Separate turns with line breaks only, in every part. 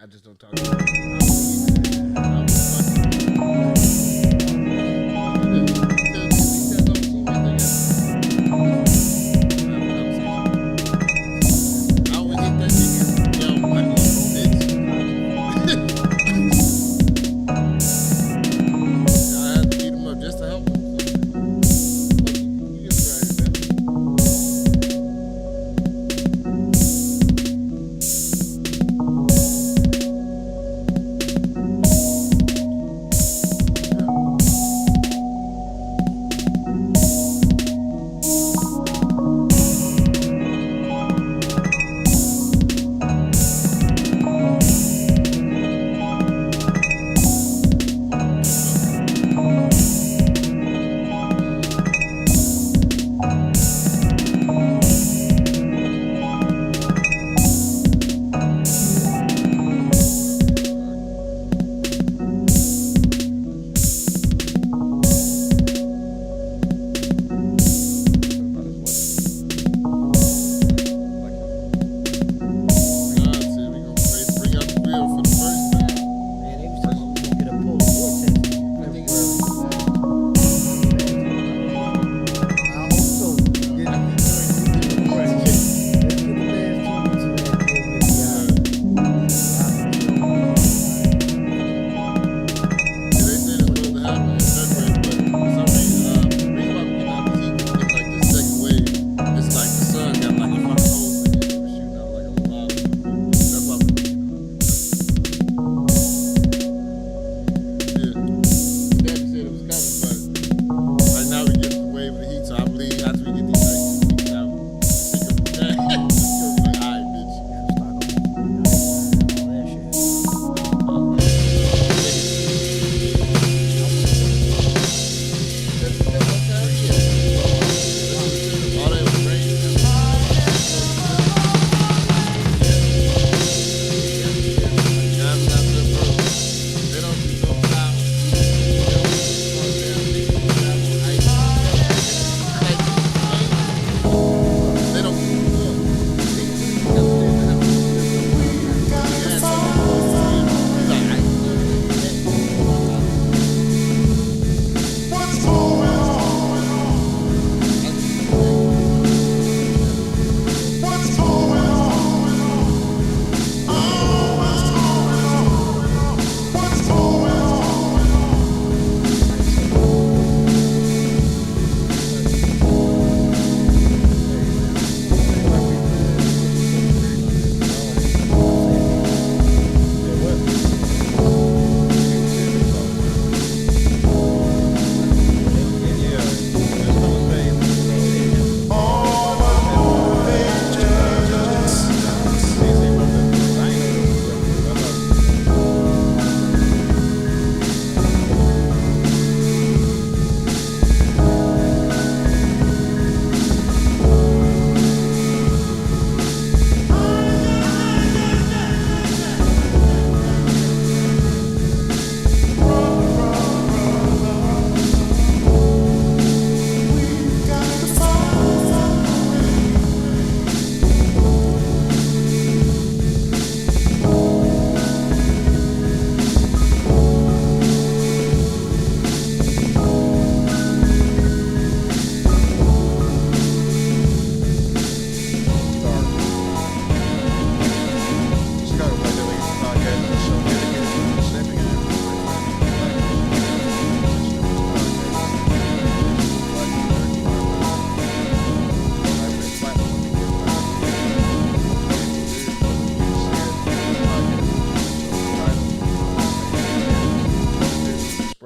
I just don't talk. I always hit that nigga. Yo, like, bitch. I had to beat him up just to help him. You get right, man.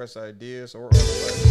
express ideas or otherwise.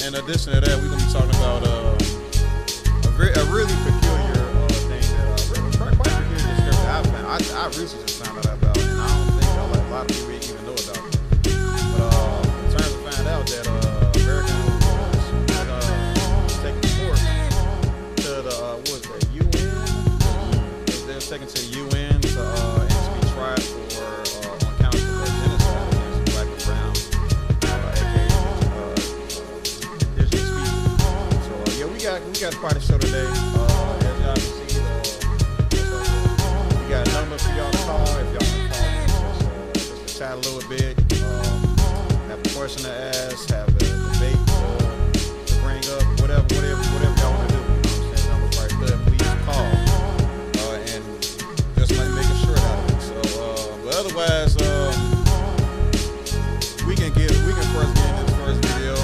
In addition to that, we're gonna be talking about a really peculiar thing that quite peculiar discovery I recently just found out about, and I don't think a lot of people even know about it. But in terms of finding out that American was taken to court to the what was that, UN? They were taken to the UN and to be tried for on counts of genocide against Black and Brown, aka indigenous people. So we got quite a show today. As y'all can see, we got a number for y'all to call if y'all want to call just to chat a little bit. Have a question to ask, have a debate to bring up, whatever y'all want to do. You know what I'm saying? Numbers right there. Please call and just make a short out of it. So, but otherwise, we can first get in this first video.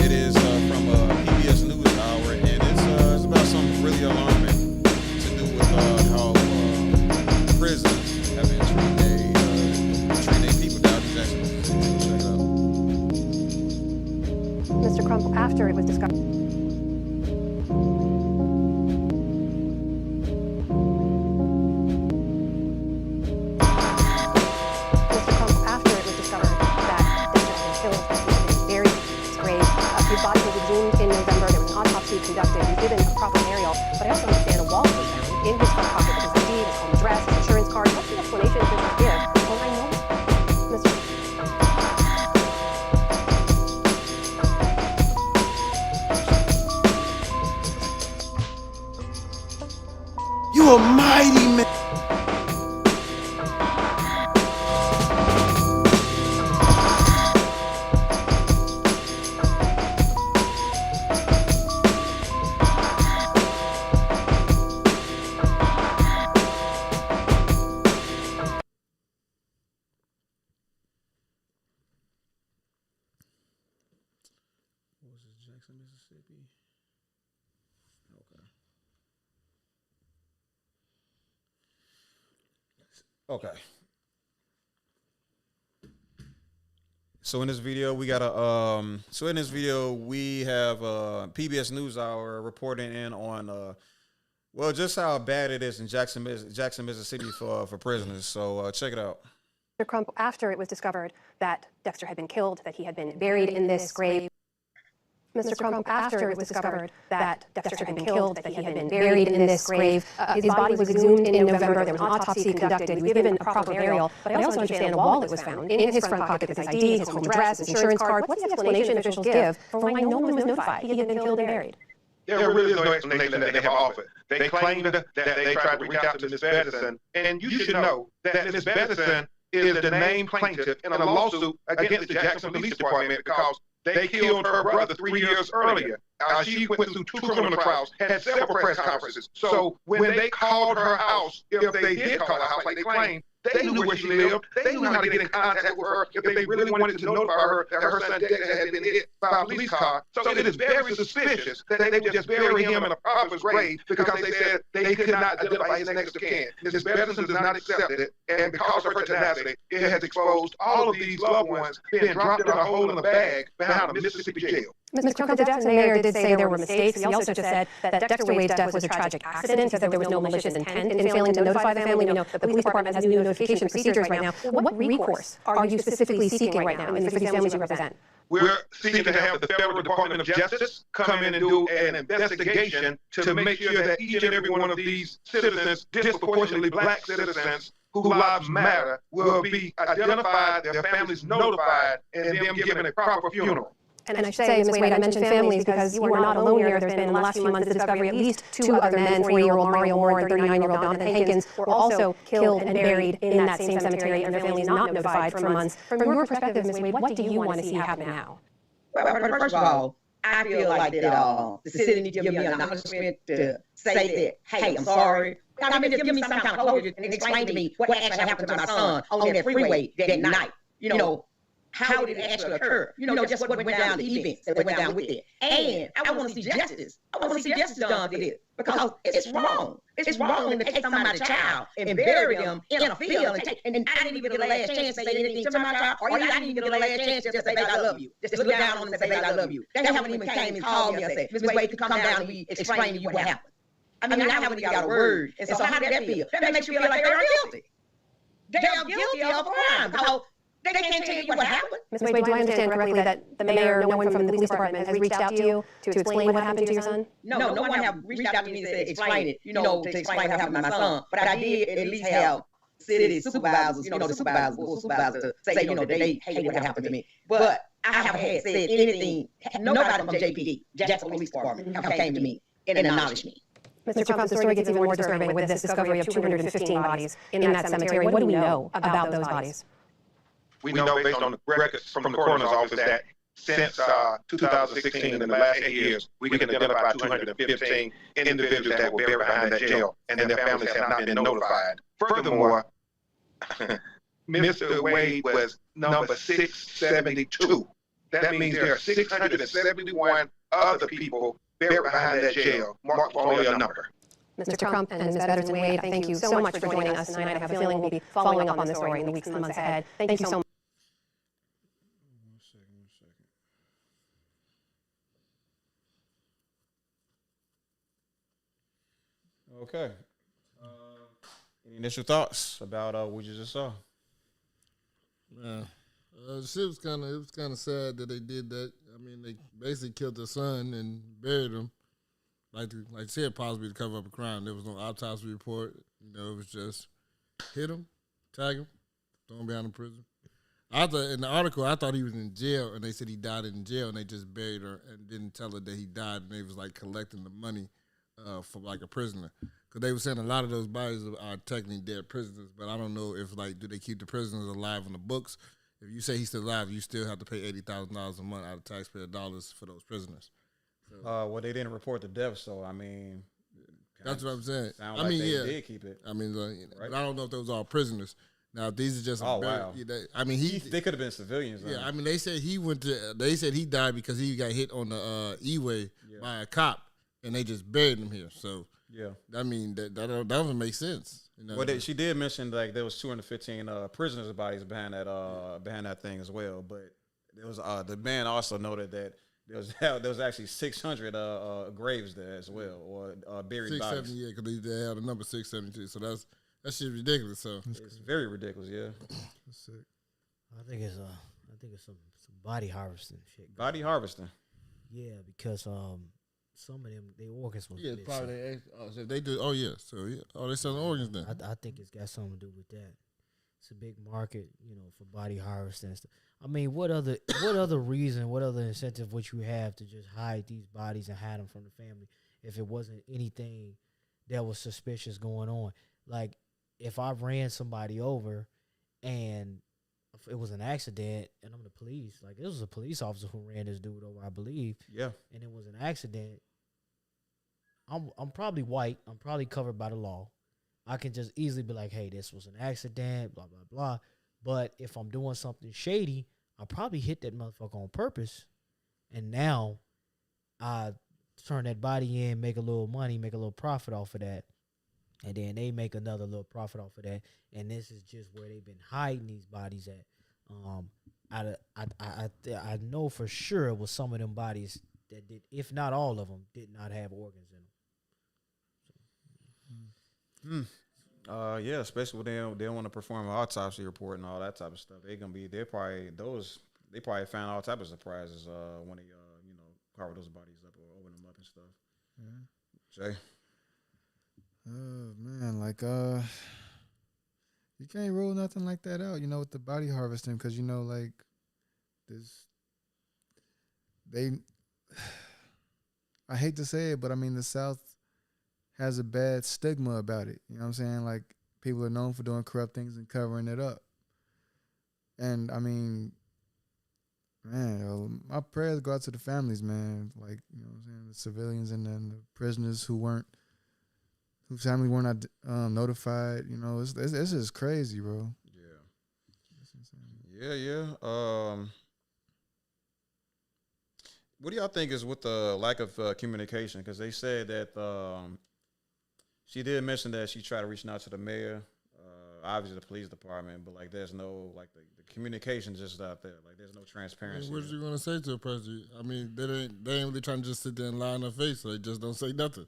It is from PBS News Hour, and it's about something really alarming to do with how prisons have been treating people down in Jackson. Check it out.
Mr. Crump, after it was discovered. His body was exhumed in November. There was an autopsy conducted. He was given a proper burial. But I also understand a wallet was found in his front pocket with his ID, his home address, his insurance card. What's the explanation that this give? Well, I know, Mr.
You a mighty man.
What was it, Jackson, Mississippi? Okay. So in this video, we have PBS News Hour reporting in on just how bad it is in Jackson, Mississippi for prisoners. So check it out.
Mr. Crump, after it was discovered that Dexter had been killed, that he had been buried in this grave. Mr. Crump, after it was discovered that Dexter had been killed, that he had been buried in this grave, his body was exhumed in November. There was an autopsy conducted. He was given a proper burial. But I also understand a wallet was found in his front pocket with his ID, his home address, his insurance card. What's the explanation officials give for why no one was notified he had been killed and buried?
There really is no explanation that they have offered. They claimed that they tried to reach out to Ms. Bettison, and you should know that Ms. Bettison is the named plaintiff in a lawsuit against the Jackson Police Department because they killed her brother 3 years earlier. She went through 2 criminal trials, had several press conferences. So when they called her house, if they did call her house like they claimed, they knew where she lived. They knew how to get in contact with her if they really wanted to notify her that her son Dexter had been hit by a police car. So it is very suspicious that they would just bury him in a pauper's grave because they said they could not identify his next of kin. Ms. Bettison does not accept it, and because of her tenacity, it has exposed all of these loved ones being dropped in a hole in a bag behind a Mississippi jail.
Mr. Crump, the Jackson mayor did say there were mistakes. He also just said that Dexter Wade's death was a tragic accident. He said there was no malicious intent in failing to notify the family. We know the police department has new notification procedures right now. What recourse are you specifically seeking right now for these families you represent?
We're seeking to have the Federal Department of Justice come in and do an investigation to make sure that each and every one of these citizens, disproportionately black citizens, whose lives matter, will be identified, their families notified, and them given a proper funeral.
And I should say, Ms. Wade, I mentioned families because you are not alone here. There's been in the last few months the discovery of at least 2 other men, 40-year-old Mario Moore and 39-year-old Donovan Hankins, were also killed and buried in that same cemetery, and their families not notified for months. From your perspective, Ms. Wade, what do you want to see happen now?
Well, first of all, I feel like that the city needs to give me an acknowledgement to say that, hey, I'm sorry. I mean, just give me some kind of closure and explain to me what actually happened to my son on that freeway that night. You know, how did it actually occur? You know, just what went down, the events that went down with it. And I want to see justice. I want to see justice done for this because it's wrong. It's wrong to take somebody's child and bury them in a field and I didn't even get a last chance to say anything to my child, or I didn't even get a last chance just to say, baby, I love you. Just look down on them and say, baby, I love you. They haven't even came and called me and said, Ms. Wade, come down and we explain to you what happened. I mean, I haven't even got a word. And so how did that feel? That makes you feel like they're guilty. They're guilty of a crime because they can't tell you what happened.
Ms. Wade, do I understand correctly that the mayor, no one from the police department has reached out to you to explain what happened to your son?
No one have reached out to me to explain it, to explain what happened to my son. But I did at least have city supervisors, the supervisors to say, that they hate what happened to me. But I haven't had said anything, nobody from JPD, Jackson Police Department, have came to me and acknowledged me.
Mr. Crump, the story gets even more disturbing with this discovery of 215 bodies in that cemetery. What do we know about those bodies?
We know based on the records from the coroner's office that since 2016, in the last 8 years, we can identify 215 individuals that were buried behind that jail, and their families have not been notified. Furthermore, Mr. Wade was number 672. That means there are 671 other people buried behind that jail, marked for only a number.
Mr. Crump and Ms. Bettison Wade, thank you so much for joining us tonight. I have a feeling we'll be following up on this story in the weeks and months ahead. Thank you so much.
Okay. Any initial thoughts about what you just saw?
Man, shit was kind of sad that they did that. I mean, they basically killed their son and buried him, like said, possibly to cover up a crime. There was no autopsy report. It was just hit him, tag him, throw him behind in prison. I thought in the article, I thought he was in jail, and they said he died in jail, and they just buried her and didn't tell her that he died, and they was like collecting the money for like a prisoner. Because they were saying a lot of those bodies are technically dead prisoners, but I don't know if, like, do they keep the prisoners alive on the books? If you say he's still alive, you still have to pay $80,000 a month out of taxpayer dollars for those prisoners. So,
well, they didn't report the death, so, I mean.
That's what I'm saying.
I mean, they did keep it.
I mean,
right?
But I don't know if those are all prisoners. Now, if these are just...
wow.
I mean,
they could have been civilians.
Yeah, I mean, they said they said he died because he got hit on the E-way by a cop, and they just buried him here, so...
Yeah,
I mean that doesn't make sense.
Well, she did mention like there was 215 prisoners' bodies behind that thing as well. But there was the man also noted that there was actually 600 graves there as well, or buried bodies.
Yeah, because they had a number 672. So that shit ridiculous. So
it's very ridiculous. Yeah,
that's sick. I think it's some body harvesting shit.
Body harvesting.
Yeah, because some of them their organs was
Yeah,
missing.
probably. So they do. Oh yeah. So yeah. Oh, they selling organs then.
I think it's got something to do with that. It's a big market, for body harvesting and stuff. I mean, what other reason, what other incentive would you have to just hide these bodies and hide them from the family if it wasn't anything that was suspicious going on? Like, if I ran somebody over and if it was an accident and I'm the police, like it was a police officer who ran this dude over, I believe.
Yeah.
And it was an accident. I'm probably white. I'm probably covered by the law. I can just easily be like, hey, this was an accident, blah, blah, blah. But if I'm doing something shady, I probably hit that motherfucker on purpose. And now I turn that body in, make a little money, make a little profit off of that. And then they make another little profit off of that. And this is just where they've been hiding these bodies at. I know for sure it was some of them bodies that did, if not all of them, did not have organs in them.
Yeah, especially when they want to perform an autopsy report and all that type of stuff. They probably found all type of surprises when they cover those bodies up or open them up and stuff.
Yeah.
Jay.
Oh man, like you can't rule nothing like that out, with the body harvesting, because like this, I hate to say it, but I mean the South has a bad stigma about it. You know what I'm saying? Like, people are known for doing corrupt things and covering it up. And I mean, man, my prayers go out to the families, man. Like, you know what I'm saying? The civilians and then the prisoners whose family weren't notified. It's just crazy, bro.
Yeah. That's insane. Yeah. What do y'all think is with the lack of communication? Because they said that she did mention that she tried to reach out to the mayor, obviously the police department, but like there's no the communication just out there. Like there's no transparency.
What you gonna say to a person? I mean, they ain't really trying to just sit there and lie in her face, so they just don't say nothing.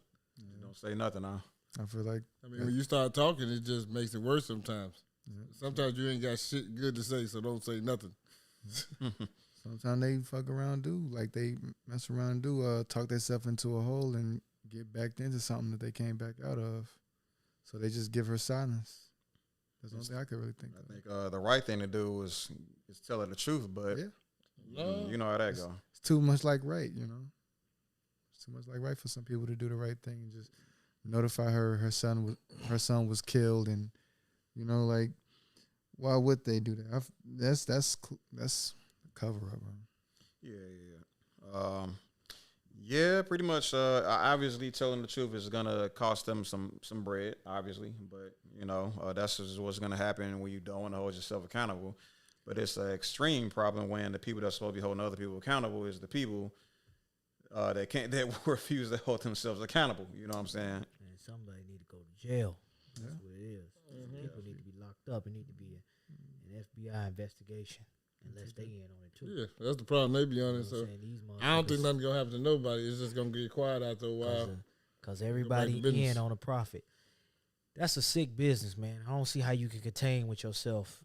Don't say nothing, huh?
I feel like,
when you start talking, it just makes it worse sometimes. Yeah. Sometimes you ain't got shit good to say, so don't say nothing.
Sometimes they fuck around, like they mess around, talk themselves into a hole and get backed into something that they came back out of. So they just give her silence. That's the only thing I could really think of.
I think the right thing to do is tell her the truth, but you know how that goes.
It's too much like right, It's too much like right for some people to do the right thing and just notify her son was killed, and like, why would they do that? That's cover up, bro.
Yeah, pretty much. Obviously, telling the truth is gonna cost them some bread, obviously. But that's just what's gonna happen when you don't want to hold yourself accountable. But it's an extreme problem when the people that's supposed to be holding other people accountable is the people that refuse to hold themselves accountable. You know what I'm saying?
And somebody need to go to jail. That's what it is. People need to be locked up. It need to be an FBI investigation. Unless they in on it too.
Yeah, that's the problem. They be on it. So I don't think nothing's gonna happen to nobody. It's just gonna get quiet after a while.
Because everybody in on a profit. That's a sick business, man. I don't see how you can contain with yourself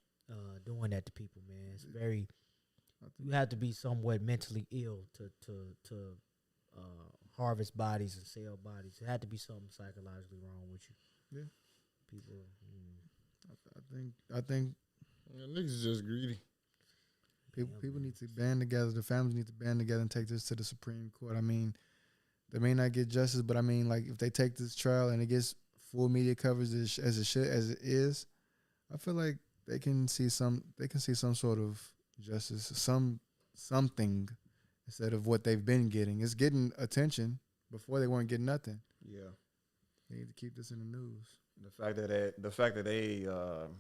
doing that to people, man. It's very. You have to be somewhat mentally ill to harvest bodies and sell bodies. It had to be something psychologically wrong with you.
Yeah,
people.
I think
niggas is just greedy.
People need to band together. The families need to band together and take this to the Supreme Court. I mean, they may not get justice, but I mean, like, if they take this trial and it gets full media coverage as it is, I feel like they can see some sort of justice, something instead of what they've been getting. It's getting attention. Before they weren't getting nothing.
Yeah,
they need to keep this in the news.
The fact that they done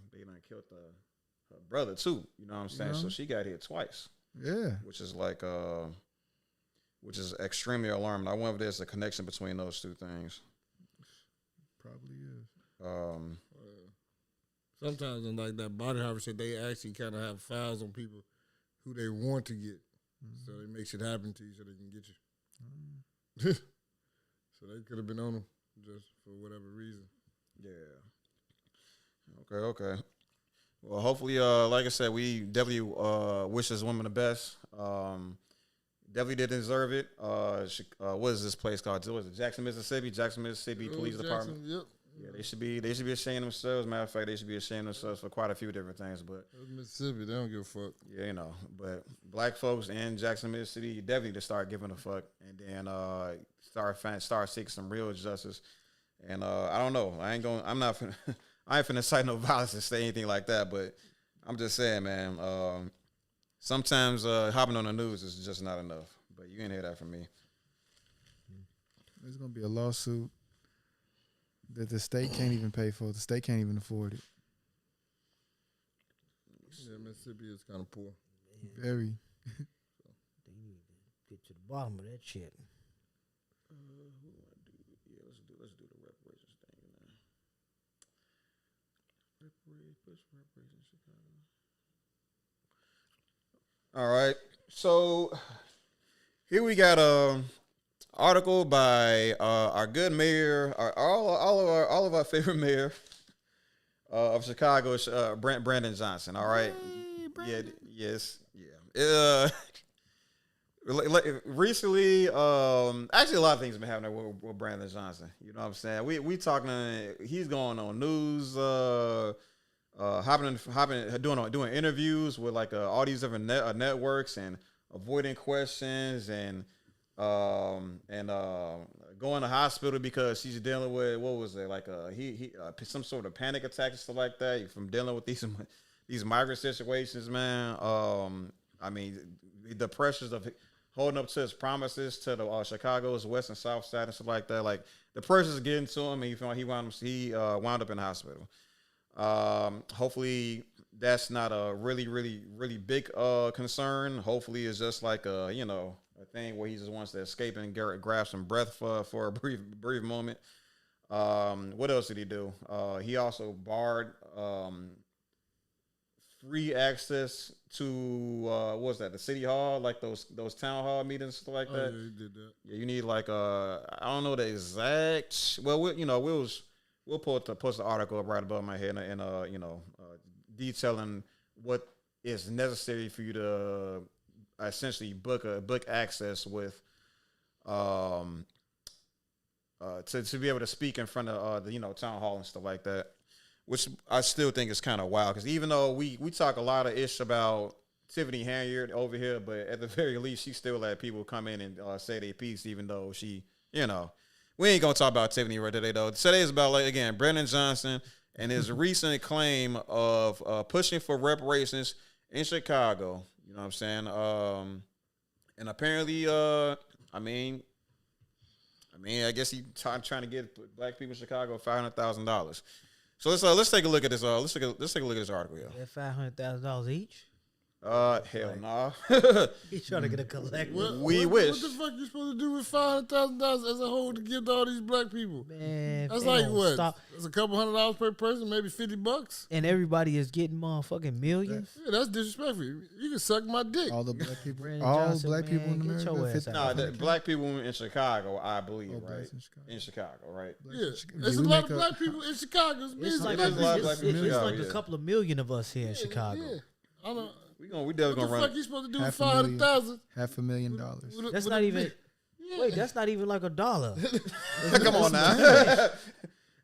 killed her brother too. You know what I'm saying? So she got hit twice.
Yeah,
which is extremely alarming. I wonder if there's a connection between those two things.
Probably is.
Sometimes in like that body harvest, they actually kind of have files on people who they want to get, so they make shit happen to you so they can get you. So they could have been on them just for whatever reason.
Yeah. Okay. Well, hopefully, like I said, we definitely wish this woman the best. definitely did deserve it. What is this place called? Was it Jackson, Mississippi? Jackson, Mississippi Police Department.
Yep.
Yeah, they should be ashamed of themselves. Matter of fact, they should be ashamed of themselves for quite a few different things. But
Mississippi, they don't give a fuck.
yeah, you know. But black folks in Jackson, Mississippi, definitely need to start giving a fuck, and then start seeking some real justice. And I don't know. I ain't finna cite no violence and say anything like that. But I'm just saying, man. Sometimes hopping on the news is just not enough. But you ain't hear that from me.
There's gonna be a lawsuit that the state can't even pay for. The state can't even afford it.
Yeah, Mississippi is kind of poor.
Very.
They need to get to the bottom of that shit.
Let's do the reparations thing, man. Reparations Chicago. All right, so here we got a article by our good mayor, all of our favorite mayor of Chicago, Brandon Johnson. All right, yeah, yes, yeah. Recently, actually, a lot of things have been happening with Brandon Johnson. You know what I'm saying? We talking. He's going on news, doing interviews with like all these different networks and avoiding questions and going to hospital because she's dealing with what was it like some sort of panic attack and stuff like that from dealing with these migrant situations, man. I mean, the pressures of holding up to his promises to the Chicago's West and South Side and stuff like that. Like the pressures getting to him, and he wound up in the hospital. Hopefully that's not a really, really, really big concern. Hopefully it's just like a thing where he just wants to escape and grab some breath for a brief moment. What else did he do? He also barred free access to what was that, the city hall, like those town hall meetings, stuff like that.
Yeah, he did that.
Yeah, you need like I don't know the exact. Well, we'll post the article up right above my head and detailing what is necessary for you to essentially book access with to be able to speak in front of the town hall and stuff like that, which I still think is kind of wild because even though we talk a lot of ish about Tiffany Hanyard over here, but at the very least she still let people come in and say their piece, even though she we ain't gonna talk about Tiffany right today though. Today is about Brandon Johnson and his recent claim of pushing for reparations in Chicago. You know what I'm saying? And apparently, I guess he trying to get black people in Chicago $500,000. So let's take a look at this. Let's take a look at this article. Yeah.
$500,000 each.
Hell nah.
He's trying to get a collective.
We wish.
What the fuck you supposed to do with $500,000 as a whole to give to all these black people?
Man,
that's like what? That's a couple $100 per person, maybe $50.
And everybody is getting motherfucking millions.
Yeah, that's disrespectful. You can suck my dick.
All the black people,
Johnson,
people in America.
The black people in Chicago, I believe, right? In Chicago, right?
Yeah, there's a lot of black people in Chicago.
It's like a couple of million of us here in Chicago.
Yeah. I don't.
We definitely gonna run.
What the fuck you supposed to do with $500,000?
$500,000.
That's not even. Wait, that's not even like $1.
Come on now.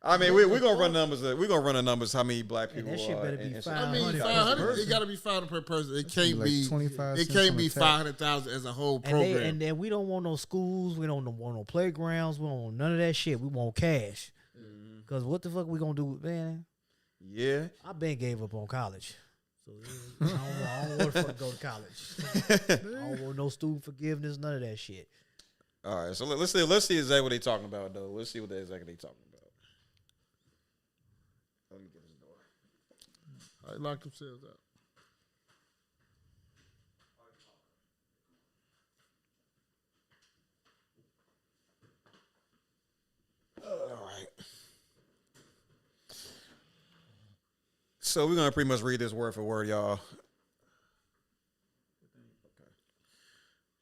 I mean, we're gonna run numbers. We're gonna run the numbers. How many black people?
That shit better be 500.
I mean, 500. It got to be 500 per person. It can't be
25.
It can't be 500,000 as a whole program.
And then we don't want no schools. We don't want no playgrounds. We don't want none of that shit. We want cash. Because what the fuck we gonna do, man?
Yeah,
I been gave up on college. So I don't want to fucking go to college. I don't want no student forgiveness, none of that shit.
All right, so let's see exactly what they talking about though. Let's see what exactly they talking about. Let me get this door.
All right, lock themselves out.
All right. So we're gonna pretty much read this word for word, y'all. Okay.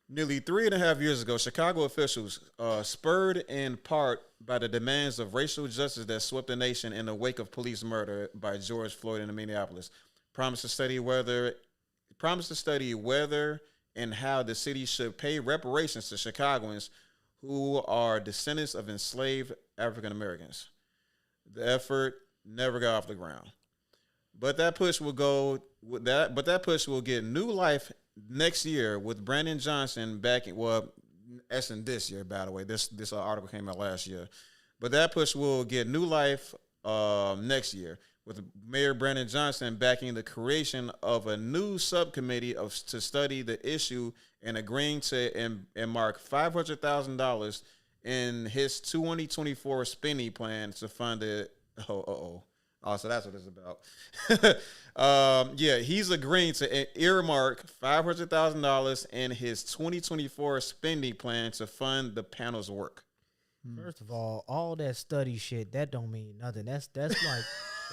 Nearly 3.5 years ago, Chicago officials, spurred in part by the demands of racial justice that swept the nation in the wake of police murder by George Floyd in Minneapolis, promised to study whether and how the city should pay reparations to Chicagoans who are descendants of enslaved African Americans. The effort never got off the ground, but that push will get new life next year with Brandon Johnson backing. Well, that's in this year, by the way. This article came out last year, but that push will get new life next year with Mayor Brandon Johnson backing the creation of a new subcommittee to study the issue and agreeing to mark $500,000 in his 2024 spending plan to fund it. Oh, so that's what it's about. He's agreeing to earmark $500,000 in his 2024 spending plan to fund the panel's work.
First of all that study shit, that don't mean nothing. That's like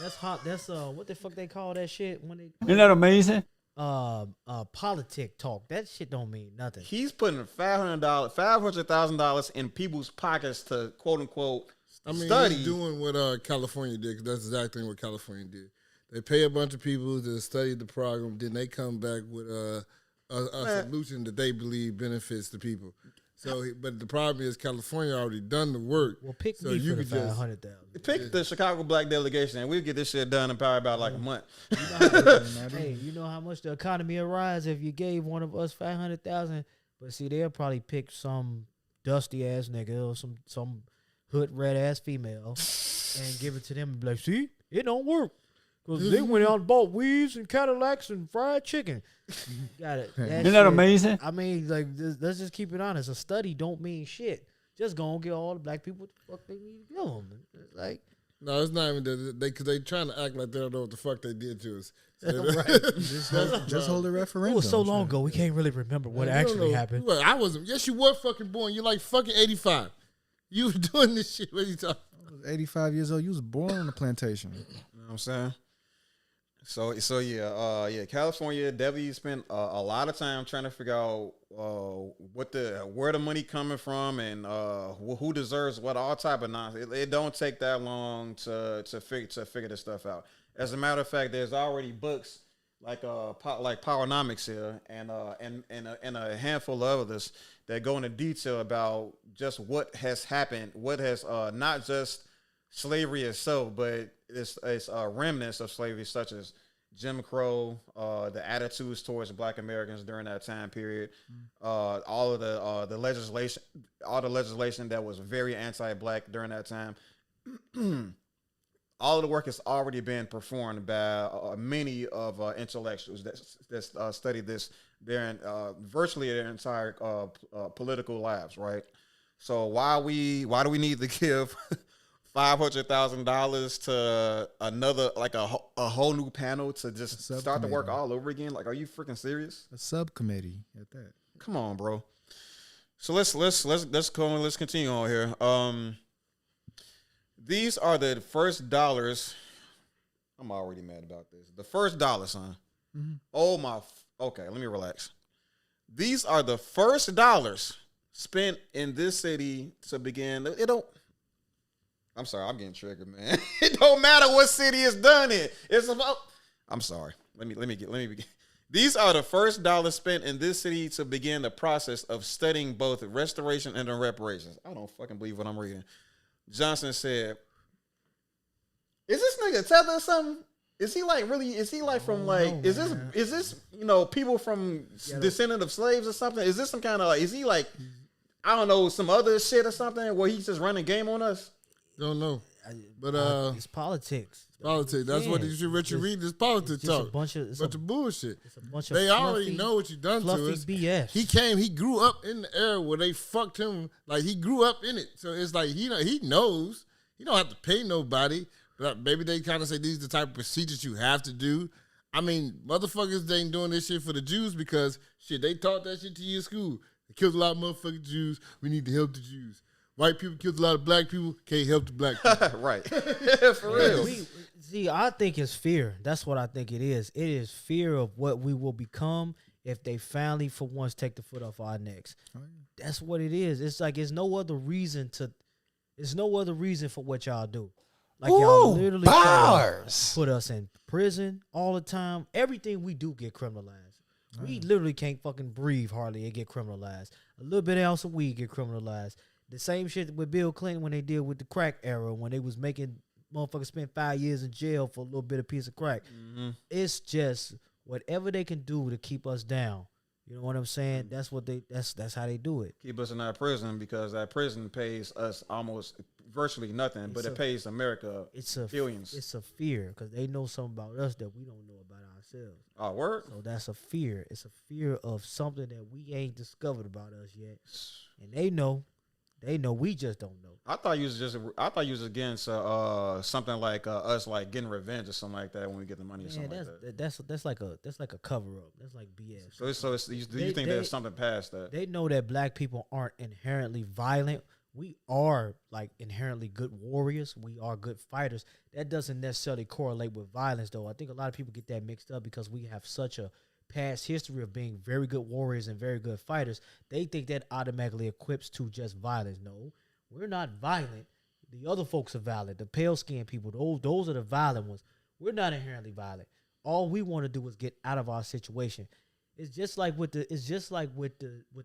that's hot. That's what the fuck they call that shit when they
Isn't that amazing?
politic talk. That shit don't mean nothing.
He's putting $500,000 in people's pockets to quote unquote study.
He's doing what California did, 'cause that's exactly what California did. They pay a bunch of people to study the program, then they come back with a solution that they believe benefits the people. So, but the problem is California already done the work.
Well, pick
so
me
you
for the
could just
500,000.
Pick the Chicago Black delegation, and we'll get this shit done in probably about like a month.
Hey, you know how much the economy will rise if you gave one of us 500,000? But see, they'll probably pick some dusty ass nigga or some hood red ass female and give it to them and be like, see, it don't work. Because they went out and bought weeds and Cadillacs and fried chicken. Got it.
Isn't that amazing?
I mean, like, let's just keep it honest. A study don't mean shit. Just go and get all the black people what the fuck they need to give them. Like,
no, it's not even that. Because they trying to act like they don't know what the fuck they did to us. So
Just hold a referendum.
it was so long ago, we can't really remember what actually happened.
I wasn't. Yes, you were fucking born. You're like fucking 85. You were doing this shit. What are you talking?
I was 85 years old. You was born on a plantation.
You know what I'm saying? So California definitely spent a lot of time trying to figure out where the money coming from and who deserves what, all type of nonsense. It don't take that long to figure this stuff out. As a matter of fact, there's already books like Powernomics here and a handful of others that go into detail about just what has happened, what has not just slavery itself, but it's remnants of slavery, such as Jim Crow, the attitudes towards Black Americans during that time period, all of the legislation that was very anti-Black during that time. All of the work has already been performed by many of intellectuals that studied this during virtually their entire political lives, right? So why do we need to give $500,000 to another, like a whole new panel to just start the work all over again? Like, are you freaking serious?
A subcommittee at that.
Come on, bro. So let's continue on here. These are the first dollars. I'm already mad about this. The first dollar, son. Mm-hmm. Oh my. Okay, let me relax. These are the first dollars spent in this city to begin. It don't. I'm sorry, I'm getting triggered, man. It don't matter what city it's done in. It's about. I'm sorry. Let me begin. These are the first dollars spent in this city to begin the process of studying both restoration and reparations. I don't fucking believe what I'm reading. Johnson said, "Is this nigga Tether or something? Is he like really? Is he like from like? Is this people from descendant of slaves or something? Is this some kind of like? Is he like I don't know, some other shit or something where he's just running game on us?
Don't know, but
it's politics.
Politics. That's what you should read. This politics talk.
A bunch of
bullshit.
It's a bunch of
they
fluffy,
already know what you done to us.
BS.
He grew up in the era where they fucked him. Like he grew up in it, so it's like he knows. He don't have to pay nobody. But maybe they kind of say these are the type of procedures you have to do. I mean, motherfuckers, they ain't doing this shit for the Jews because shit, they taught that shit to you in school. They killed a lot of motherfucking Jews. We need to help the Jews. White people killed a lot of black people. Can't help the black people.
Right. For real.
I think it's fear. That's what I think it is. It is fear of what we will become if they finally, for once, take the foot off our necks. Oh, yeah. That's what it is. It's like it's no other reason for what y'all do. Like y'all literally put us in prison all the time. Everything we do get criminalized. We literally can't fucking breathe hardly and get criminalized. A little bit else of weed get criminalized. The same shit with Bill Clinton when they did with the crack era, when they was making motherfuckers spend 5 years in jail for a little bit of piece of crack. It's just whatever they can do to keep us down. You know what I'm saying? That's what that's how they do it.
Keep us in our prison because that prison pays us almost virtually nothing, but it pays America billions.
It's a fear because they know something about us that we don't know about ourselves.
Oh, word?
So that's a fear. It's a fear of something that we ain't discovered about us yet, and they know. They know, we just don't know.
I thought you was against something like us like getting revenge or something like that when we get the money or something like that.
That's like a cover up. That's like BS.
So do you think there's something past that?
They know that black people aren't inherently violent. We are like inherently good warriors. We are good fighters. That doesn't necessarily correlate with violence, though. I think a lot of people get that mixed up because we have such a past history of being very good warriors and very good fighters. They think that automatically equips to just violence. No, we're not violent. The other folks are violent. The pale skinned people, those are the violent ones. We're not inherently violent. All we want to do is get out of our situation. It's just like with the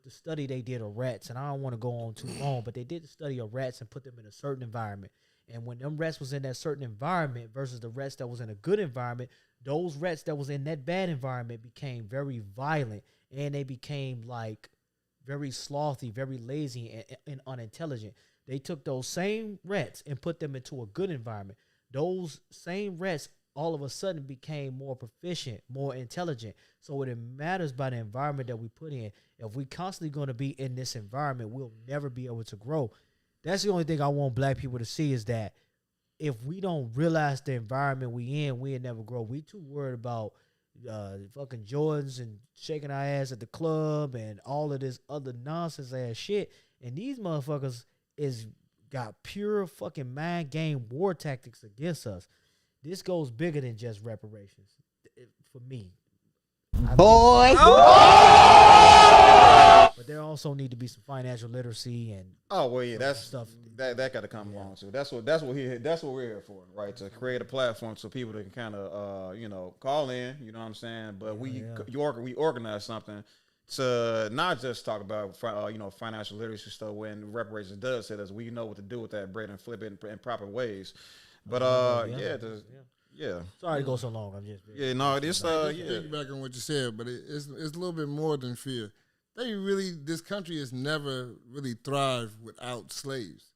study they did of rats, and I don't want to go on too long, but they did the study of rats and put them in a certain environment. And when them rats was in that certain environment versus the rats that was in a good environment, those rats that was in that bad environment became very violent, and they became like very slothy, very lazy, and unintelligent. They took those same rats and put them into a good environment. Those same rats all of a sudden became more proficient, more intelligent. So it matters by the environment that we put in. If we constantly going to be in this environment, we'll never be able to grow. That's the only thing I want black people to see is that if we don't realize the environment we'll never grow. We too worried about fucking Jordans and shaking our ass at the club and all of this other nonsense ass shit. And these motherfuckers is got pure fucking mind game war tactics against us. This goes bigger than just reparations for me.
Boy.
But there also need to be some financial literacy and
that's
stuff
that got to come along too. That's what we're here for, right? To create a platform so people that can kind of call in, you know what I'm saying? But we organize something to not just talk about financial literacy stuff when reparations does hit us. We know what to do with that bread and flip it in proper ways. But
Sorry to go so long. I'm just
piggyback on what you said, but it's a little bit more than fear. This country has never really thrived without slaves.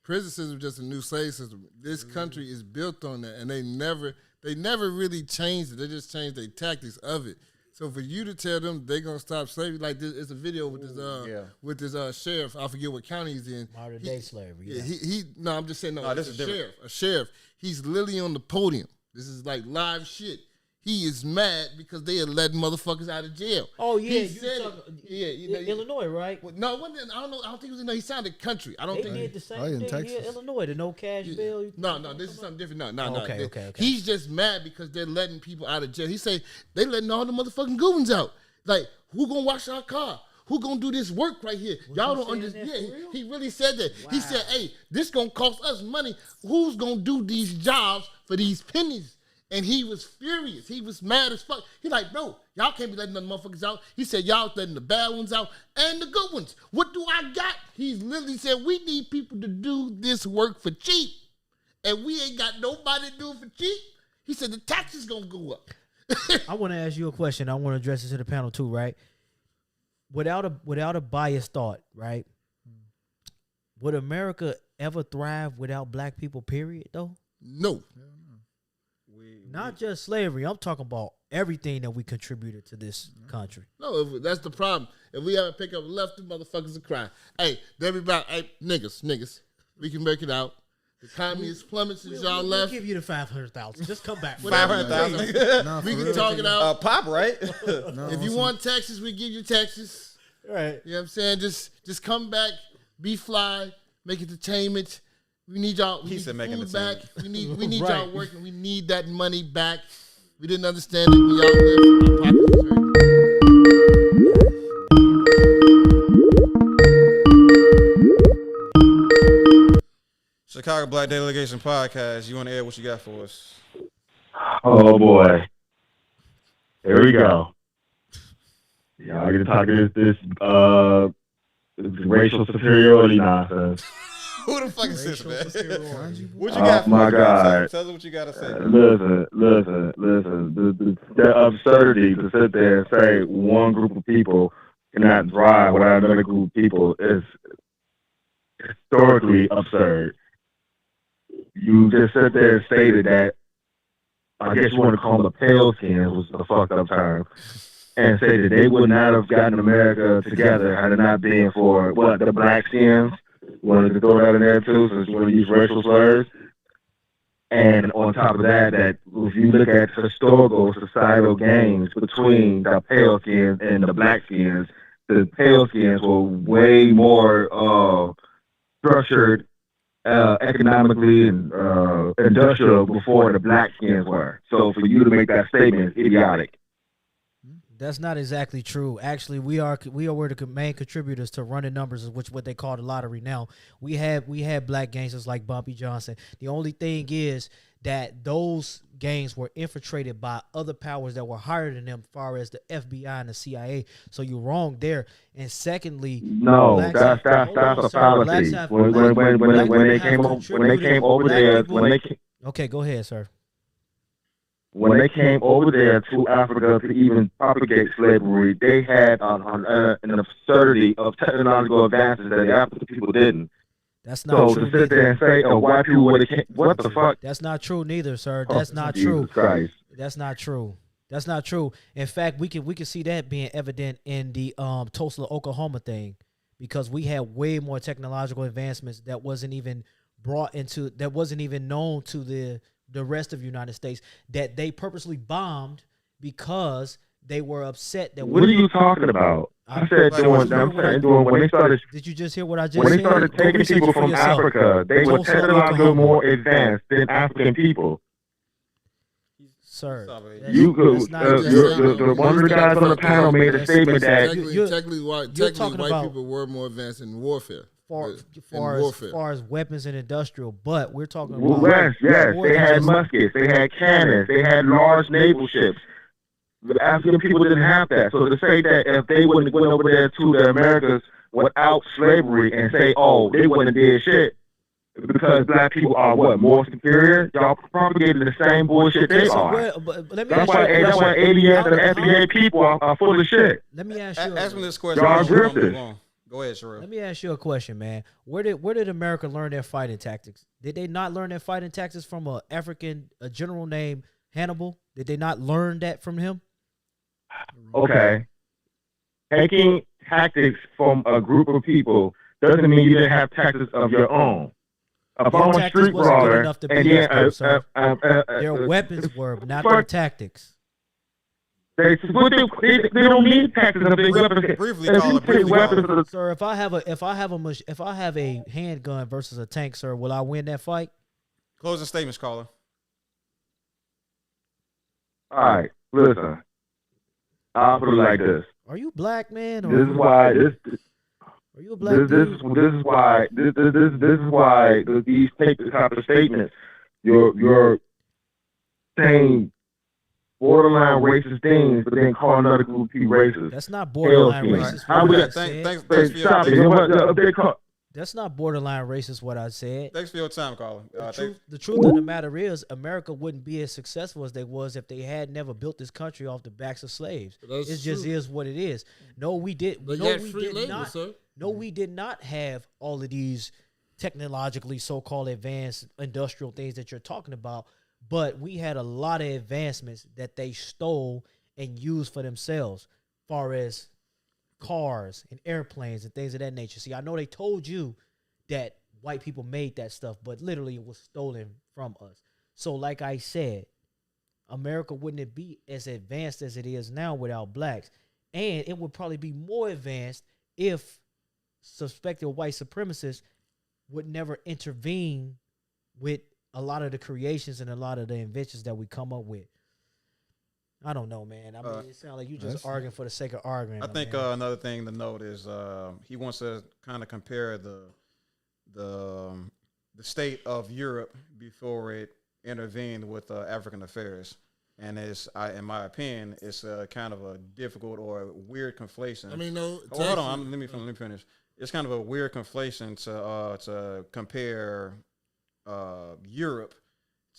Prison system is just a new slave system. This country is built on that, and they never really changed it. They just changed their tactics of it. So for you to tell them they're gonna stop slavery, like this, it's a video with this sheriff. I forget what county he's in.
Modern day slavery.
Yeah, I'm just saying
this is different.
A sheriff. He's literally on the podium. This is like live shit. He is mad because they are letting motherfuckers out of jail.
Oh yeah,
Illinois,
right?
Well, no, I don't know. I don't think it was. No, he sounded country. I don't
they
think
did the same thing here in Illinois. The no cash bill.
No, this is something different. No.
Okay.
He's just mad because they're letting people out of jail. He say they letting all the motherfucking good ones out. Like, who gonna wash our car? Who gonna do this work right here? Y'all don't understand. Yeah, he really said that. Wow. He said, "Hey, this gonna cost us money. Who's gonna do these jobs for these pennies?" And he was furious. He was mad as fuck. He like, bro, y'all can't be letting them motherfuckers out. He said, y'all letting the bad ones out and the good ones. What do I got? He literally said, we need people to do this work for cheap. And we ain't got nobody to do it for cheap. He said, the taxes gonna go up.
I want to ask you a question. I want to address it to the panel too, right? Without a biased thought, right? Would America ever thrive without black people, period, though?
No.
Not just slavery. I'm talking about everything that we contributed to this country.
No, that's the problem. If we ever pick up left, the motherfuckers will cry. Hey, everybody, niggas, we can make it out. The economy is plummeted since y'all left.
We'll give you the 500,000. Just come back.
500,000.
We can talk it out.
Pop, right?
If you want Texas, we give you Texas.
Right.
You know what I'm saying? Just come back, be fly, make entertainment. We need y'all. We need food back. We need
right.
y'all working. We need that money back. We didn't understand it when y'all left. Our pockets was hurting.
Chicago Black Delegation Podcast. You want to add what you got for us?
Oh boy, here we go. Y'all get to talk this racial superiority nonsense.
Who the fuck is this,
Racial
man?
superiority.
What you got?
My
for us, bro?
God.
Tell us what you got to say.
Listen. The absurdity to sit there and say one group of people cannot thrive without another group of people is historically absurd. You just sit there and stated that, I guess you want to call them the pale skins, was a fucked up term, and say that they would not have gotten America together had it not been for, what, the black skins? Wanted to throw that in there too, since you want to use racial slurs. And on top of that, that if you look at historical societal gains between the pale skins and the black skins, the pale skins were way more structured economically and industrial before the black skins were. So for you to make that statement is idiotic.
That's not exactly true. Actually, we were the main contributors to running numbers, which what they call the lottery. Now we had black gangsters like Bumpy Johnson. The only thing is that those gangs were infiltrated by other powers that were higher than them, as far as the FBI and the CIA. So you're wrong there. And secondly,
no, that's a fallacy. When they came over there,
okay, go ahead, sir.
When they came over there to Africa to even propagate slavery, they had an absurdity of technological advances that the African people didn't.
That's not true.
So to sit there and say, white people would have came, what the fuck?
That's not true neither, sir. That's not
Jesus
true.
Christ.
That's not true. That's not true. In fact, we can see that being evident in the Tulsa, Oklahoma thing, because we had way more technological advancements that wasn't even known to the rest of the United States, that they purposely bombed because they were upset that.
What are you talking about? I said doing when they started.
Did you just hear what I just said?
When they started taking people from Africa, they were technologically more advanced than African people.
Sir,
the one of the guys on the panel made a statement that
technically white people were more advanced in warfare.
As far as weapons and industrial, but we're talking about
West, yes, they had muskets, they had cannons, they had large naval ships. The African people didn't have that. So to say that if they wouldn't went over there to the Americas without slavery and say, they wouldn't have did shit because black people are what, more superior? Y'all propagating the same bullshit they are. That's why aliens and FBA people are full of shit.
Let me ask you.
Ask me this question.
Y'all grifters.
Go ahead, Sherelle.
Let me ask you a question, man. Where did America learn their fighting tactics? Did they not learn their fighting tactics from a general named Hannibal? Did they not learn that from him?
Okay. Taking tactics from a group of people doesn't mean you didn't have tactics of your own. If I'm a street brawler,
their weapons were, but not their tactics.
They don't need tactics of their weapons.
Briefly,
sir, if I have a handgun versus a tank, sir, will I win that fight?
Closing statements, caller.
All right, listen. I'll put it like this.
Are you black, man?
This is why
Are you a black
this is why these type of statements. You're saying borderline racist things, but then call another group of people racist.
That's not borderline racist. That's not borderline racist what I said.
Thanks for your time, caller.
The truth of the matter is, America wouldn't be as successful as they was if they had never built this country off the backs of slaves. It just is what it is. No, we did. No, we did not have all of these technologically so-called advanced industrial things that you're talking about. But we had a lot of advancements that they stole and used for themselves, far as cars and airplanes and things of that nature. See, I know they told you that white people made that stuff, but literally it was stolen from us. So like I said, America wouldn't be as advanced as it is now without blacks. And it would probably be more advanced if suspected white supremacists would never intervene with a lot of the creations and a lot of the inventions that we come up with. I don't know, man. I mean, it sounds like you just arguing for the sake of arguing.
I think another thing to note is he wants to kind of compare the state of Europe before it intervened with African affairs. And in my opinion, it's a kind of a difficult or weird conflation.
I mean, no.
Hold on, let me finish. It's kind of a weird conflation to compare Europe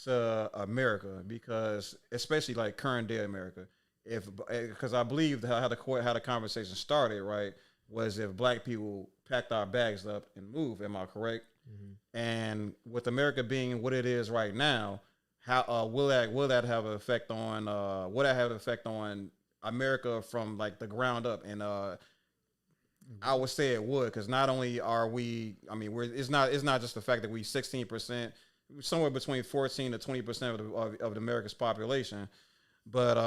to America, because especially like current day America, because I believe how the conversation started, right, was if black people packed our bags up and moved. Am I correct? Mm-hmm. And with America being what it is right now, how will that have an effect on America from like the ground up? And I would say it would, because not only are we, I mean, it's not just the fact that we 16%, somewhere between 14 to 20% of the America's population, but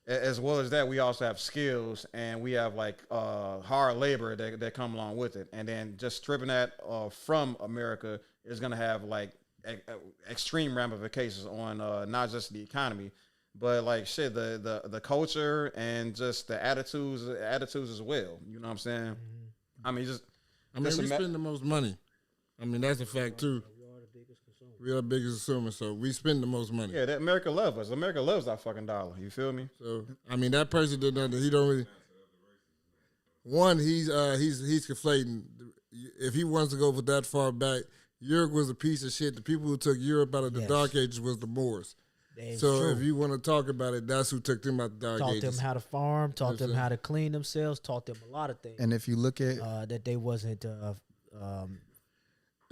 as well as that, we also have skills, and we have like hard labor that come along with it. And then just stripping that from America is going to have like extreme ramifications on not just the economy, but like shit, the culture and just the attitudes as well. You know what I'm saying? I mean,
we spend the most money. I mean, that's a fact too. We are the biggest consumer, so we spend the most money.
Yeah, that America loves us. America loves our fucking dollar. You feel me?
So I mean, that person did nothing. He don't really. One, he's conflating. If he wants to go for that far back, Europe was a piece of shit. The people who took Europe out of the Dark Ages was the Moors. So true. If you want to talk about it, that's who took them out the Dark Ages.
Taught them how to farm, taught them how to clean themselves, taught them a lot of things.
And if you look at
that, they wasn't.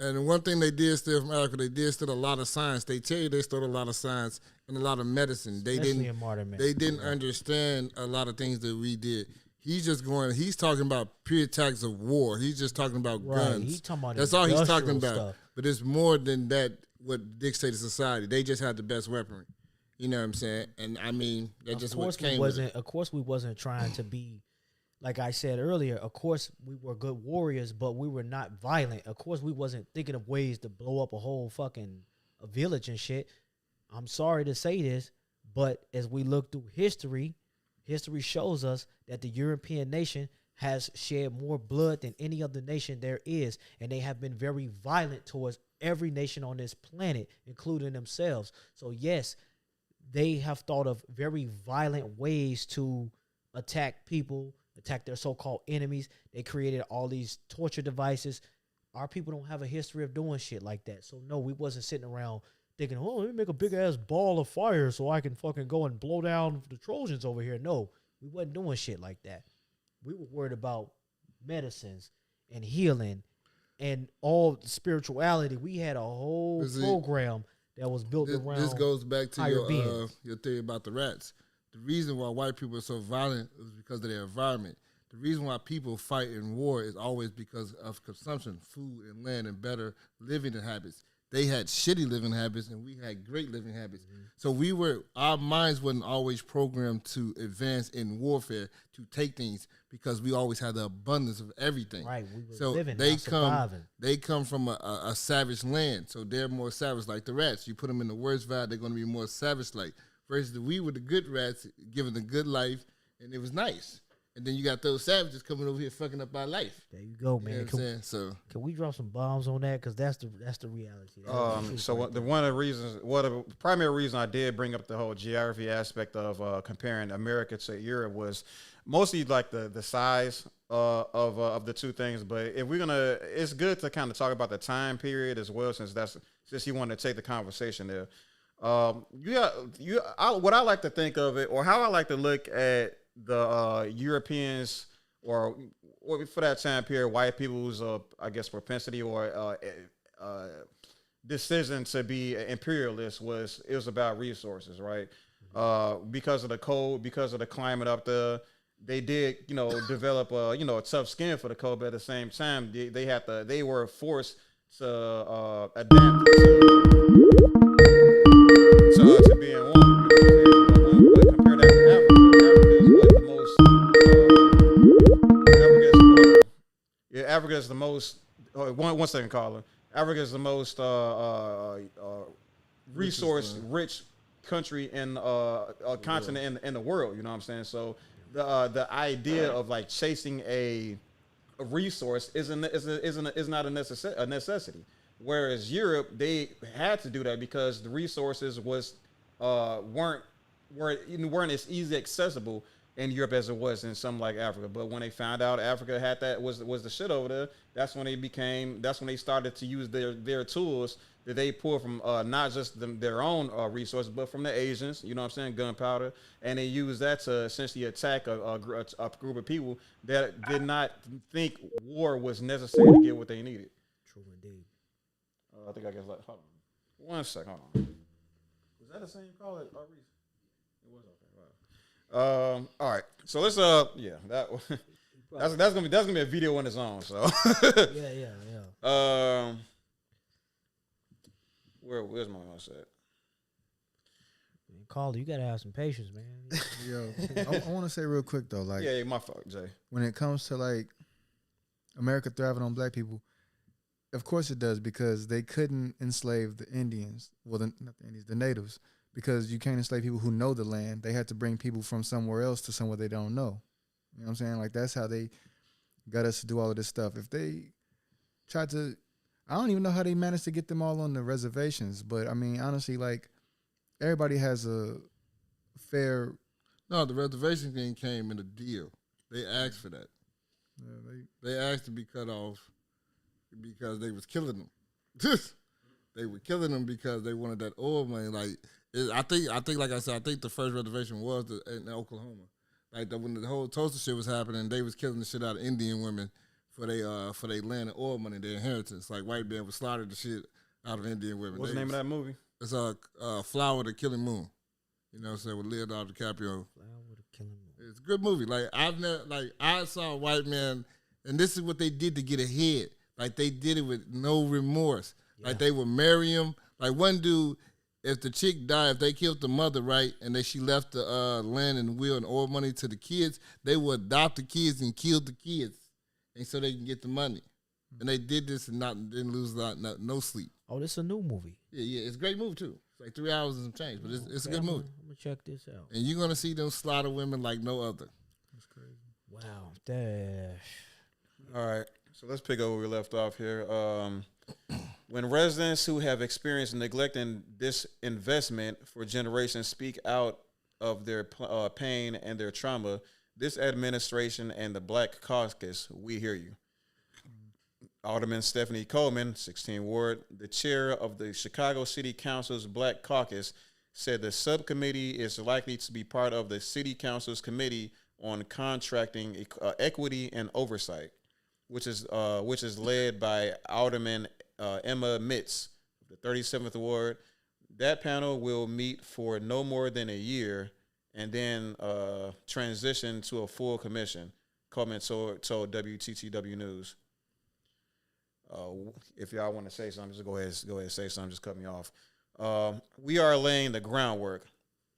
And one thing they did steal from Africa, they did steal a lot of science. They tell you they stole a lot of science and a lot of medicine.
Especially in modern medicine.
They didn't understand a lot of things that we did. He's talking about pure attacks of war. He's just talking about guns.
He's talking about
that's all he's talking about.
Stuff.
But it's more than that what dictated society. They just had the best weaponry. You know what I'm saying? And I mean, that just what came with it.
Of course, we wasn't trying to be, like I said earlier, of course, we were good warriors, but we were not violent. Of course, we wasn't thinking of ways to blow up a whole fucking village and shit. I'm sorry to say this, but as we look through history shows us that the European nation has shed more blood than any other nation there is, and they have been very violent towards every nation on this planet, including themselves. So yes, they have thought of very violent ways to attack people, attack their so-called enemies. They created all these torture devices. Our people don't have a history of doing shit like that. So no, we wasn't sitting around thinking, oh, let me make a big ass ball of fire so I can fucking go and blow down the Trojans over here. No, we wasn't doing shit like that. We were worried about medicines and healing and all spirituality. We had a whole program that was built around. This
goes back to your theory about the rats. The reason why white people are so violent is because of their environment. The reason why people fight in war is always because of consumption, food and land, and better living habits. They had shitty living habits, and we had great living habits. Mm-hmm. So our minds wasn't always programmed to advance in warfare, to take things, because we always had the abundance of everything.
Right, we were
so
living,
they come from a savage land, so they're more savage, like the rats. You put them in the worst vibe, they're going to be more savage-like. Versus we were the good rats, given a good life, and it was nice. And then you got those savages coming over here fucking up our life.
There you go, man.
You know what I'm saying?
Can we drop some bombs on that? Because that's the reality.
The primary reason I did bring up the whole geography aspect of comparing America to Europe was mostly like the size of the two things. But if we're gonna, it's good to kind of talk about the time period as well, since you want to take the conversation there. What I like to think of it, or how I like to look at the Europeans, or for that time period, white people's I guess propensity or decision to be imperialist was about resources, right? Because of the cold, because of the climate up there, they did develop a tough skin for the cold, but at the same time they were forced to adapt to being warm. But compare that to Africa. Africa is the most. One second, caller. Africa is the most resource-rich country in a continent in the world. You know what I'm saying? So the idea of like chasing a resource is not a necessity. Whereas Europe, they had to do that because the resources was weren't as easily accessible in Europe as it was in something like Africa. But when they found out Africa had that was the shit over there, that's when they started to use their tools that they pull from not just their own resources, but from the Asians. You know what I'm saying? Gunpowder, and they used that to essentially attack a group of people that did not think war was necessary to get what they needed.
True indeed.
I think I guess hold on 1 second. Hold on. Was that the same call at Reese? It was okay. Wow. All right. So let's that's gonna be a video on its own. So
yeah.
Where's my mouse at?
Caller, you gotta have some patience, man.
Yo, I want to say real quick though, like,
yeah, my fault, Jay.
When it comes to like America thriving on black people, of course it does, because they couldn't enslave the Indians. Well, not the Indians, the natives, because you can't enslave people who know the land. They had to bring people from somewhere else to somewhere they don't know. You know what I'm saying? Like, that's how they got us to do all of this stuff. If they tried to, I don't even know how they managed to get them all on the reservations. But I mean, honestly, like, everybody has a fair.
No, the reservation thing came in a deal. They asked for that. Yeah, they asked to be cut off because they was killing them. They were killing them because they wanted that oil money. Like, I think, like I said, I think the first reservation was in Oklahoma. Like, when the whole Tulsa shit was happening, they was killing the shit out of Indian women for their land and oil money, their inheritance. Like, white men would slaughter the shit out of Indian women.
What's the name of that movie?
It's Flower of the Killing Moon. You know what I'm saying, with Leonardo DiCaprio.
Flower of the Killing Moon.
It's a good movie. Like, I saw a white man, and this is what they did to get ahead. Like, they did it with no remorse. Yeah. Like, they would marry him. Like, one dude, if the chick died, if they killed the mother, right, and then she left the land and the will and oil money to the kids, they would adopt the kids and kill the kids, and so they can get the money. And they did this and didn't lose no sleep.
Oh, this is a new movie.
Yeah, it's a great movie too. It's like 3 hours and some change, but it's a good movie.
I'm gonna check this out.
And you're gonna see them slaughter women like no other.
That's crazy.
Wow.
All right, so let's pick up where we left off here. When residents who have experienced neglect and disinvestment for generations speak out of their pain and their trauma, this administration and the Black Caucus, we hear you. Alderman Stephanie Coleman, 16th Ward, the chair of the Chicago City Council's Black Caucus, said the subcommittee is likely to be part of the City Council's Committee on Contracting, Equity, and Oversight, which is led by Alderman Emma Mitz, the 37th Ward. That panel will meet for no more than a year and then transition to a full commission, Coleman told WTTW News. If y'all want to say something, just go ahead and say something. Just cut me off. We are laying the groundwork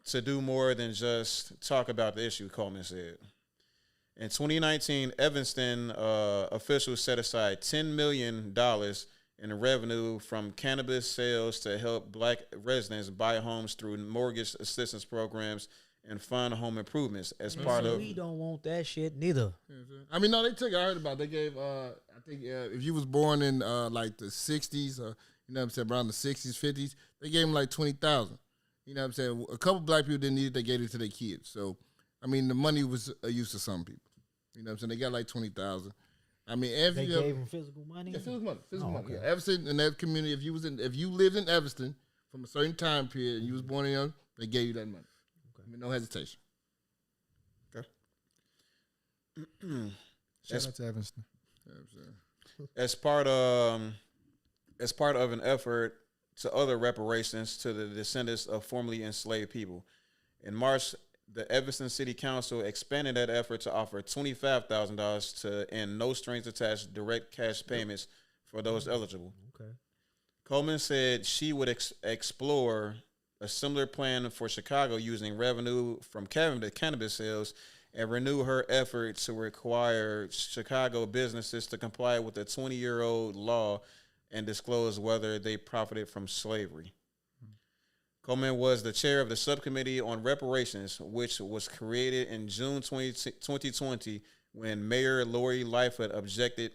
to do more than just talk about the issue, Coleman said. In 2019, Evanston officials set aside $10 million in revenue from cannabis sales to help Black residents buy homes through mortgage assistance programs and fund home improvements as part of.
We don't want that shit neither.
I mean, no, they took. I heard about it. They gave. I think if you was born in like the '60s, or you know what I'm saying, around the '60s, '50s, they gave them like 20,000. You know what I'm saying? A couple Black people didn't need it. They gave it to their kids. So, I mean, the money was a use to some people. You know what I'm saying? They got like 20,000. I mean,
they gave them physical money.
Yeah, physical money.
Okay.
Yeah, Evanston in that community. If you lived in Evanston from a certain time period and you was born in young, they gave you that money. Okay. I mean, no hesitation.
Okay.
Shout out to Evanston.
As part of an effort to other reparations to the descendants of formerly enslaved people, in March, the Evanston City Council expanded that effort to offer $25,000 to end no strings attached direct cash payments for those eligible.
Okay.
Coleman said she would explore a similar plan for Chicago using revenue from cannabis sales and renew her effort to require Chicago businesses to comply with the 20-year-old law and disclose whether they profited from slavery. Coleman was the chair of the subcommittee on reparations, which was created in June 2020 when Mayor Lori Lightfoot objected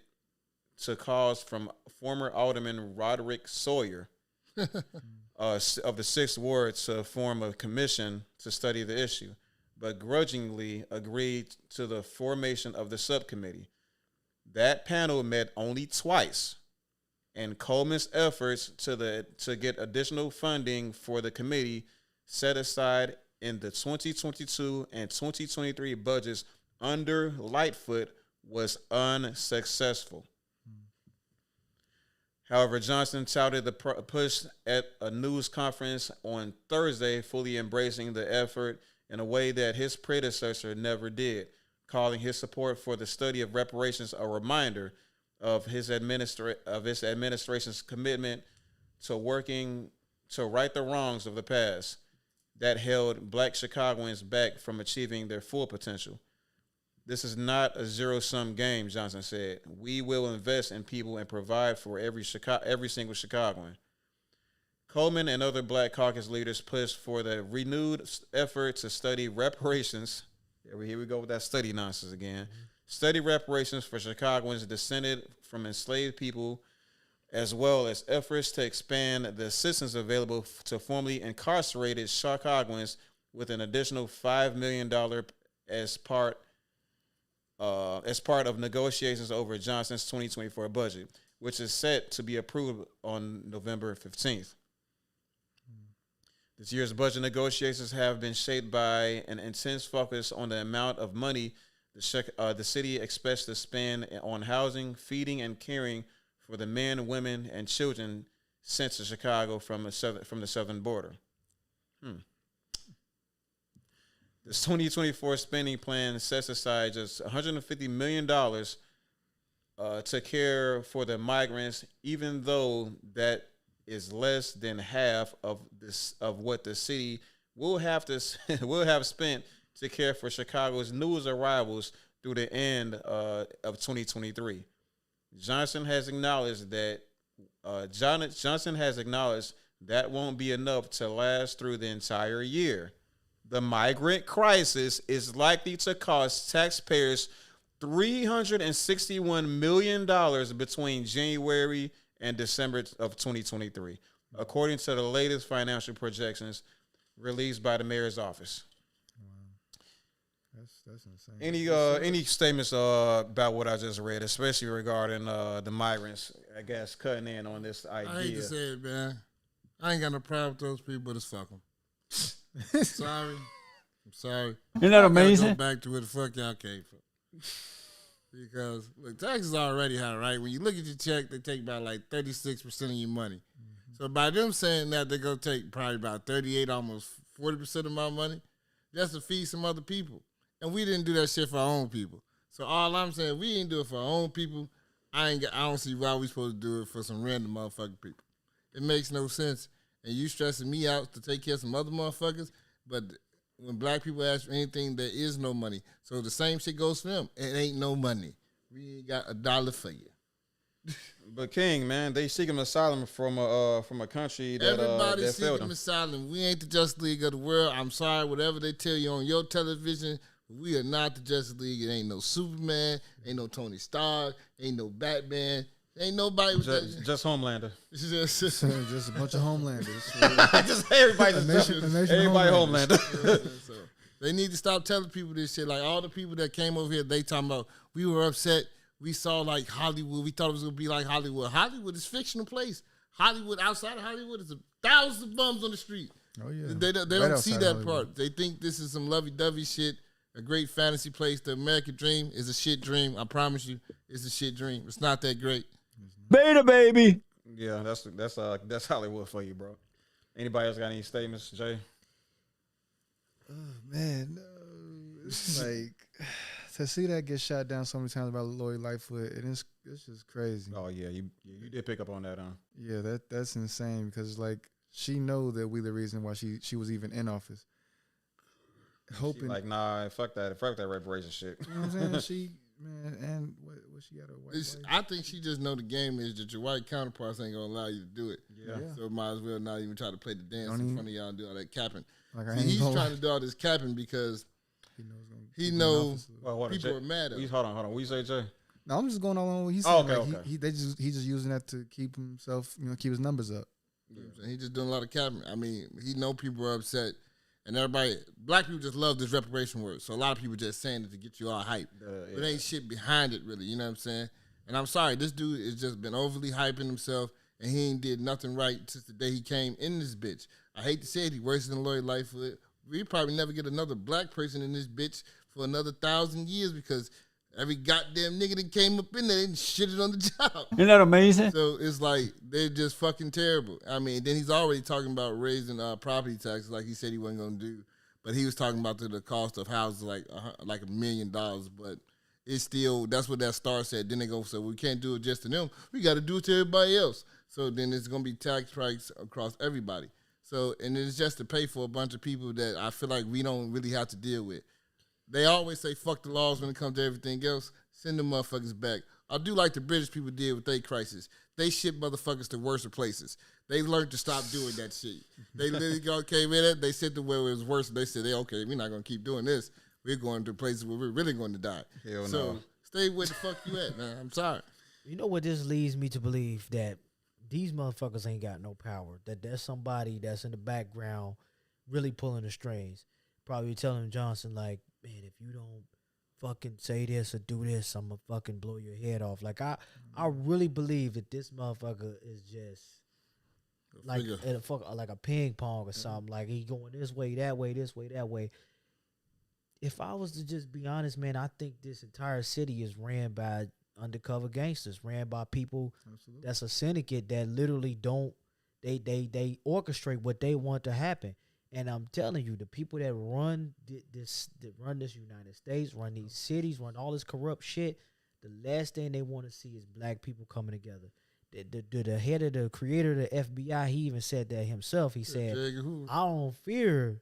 to calls from former Alderman Roderick Sawyer of the Sixth Ward to form a commission to study the issue, but grudgingly agreed to the formation of the subcommittee. That panel met only twice, and Coleman's efforts to get additional funding for the committee set aside in the 2022 and 2023 budgets under Lightfoot was unsuccessful. However, Johnson touted the push at a news conference on Thursday, fully embracing the effort in a way that his predecessor never did, calling his support for the study of reparations a reminder of his administration's commitment to working to right the wrongs of the past that held Black Chicagoans back from achieving their full potential. This is not a zero-sum game, Johnson said. We will invest in people and provide for every single Chicagoan. Coleman and other Black Caucus leaders pushed for the renewed effort to study reparations. Here we go with that study nonsense again. Study reparations for Chicagoans descended from enslaved people, as well as efforts to expand the assistance available to formerly incarcerated Chicagoans with an additional $5 million as part of negotiations over Johnson's 2024 budget, which is set to be approved on November 15th. This year's budget negotiations have been shaped by an intense focus on the amount of money the city expects to spend on housing, feeding, and caring for the men, women, and children sent to Chicago from the southern border. This 2024 spending plan sets aside just $150 million to care for the migrants, even though that is less than half of what the city will have spent to care for Chicago's newest arrivals through the end of 2023. Johnson has acknowledged that won't be enough to last through the entire year. The migrant crisis is likely to cost taxpayers $361 million between January and December of 2023, according to the latest financial projections released by the mayor's office.
That's insane.
Any statements about what I just read, especially regarding the migrants, I guess, cutting in on this idea?
I hate to say it, man. I ain't got no problem with those people, but it's fuck them. Sorry. I'm sorry.
Isn't that amazing?
Go back to where the fuck y'all came from. Because, look, taxes are already high, right? When you look at your check, they take about like 36% of your money. Mm-hmm. So by them saying that, they're going to take probably about 38, almost 40% of my money just to feed some other people. And we didn't do that shit for our own people. So all I'm saying, we didn't do it for our own people. I don't see why we supposed to do it for some random motherfucking people. It makes no sense. And you stressing me out to take care of some other motherfuckers, but when black people ask for anything, there is no money. So the same shit goes for them. It ain't no money. We ain't got $1 for you.
But King, man, they seeking asylum from a country that
everybody's
that failed
seeking
them.
asylum. We ain't the Justice League of the world. I'm sorry, whatever they tell you on your television, we are not the Justice League. It ain't no Superman, ain't no Tony Stark, ain't no Batman. Ain't nobody with
just Homelander.
Just a bunch of Homelanders.
Just everybody, everybody Homelander.
So they need to stop telling people this shit. Like all the people that came over here, they talking about we were upset. We saw like Hollywood. We thought it was gonna be like Hollywood. Hollywood is a fictional place. Hollywood, outside of Hollywood, is thousands of bums on the street.
Oh yeah.
They don't see that part. They think this is some lovey-dovey shit. A great fantasy place. The American dream is a shit dream. I promise you, it's a shit dream. It's not that great.
Beta baby.
Yeah, that's Hollywood for you, bro. Anybody else got any statements, Jay?
Oh man, no. It's like to see that get shot down so many times about Lori Lightfoot, it's just crazy.
Oh yeah, you did pick up on that, huh?
Yeah, that's insane because like she know that we the reason why she was even in office. Hoping
like nah, fuck that reparation shit.
You know what I'm saying? And what she got her white wife?
I think she just know the game is that your white counterparts ain't gonna allow you to do it.
Yeah.
So might as well not even try to play the dance in front of y'all and do all that capping.
Like
he's trying to do all this capping because he knows people are mad at him.
Hold on. What you say, Jay?
No, I'm just going on what he's saying. He just using that to keep himself, keep his numbers up.
You know what I'm saying? He just doing a lot of capping. I mean, he know people are upset, and everybody, black people just love this reparation word. So a lot of people just saying it to get you all hyped. But ain't shit behind it really. You know what I'm saying? And I'm sorry, this dude has just been overly hyping himself, and he ain't did nothing right since the day he came in this bitch. I hate to say it, he wasted a lawyer life for it. We probably never get another black person in this bitch for another 1,000 years because every goddamn nigga that came up in there and shitted on the job.
Isn't that amazing?
So it's like they're just fucking terrible. I mean, then he's already talking about raising property taxes like he said he wasn't gonna do, but he was talking about the cost of houses like $1 million. But it's still that's what that star said. Then they go, so we can't do it just to them. We got to do it to everybody else. So then it's gonna be tax price across everybody. So and it's just to pay for a bunch of people that I feel like we don't really have to deal with. They always say fuck the laws when it comes to everything else. Send them motherfuckers back. I do like the British people did with their crisis. They ship motherfuckers to worse places. They learned to stop doing that shit. They literally came in, they said to where it was worse. They said, okay, we're not going to keep doing this. We're going to places where we're really going to die.
Hell
so
no.
stay where the fuck you at, man. I'm sorry.
You know what this leads me to believe? That these motherfuckers ain't got no power. That there's somebody that's in the background really pulling the strings. Probably telling Johnson, like, man, if you don't fucking say this or do this, I'm gonna fucking blow your head off. Like, I really believe that this motherfucker is just like a ping pong or something. Like, he going this way, that way, this way, that way. If I was to just be honest, man, I think this entire city is ran by undercover gangsters, ran by people that's a syndicate that literally don't, they orchestrate what they want to happen. And I'm telling you, the people that run this United States, run these cities, run all this corrupt shit, the last thing they want to see is black people coming together. The head of the creator of the FBI, he even said that himself. He said, I don't fear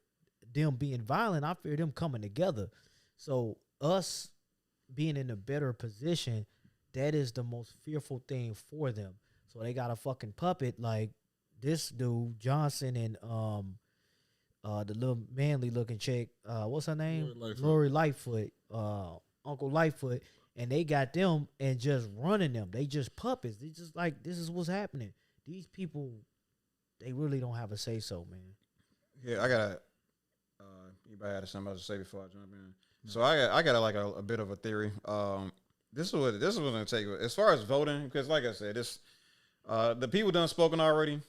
them being violent. I fear them coming together. So us being in a better position, that is the most fearful thing for them. So they got a fucking puppet like this dude, Johnson, and the little manly looking chick, what's her name? Lori Lightfoot, Uncle Lightfoot, and they got them and just running them. They just puppets. They just like, this is what's happening. These people, they really don't have a say so, man.
Yeah, I got anybody had something else to say before I jump in? So I got like a bit of a theory. This is what I'm gonna take as far as voting, because like I said, this the people done spoken already.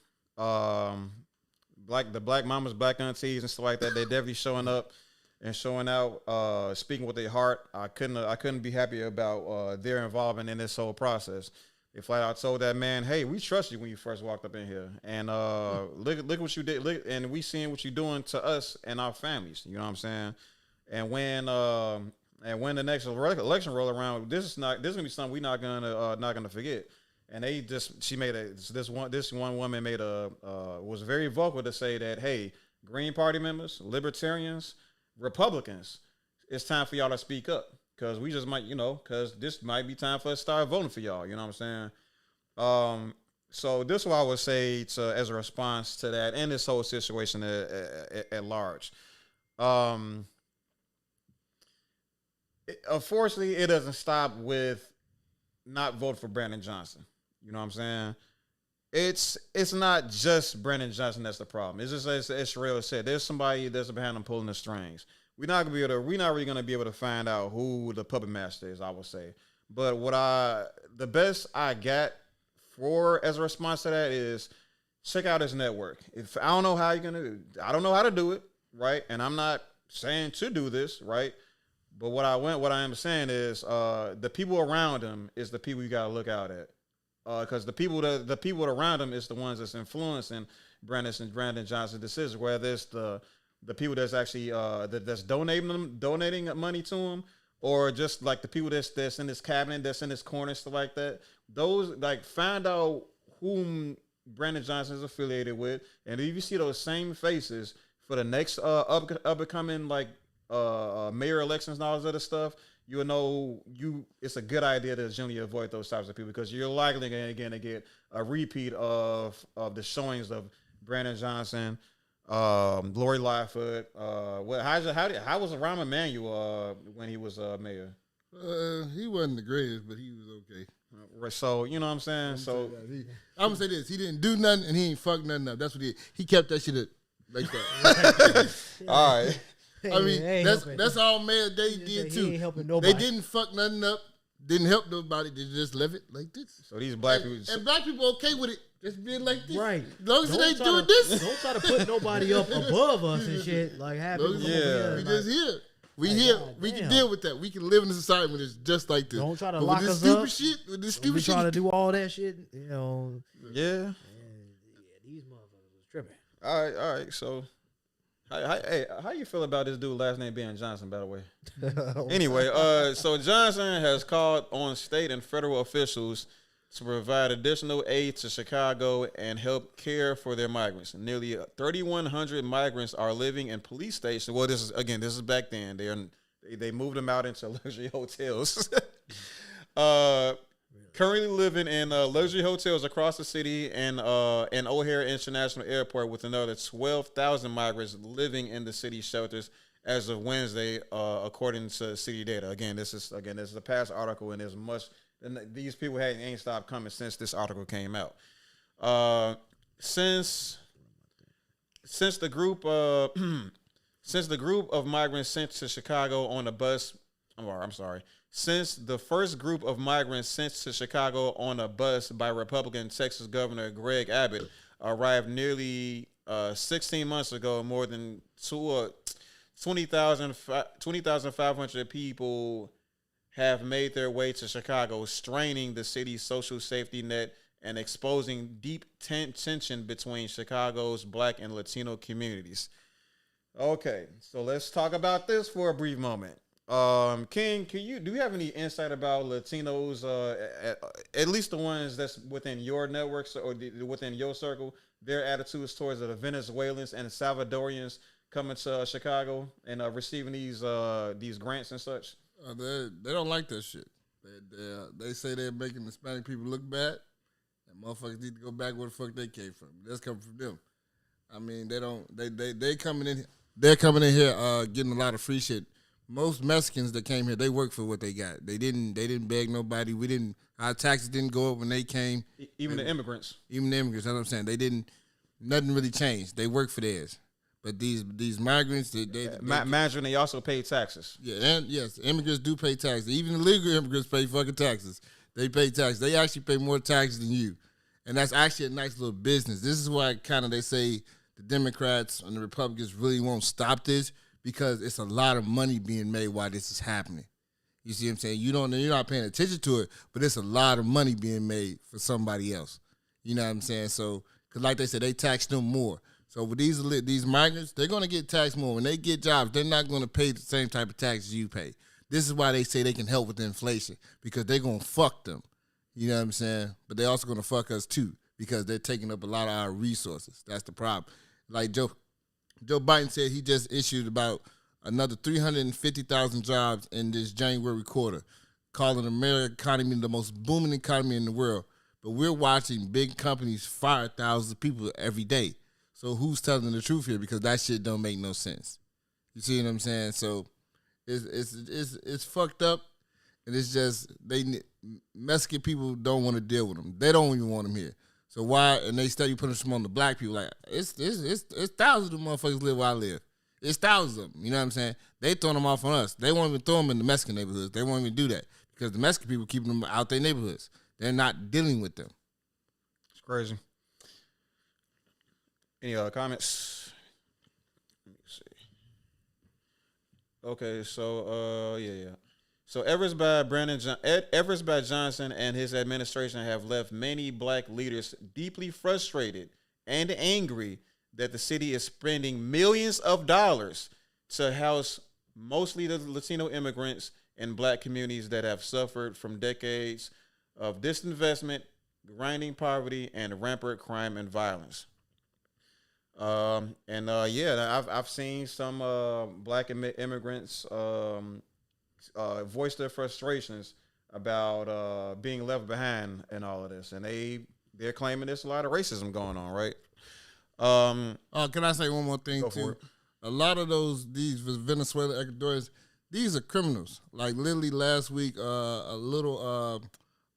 Like the black mamas, black aunties, and stuff like that, they definitely showing up and showing out, speaking with their heart. I couldn't be happier about their involvement in this whole process. If I told that man, hey, we trust you when you first walked up in here, and look what you did, and we seeing what you're doing to us and our families. You know what I'm saying? And when the next election roll around, this is gonna be something we're not gonna forget. And this one woman was very vocal to say that, hey, Green Party members, Libertarians, Republicans, it's time for y'all to speak up, because we just might, because this might be time for us to start voting for y'all. You know what I'm saying? So this is what I would say as a response to that and this whole situation at large. Unfortunately, it doesn't stop with not vote for Brandon Johnson. You know what I'm saying? It's not just Brandon Johnson that's the problem. It's just as Sherelle said, there's somebody that's behind him pulling the strings. We're not really gonna be able to find out who the puppet master is, I would say. But the best I got as a response to that is check out his network. If I don't know how I don't know how to do it, right? And I'm not saying to do this, right? But what I am saying is the people around him is the people you gotta look out at. Because the people around him is the ones that's influencing Brandon Johnson's decisions, whether it's the people that's actually that's donating money to him, or just like the people that's in his cabinet, that's in his corner, stuff like that. Those, like, find out whom Brandon Johnson is affiliated with, and if you see those same faces for the next up and coming like mayor elections and all this other stuff, you'll know it's a good idea to generally avoid those types of people, because you're likely again to get a repeat of the showings of Brandon Johnson, Lori Lightfoot. How was Rahm Emanuel when he was mayor?
He wasn't the greatest, but he was okay.
Right, so you know what I'm saying. So
I'm gonna say this: he didn't do nothing, and he ain't fucked nothing up. That's what he did. He kept that shit like that.
all right.
I mean, that's all Mayor Day did too.
He ain't helping nobody.
They didn't fuck nothing up. Didn't help nobody. They just left it like this.
So these black people,
and black people okay with it. Just being like this,
right?
As long as they doing this,
don't try to put nobody up above us and shit. Like have people come over here.
We just here. We here. We can deal with that. We can live in a society when it's just like this.
Don't try to
but
lock
with
us
this
up.
Shit, with this
Don't
stupid
be
shit,
trying to do all that shit. You know.
Yeah.
These motherfuckers was tripping.
All right. So, how you feel about this dude last name being Johnson? By the way. Anyway, so Johnson has called on state and federal officials to provide additional aid to Chicago and help care for their migrants. Nearly 3,100 migrants are living in police stations. Well, this is back then. They moved them out into luxury hotels. Currently living in luxury hotels across the city and O'Hare International Airport, with another 12,000 migrants living in the city shelters as of Wednesday, according to city data. Again, this is a past article, and there's much. And these people ain't stopped coming since this article came out. Since the group of migrants sent to Chicago on a bus, since the first group of migrants sent to Chicago on a bus by Republican Texas Governor Greg Abbott arrived nearly 16 months ago, more than 20,500 people have made their way to Chicago, straining the city's social safety net and exposing deep tension between Chicago's Black and Latino communities. Okay, so let's talk about this for a brief moment. King, do you have any insight about Latinos, at least the ones that's within your networks or within your circle, their attitudes towards the Venezuelans and Salvadorians coming to Chicago and receiving these grants and such?
They don't like that shit. They say they're making Hispanic people look bad, and motherfuckers need to go back where the fuck they came from. That's coming from them. I mean, they coming in. They're coming in here getting a lot of free shit. Most Mexicans that came here, they work for what they got. They didn't beg nobody. Our taxes didn't go up when they came.
Even the immigrants.
That's what I'm saying. Nothing really changed. They work for theirs. But these migrants,
imagine they also pay taxes.
Yeah, and yes, immigrants do pay taxes. Even illegal immigrants pay fucking taxes. They pay taxes. They actually pay more taxes than you, and that's actually a nice little business. This is why they say the Democrats and the Republicans really won't stop this, because it's a lot of money being made while this is happening. You see what I'm saying? You're not paying attention to it, but it's a lot of money being made for somebody else. You know what I'm saying? So, because like they said, they tax them more. So with these migrants, they're going to get taxed more. When they get jobs, they're not going to pay the same type of taxes you pay. This is why they say they can help with the inflation, because they're going to fuck them. You know what I'm saying? But they're also going to fuck us too, because they're taking up a lot of our resources. That's the problem. Like Joe Biden said, he just issued about another 350,000 jobs in this January quarter, calling the American economy the most booming economy in the world. But we're watching big companies fire thousands of people every day. So who's telling the truth here? Because that shit don't make no sense. You see what I'm saying? So it's fucked up, and it's just Mexican people don't want to deal with them. They don't even want them here. So why? And they study putting some on the black people. Like it's thousands of motherfuckers live where I live. It's thousands of them. You know what I'm saying? They throwing them off on us. They won't even throw them in the Mexican neighborhoods. They won't even do that, because the Mexican people keeping them out their neighborhoods. They're not dealing with them.
It's crazy. Any other comments? Let me see. Okay, so yeah. So efforts by Johnson and his administration have left many black leaders deeply frustrated and angry that the city is spending millions of dollars to house mostly the Latino immigrants in black communities that have suffered from decades of disinvestment, grinding poverty, and rampant crime and violence. I've seen some black immigrants voice their frustrations about being left behind in all of this, and they're claiming there's a lot of racism going on, right?
Can I say one more thing too? A lot of these Venezuelan Ecuadorians, these are criminals. Like literally last week, a little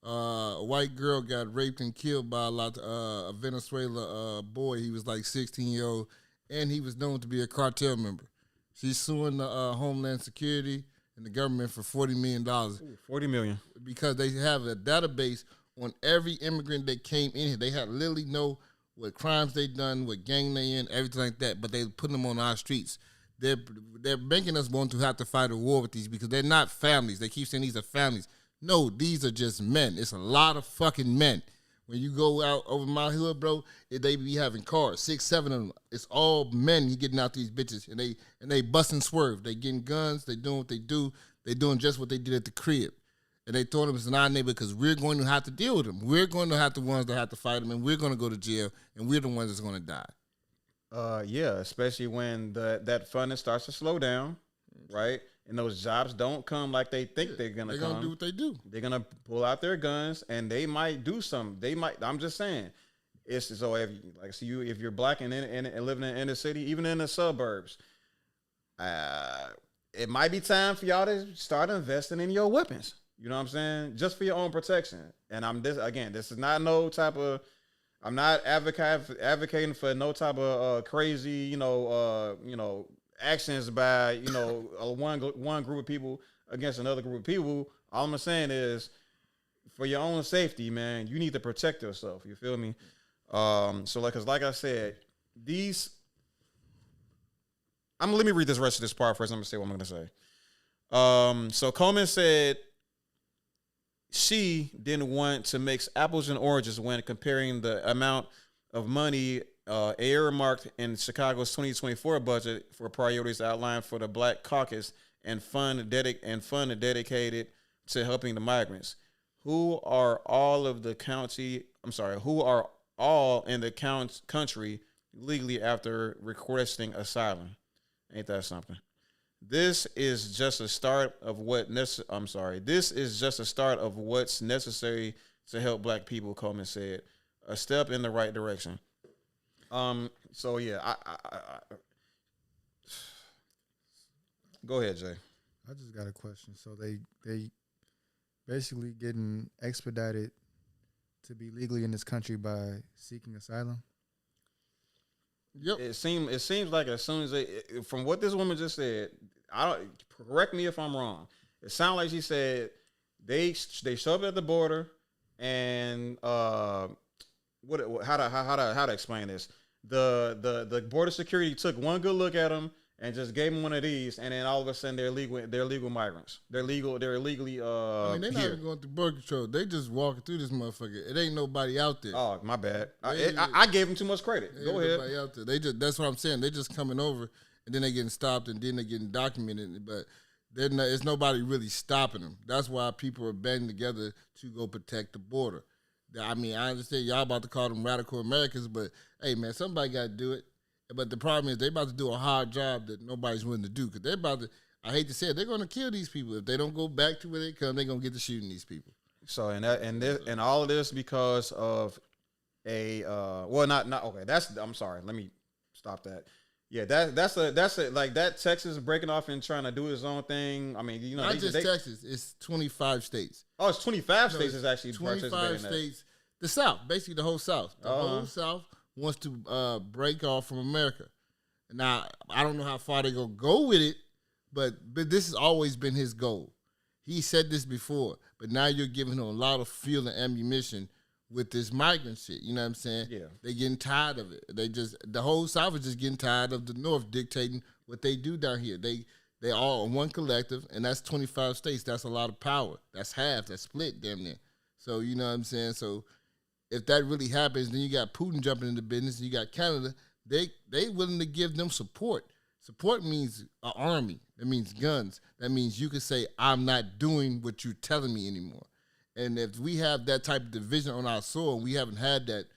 A white girl got raped and killed by a Venezuela boy. He was like 16-year-old, and he was known to be a cartel member. She's suing the Homeland Security and the government for $40 million.
$40 million.
Because they have a database on every immigrant that came in here. They had literally know what crimes they done, what gang they in, everything like that, but they put them on our streets. They're making us want to have to fight a war with these because they're not families. They keep saying these are families. No, these are just men. It's a lot of fucking men. When you go out over my hood, bro, they be having cars, 6, 7 of them. It's all men. You getting out these bitches, and they bust and swerve. They getting guns. They doing what they do. They doing just what they did at the crib. And they told them it's in our neighborhood because we're going to have to deal with them. We're going to have the ones that have to fight them, and we're going to go to jail, and we're the ones that's going to die.
Yeah, especially when that funding starts to slow down, right? And those jobs don't come like they think they're gonna come.
They're gonna do what they do.
They're gonna pull out their guns, and they might do something. They might. I'm just saying, it's so if you're black and living in the city, even in the suburbs, it might be time for y'all to start investing in your weapons. You know what I'm saying? Just for your own protection. And this is not no type of. I'm not advocating for no type of crazy, actions by, one group of people against another group of people. All I'm saying is, for your own safety, man, you need to protect yourself. You feel me? Cause like I said, let me read this rest of this part first. I'm gonna say what I'm gonna say. So Coleman said she didn't want to mix apples and oranges when comparing the amount of money earmarked in Chicago's 2024 budget for priorities outlined for the Black Caucus and fund dedicated to helping the migrants who are all in the country legally after requesting asylum. Ain't that something? This is just a start of This is just a start of what's necessary to help Black people, Coleman said. A step in the right direction. So yeah, I go ahead, Jay.
I just got a question. So they basically getting expedited to be legally in this country by seeking asylum.
Yep. It seems like as soon as from what this woman just said, correct me if I'm wrong. It sounds like she said they show up at the border and how to explain this? The border security took one good look at them and just gave them one of these, and then all of a sudden they're legal migrants. They're illegally
they're not
here.
even going through border control. They just walking through this motherfucker. It ain't nobody out there.
Oh, my bad. I gave them too much credit. Go ahead.
Nobody out there. That's what I'm saying. They just coming over, and then they getting stopped, and then they getting documented. But it's nobody really stopping them. That's why people are banding together to go protect the border. I mean, I understand y'all about to call them radical Americans, but hey, man, somebody got to do it. But the problem is they about to do a hard job that nobody's willing to do because they're about to, I hate to say it, they're going to kill these people. If they don't go back to where they come, they're going to get to shooting these people.
So, and all of this because of I'm sorry. Let me stop that. Yeah, that's like that Texas breaking off and trying to do his own thing. I mean,
not just Texas, it's 25 states.
Oh, it's 25 states is actually
25 states. The South, basically the whole South. The whole South wants to break off from America. Now, I don't know how far they're going to go with it, but this has always been his goal. He said this before, but now you're giving him a lot of fuel and ammunition with this migrant shit. You know what I'm saying?
Yeah.
They're getting tired of it. The whole South is just getting tired of the North dictating what they do down here. They all one collective, and that's 25 states. That's a lot of power. That's half. That's split damn near. So, you know what I'm saying? So, if that really happens, then you got Putin jumping into business, and you got Canada. They willing to give them support. Support means an army. That means guns. That means you can say, I'm not doing what you're telling me anymore. And if we have that type of division on our soil, we haven't had that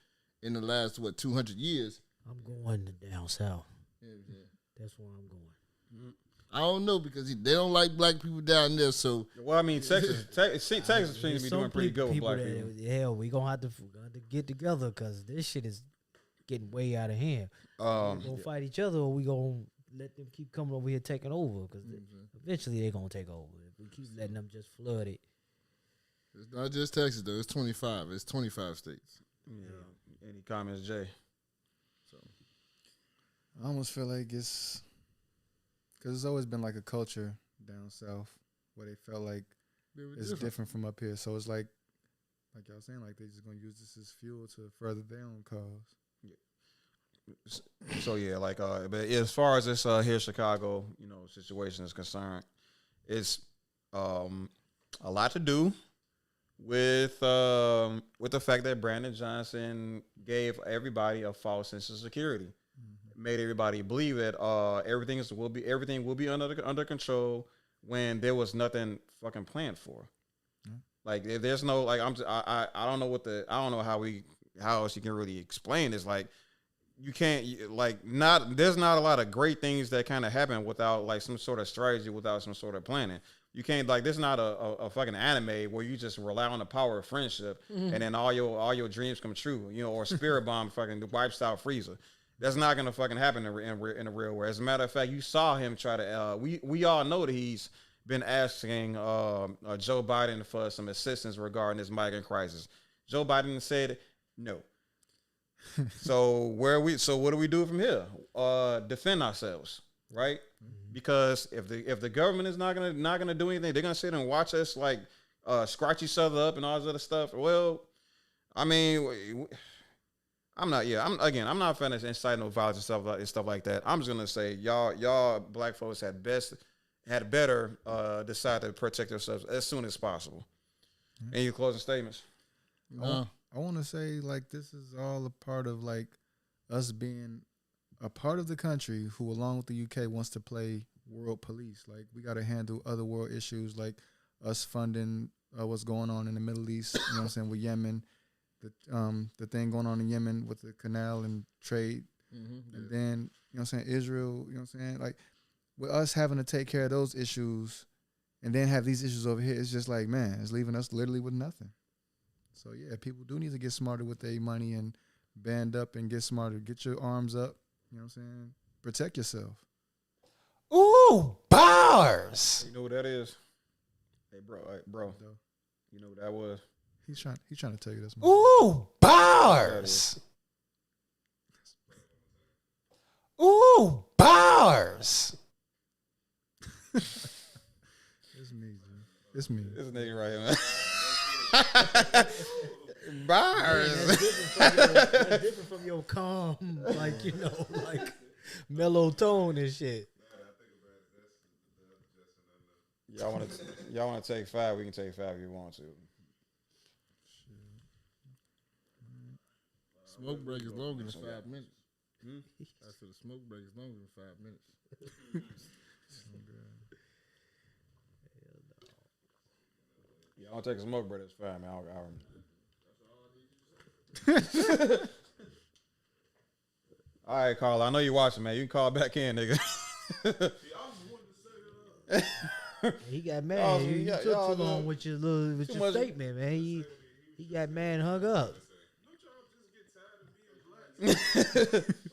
in the last, 200 years.
I'm going to down south. Yeah. That's where I'm going.
I don't know because they don't like black people down there. So
well, I mean, Texas seems to be doing pretty good with black people.
Hell, we gonna have to get together because this shit is getting way out of hand. We gonna fight each other, or we gonna let them keep coming over here taking over? Because eventually they're gonna take over if we keep letting them just flood it.
It's not just Texas though. It's 25. It's 25 states.
Yeah. Any comments, Jay?
I almost feel like it's because it's always been like a culture down south where they felt like it's different from up here. So it's like y'all saying, like they just gonna use this as fuel to further their own cause.
So yeah, like but as far as this here Chicago, situation is concerned, it's a lot to do with the fact that Brandon Johnson gave everybody a false sense of security, made everybody believe that everything will be under control when there was nothing fucking planned for. Like if there's no like I don't know how else you can really explain this. Like you can't there's not a lot of great things that kind of happen without like some sort of strategy, without some sort of planning. You can't like this is not a fucking anime where you just rely on the power of friendship and then all your dreams come true, or Spirit Bomb fucking wipes out Frieza. That's not gonna fucking happen in the real world. As a matter of fact, you saw him try to. We all know that he's been asking Joe Biden for some assistance regarding this migrant crisis. Joe Biden said no. So what do we do from here? Defend ourselves, right? Because if the government is not gonna do anything, they're gonna sit and watch us like scratch each other up and all this other stuff. Well, I mean, I'm not a fan of inciting no violence and stuff like that. I'm just gonna say y'all black folks had better decide to protect yourselves as soon as possible. Any closing statements?
No.
I want to say like this is all a part of like us being a part of the country who, along with the UK, wants to play world police. Like we got to handle other world issues like us funding what's going on in the Middle East. You know what I'm saying, with Yemen, the thing going on in Yemen with the canal and trade, and then you know what I'm saying, Israel. You know what I'm saying, like with us having to take care of those issues, and then have these issues over here. It's just like, man, it's leaving us literally with nothing. So yeah, people do need to get smarter with their money and band up and get smarter. Get your arms up. You know what I'm saying? Protect yourself.
Ooh, bars.
You know what that is? Hey, bro. You know what that was?
He's trying to tell you this.
Ooh, bars. Ooh, bars.
It's me, dude. It's me.
This nigga right here, man. Bars.
Man, that's different from your calm, like like mellow tone and shit.
Y'all want to take 5? We can take 5 if you want to.
Smoke break is longer than 5 minutes. I said the smoke break is longer than 5 minutes.
Yeah, I'll take a smoke break. That's fine, man. All right, Carl. I know you're watching, man. You can call back in, nigga.
He got mad. You took too long with your statement, man. He got mad and hung up.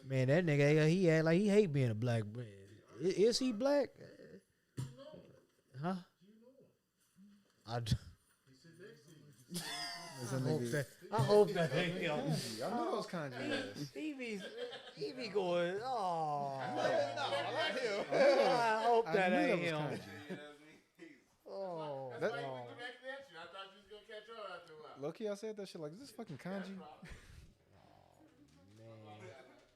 Man, that nigga, he act like he hate being a black man. Is he black? Huh? I hope that ain't him.
I know those kind of ass.
He be going, oh.
I
hope that
knew
ain't
was
him.
kanji.
Oh.
Low-key, I said that shit like, is this fucking kanji?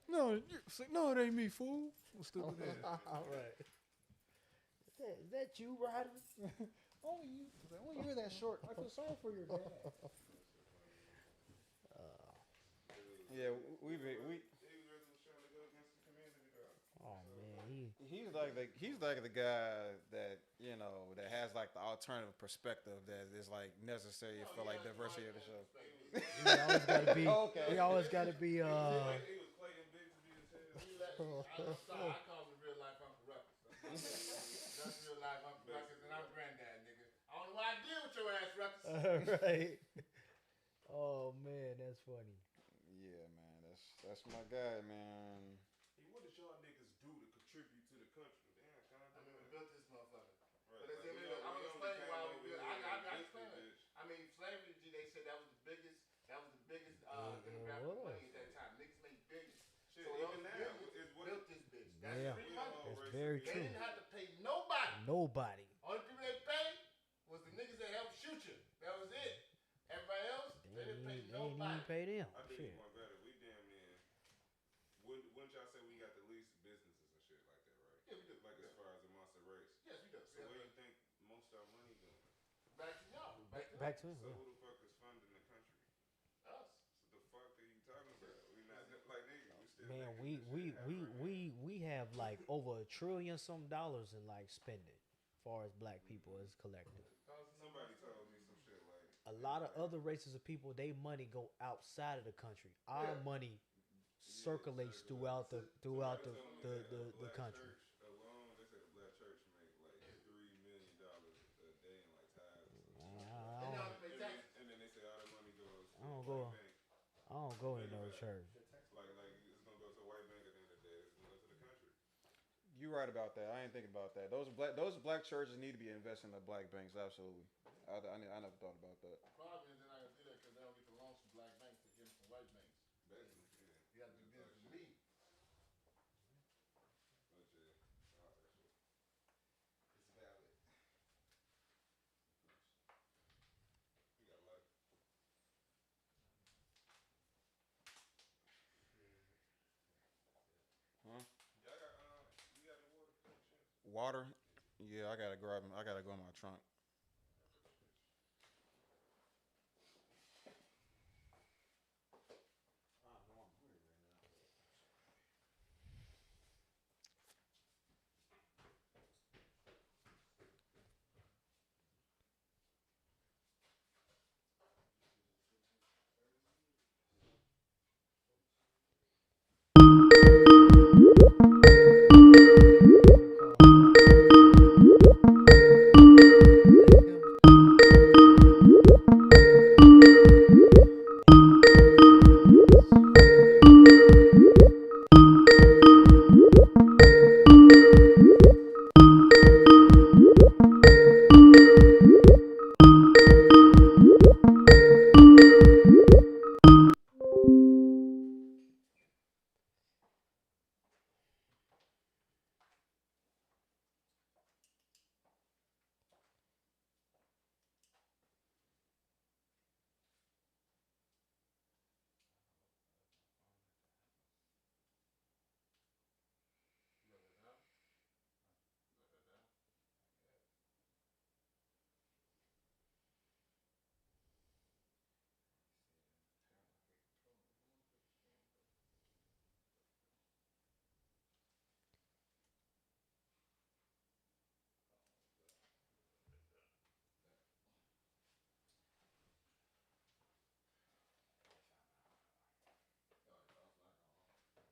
No, it ain't me, fool. Stupid ass.
All right. Is that you, Ryder?
Only you're that short. I feel sorry for your dad.
Yeah, we.
Oh man,
he's like the guy that that has like the alternative perspective that is like necessary for like diversity of the show.
He always gotta be. Okay. He always gotta be.
I call him real life Uncle Ruckus. That's real life Uncle Ruckus, and I'm granddad, nigga. I don't know why I deal with your ass, Ruckus.
All right. Oh man, that's funny.
Yeah, man, that's my guy, man.
Hey, what does y'all niggas do to contribute to the country? Damn,
I mean, we built this motherfucker. Right. But I'm gonna explain why we built. I explain it. I mean, got
was.
the money at that time. Niggas made billions.
Shit,
So
even
those
now,
billions built this bitch. That's
Yeah,
free money.
that's very
They
true.
didn't have to pay nobody.
Nobody.
Only people they paid was the niggas that helped shoot you. That was it. Everybody else, they didn't pay
They ain't
nobody.
even pay them.
I think
Shit.
one better. We damn near. Wouldn't y'all say we got the least businesses and shit like that, right?
Yeah, we do.
Like as far as amongst the race.
Yes, we do.
So where you think most of our money going?
Back to y'all.
Back to him.
So
Yeah.
who the fuck is funding the country?
Us.
So the fuck are you talking about? We not like nigga. We still
Man,
making this shit happen right now.
we have like over $1 trillion some dollars in like spending, as far as black people as collective.
Somebody told me some shit like
A lot of other races of people, they money go outside of the country. Our money circulates throughout the country.
Church alone, they said the black church make like $3 million a day in like tithes. And then they say all the money goes to
I don't
the
go.
white bank.
I don't go in no church.
Like it's gonna go to a white bank at the end of the day. It's gonna go to the country.
You're right about that. I ain't thinking about that. Those black churches need to be investing in the black banks. Absolutely. I never thought about that.
The problem is they're not gonna do that because they don't get the loans from black banks to get them from white banks.
Basically,
You got to do business with me.
But yeah, it's valid. You got luck.
Huh?
Y'all got you got any water for that shit?
Water? Yeah, I gotta grab them. I gotta go in my trunk.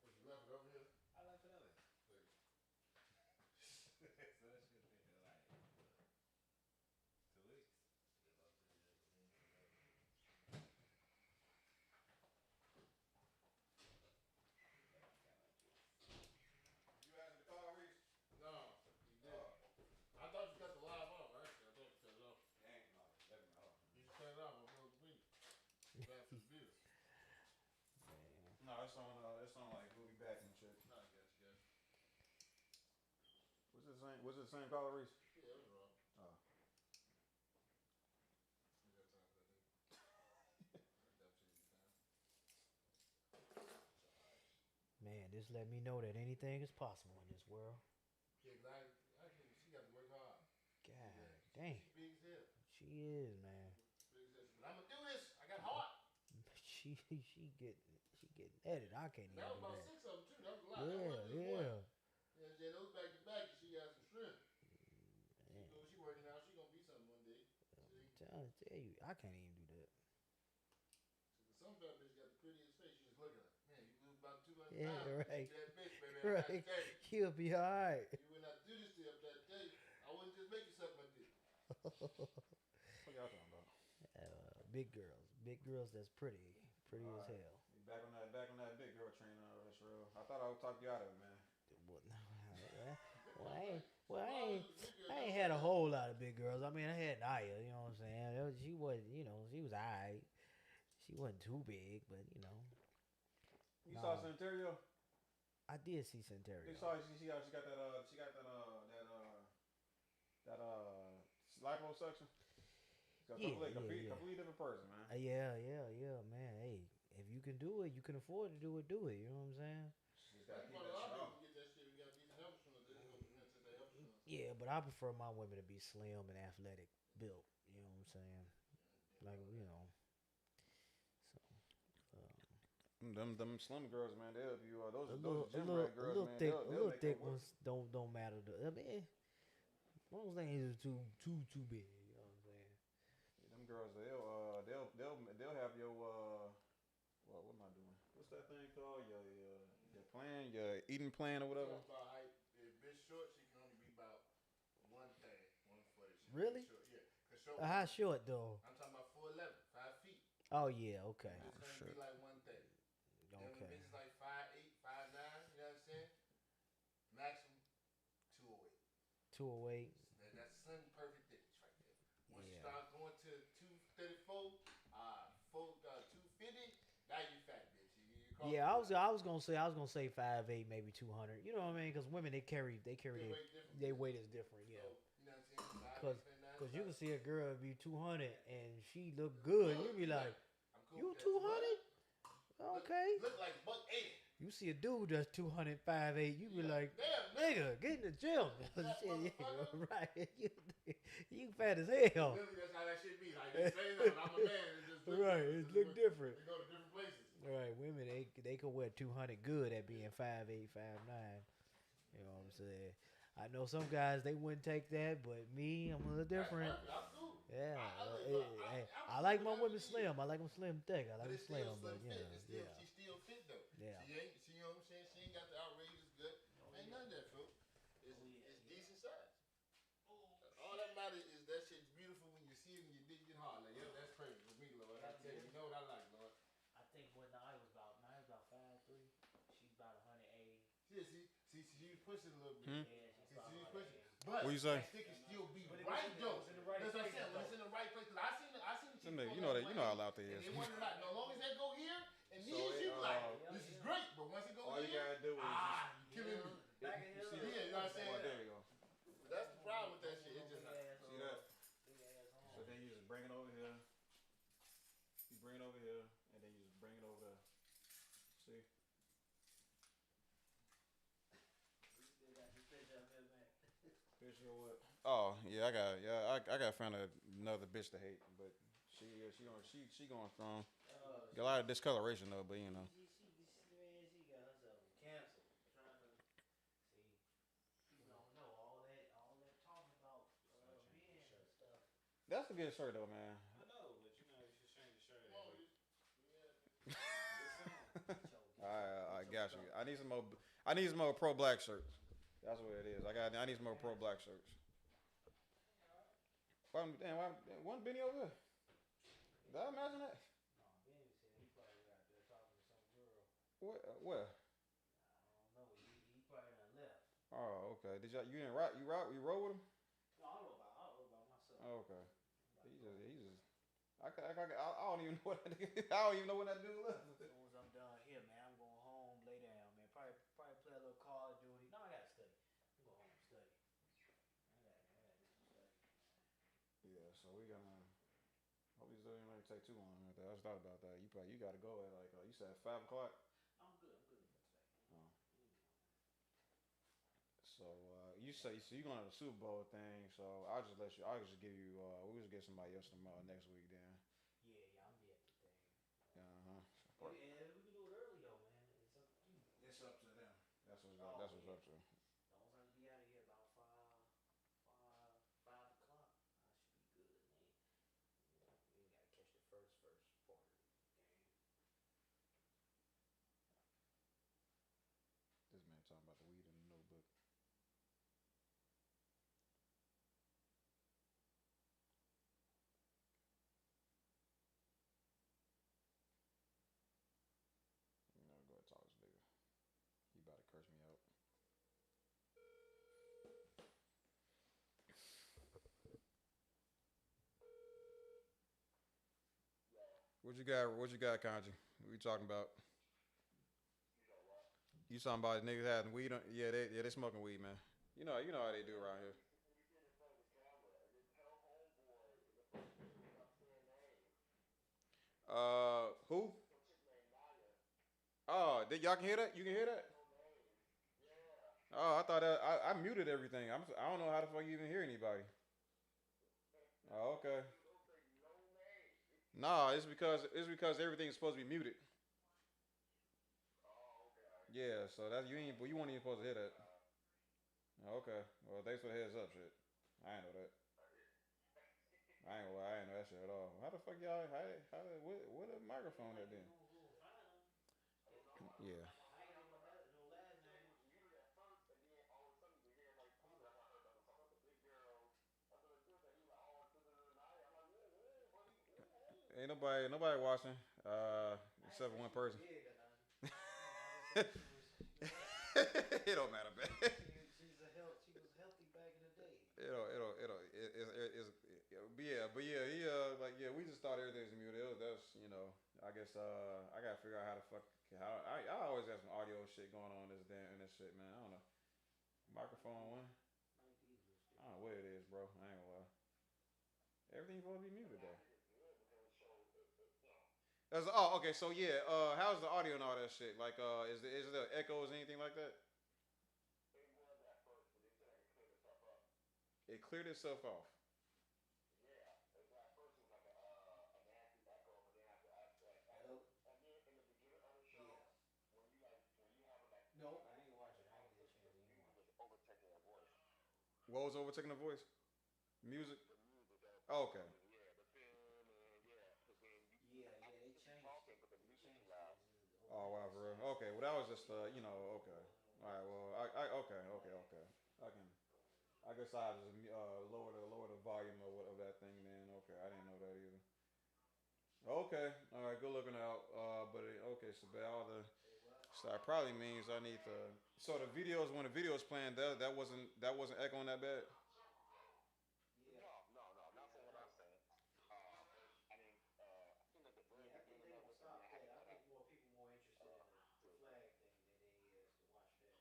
What, you left it over here?
I left it over there. So that shit taking like 2 weeks. You answered the call, Reese?
No, he didn't. I thought you cut the live off. Actually, I thought you cut it off.
Ain't no, let me know.
You just cut it off on middle of the week. Bad for the views.
No, it's on like we'll be back and shit.
No, I guess, yes.
Was it the same color, Reese?
Yeah, it was wrong.
Oh.
We got time for that, dude. Dumb shit you time.
Man, this let me know that anything is possible in this world.
Yeah, cause actually, she got to work hard.
God dang.
She big as hell.
She is, man.
Big as hell. But I'm gonna do this. I got heart.
She getting at it. I can't even
That was
do
about
that.
6 of them too. That was a lot.
Yeah,
that wasn't just
yeah.
one. Yeah, Jay, those back to back. She got some strength.
Man.
She working out. She gonna be something one day.
I'm tell you, I can't even do that.
Some fat bitch got the prettiest face. You just look at her. Man, you lose about 200
Yeah,
pounds.
right.
That bitch, baby.
Right. You'll be all right.
You would not do this to you up that day. I wouldn't just make you suck my dick.
What y'all talking about?
Big girls that's pretty as hell.
Back on that big girl train. That's real. I thought I would talk you out of it, man.
I ain't had a whole lot of big girls. I mean, I had Naya. You know what I'm saying? She was alright. She wasn't too big, but you know.
You saw Centerio?
I did see Centerio.
She got that liposuction. Completely different person, man.
Yeah, man. Hey, if you can do it, you can afford to do it. Do it. You know what I'm saying?
Just gotta keep that shit off.
Yeah, but I prefer my women to be slim and athletic built. You know what I'm saying? Like So,
them slim girls, man, they'll you those
a
gym rat girls,
little
man.
thick,
They'll make
thick
it work.
ones don't matter. I mean, those things are too big. You know what I'm saying?
Yeah, them girls, they'll have your what am I doing? What's that thing called? Your plan, your eating plan or whatever.
If bitch short, she can only be about 140.
Really?
Short. Yeah.
How short though?
I'm talking about 4'11", 5 feet.
Oh yeah, okay.
It's gonna be like 130.
Okay.
Them bitches like 5'8", 5'9", you know what I'm saying? Maximum 208.
208.
That's sun perfect thickness right there. Once you
Yeah.
start going to 234, 250, now you fat bitch.
Yeah, I was gonna say 5'8", maybe 200. You know what I mean? Because women they carry their weight is different. Yeah.
So, you know what I'm saying?
Cause you can see a girl be 200 and she look good. You be like, you 200? Okay.
Look like $180.
You see a dude that's 200, 5'8", you be like, nigga, get in the gym. Shit, yeah, right. You fat as hell.
Literally, that's how that shit be. Like, they say that, I'm a man. It just
Right, it look different.
They go to different places.
Right, women, they can wear 200 good at being 5'8", 5'9". You know what I'm saying? I know some guys, they wouldn't take that, but me, I'm a little different.
I'm cool.
Yeah. I like my women slim. I like them slim thick. I like them slim, but yeah.
She's still fit, though.
Yeah.
She you know what I'm saying? She ain't got the outrageous good. Ain't none of that, folks. It's decent size. All that matters is that shit's beautiful when you see it and you dig it hard. Like, yo, that's crazy with me, Lord. I tell you, you know what I like, Lord.
I think when I was about 5'3", she's about 180.
See, she was pushing a little bit.
Yeah,
she was pushing. But
what you say?
that stick can still be right, though. That's what I'm saying. When it's in the right place, because I seen the chick.
You know how loud they is.
And they wonder like, no, as long as they go here and these, she be like, this is great. But once it goes
all
here,
you gotta do is
you killing me.
Back in
Yeah, you know what I'm saying?
Oh, there you go.
But that's the problem with that shit. It's just like,
See that? So then you just bring it over here. You bring it over here, and then you just bring it over there. See? Picture of what? Oh yeah, I got found another bitch to hate, but she going strong. Got a lot of discoloration though, but you know.
She got herself cancer. Trying to see, you don't know all that talking about being and stuff.
That's a good shirt though, man.
I know, but you know, you should change the shirt.
I got you. I need some more pro black shirts. That's what it is. I need some more pro black shirts. Why Benny over there? Did I imagine that?
No, Benny said he probably out there talking to some girl.
Where?
I don't know. He probably done left.
Oh, okay. You didn't rock? You rode with him?
No, I don't know about myself.
Oh, okay. He just. I don't even know what I don't even know what that dude left.
As soon as I'm done here, man, I'm going home, lay down, man. Probably play a little Call of Duty. No, I gotta study. I'm going home and study. I gotta do some study.
Yeah, so we gonna. Hope these doesn't really take too long. I just thought about that. You gotta go at like you said 5 o'clock.
I'm good for today.
Oh. So you say so you going to the Super Bowl thing? So I'll just give you. We'll just get somebody else next week then.
Yeah, I'm be at the thing.
Yeah,
Yeah, we can do it early though, man. It's up to you.
It's up to them. That's what's up to.
As long as I be out of here about 5 o'clock, I should be good, man. You ain't gotta catch the first part of the game.
This man talking about the weed in the notebook. You know, go ahead and talk to this nigga. He about to curse me out. What you got, Kanji? What you talking about? You talking about niggas having weed on? Yeah, they smoking weed, man. You know how they do around here. Who? Oh, y'all can hear that? You can hear that? Oh, I thought I muted everything. I don't know how the fuck you even hear anybody. Oh, okay. Nah, it's because everything's supposed to be muted. Yeah, so that you weren't even supposed to hear that. Oh, okay. Well, thanks for the heads up, shit. I ain't know that. I ain't know that shit at all. How the fuck y'all? What a microphone that then? Yeah. Ain't nobody watching. Except for one person. It don't matter, man.
She was healthy back in the day.
But yeah, he like yeah, we just thought everything's muted. That's I guess I gotta figure out how the fuck how I always have some audio shit going on in this shit, man. I don't know. Microphone one. I don't know what it is, bro. I ain't gonna lie. Everything's supposed to be muted though. Okay, so yeah, how's the audio and all that shit? Like, is there echoes or anything like that? It cleared itself off.
Nope, I ain't watching. I ain't get a chance to even watch.
What was overtaking the voice? Music. Oh, okay.
Yeah, they changed it. They changed it.
Oh wow, for real. Okay, well that was just okay. All right, well okay. I can. I guess I just lower the volume of that thing. Then okay, I didn't know that either. Okay, all right, good looking out. Okay, so all the so that probably means I need to. So the videos when the video's playing, that wasn't echoing that bad.
Yeah, I think they're gonna stop that. I think people more interested in the flag thing than they is to watch that.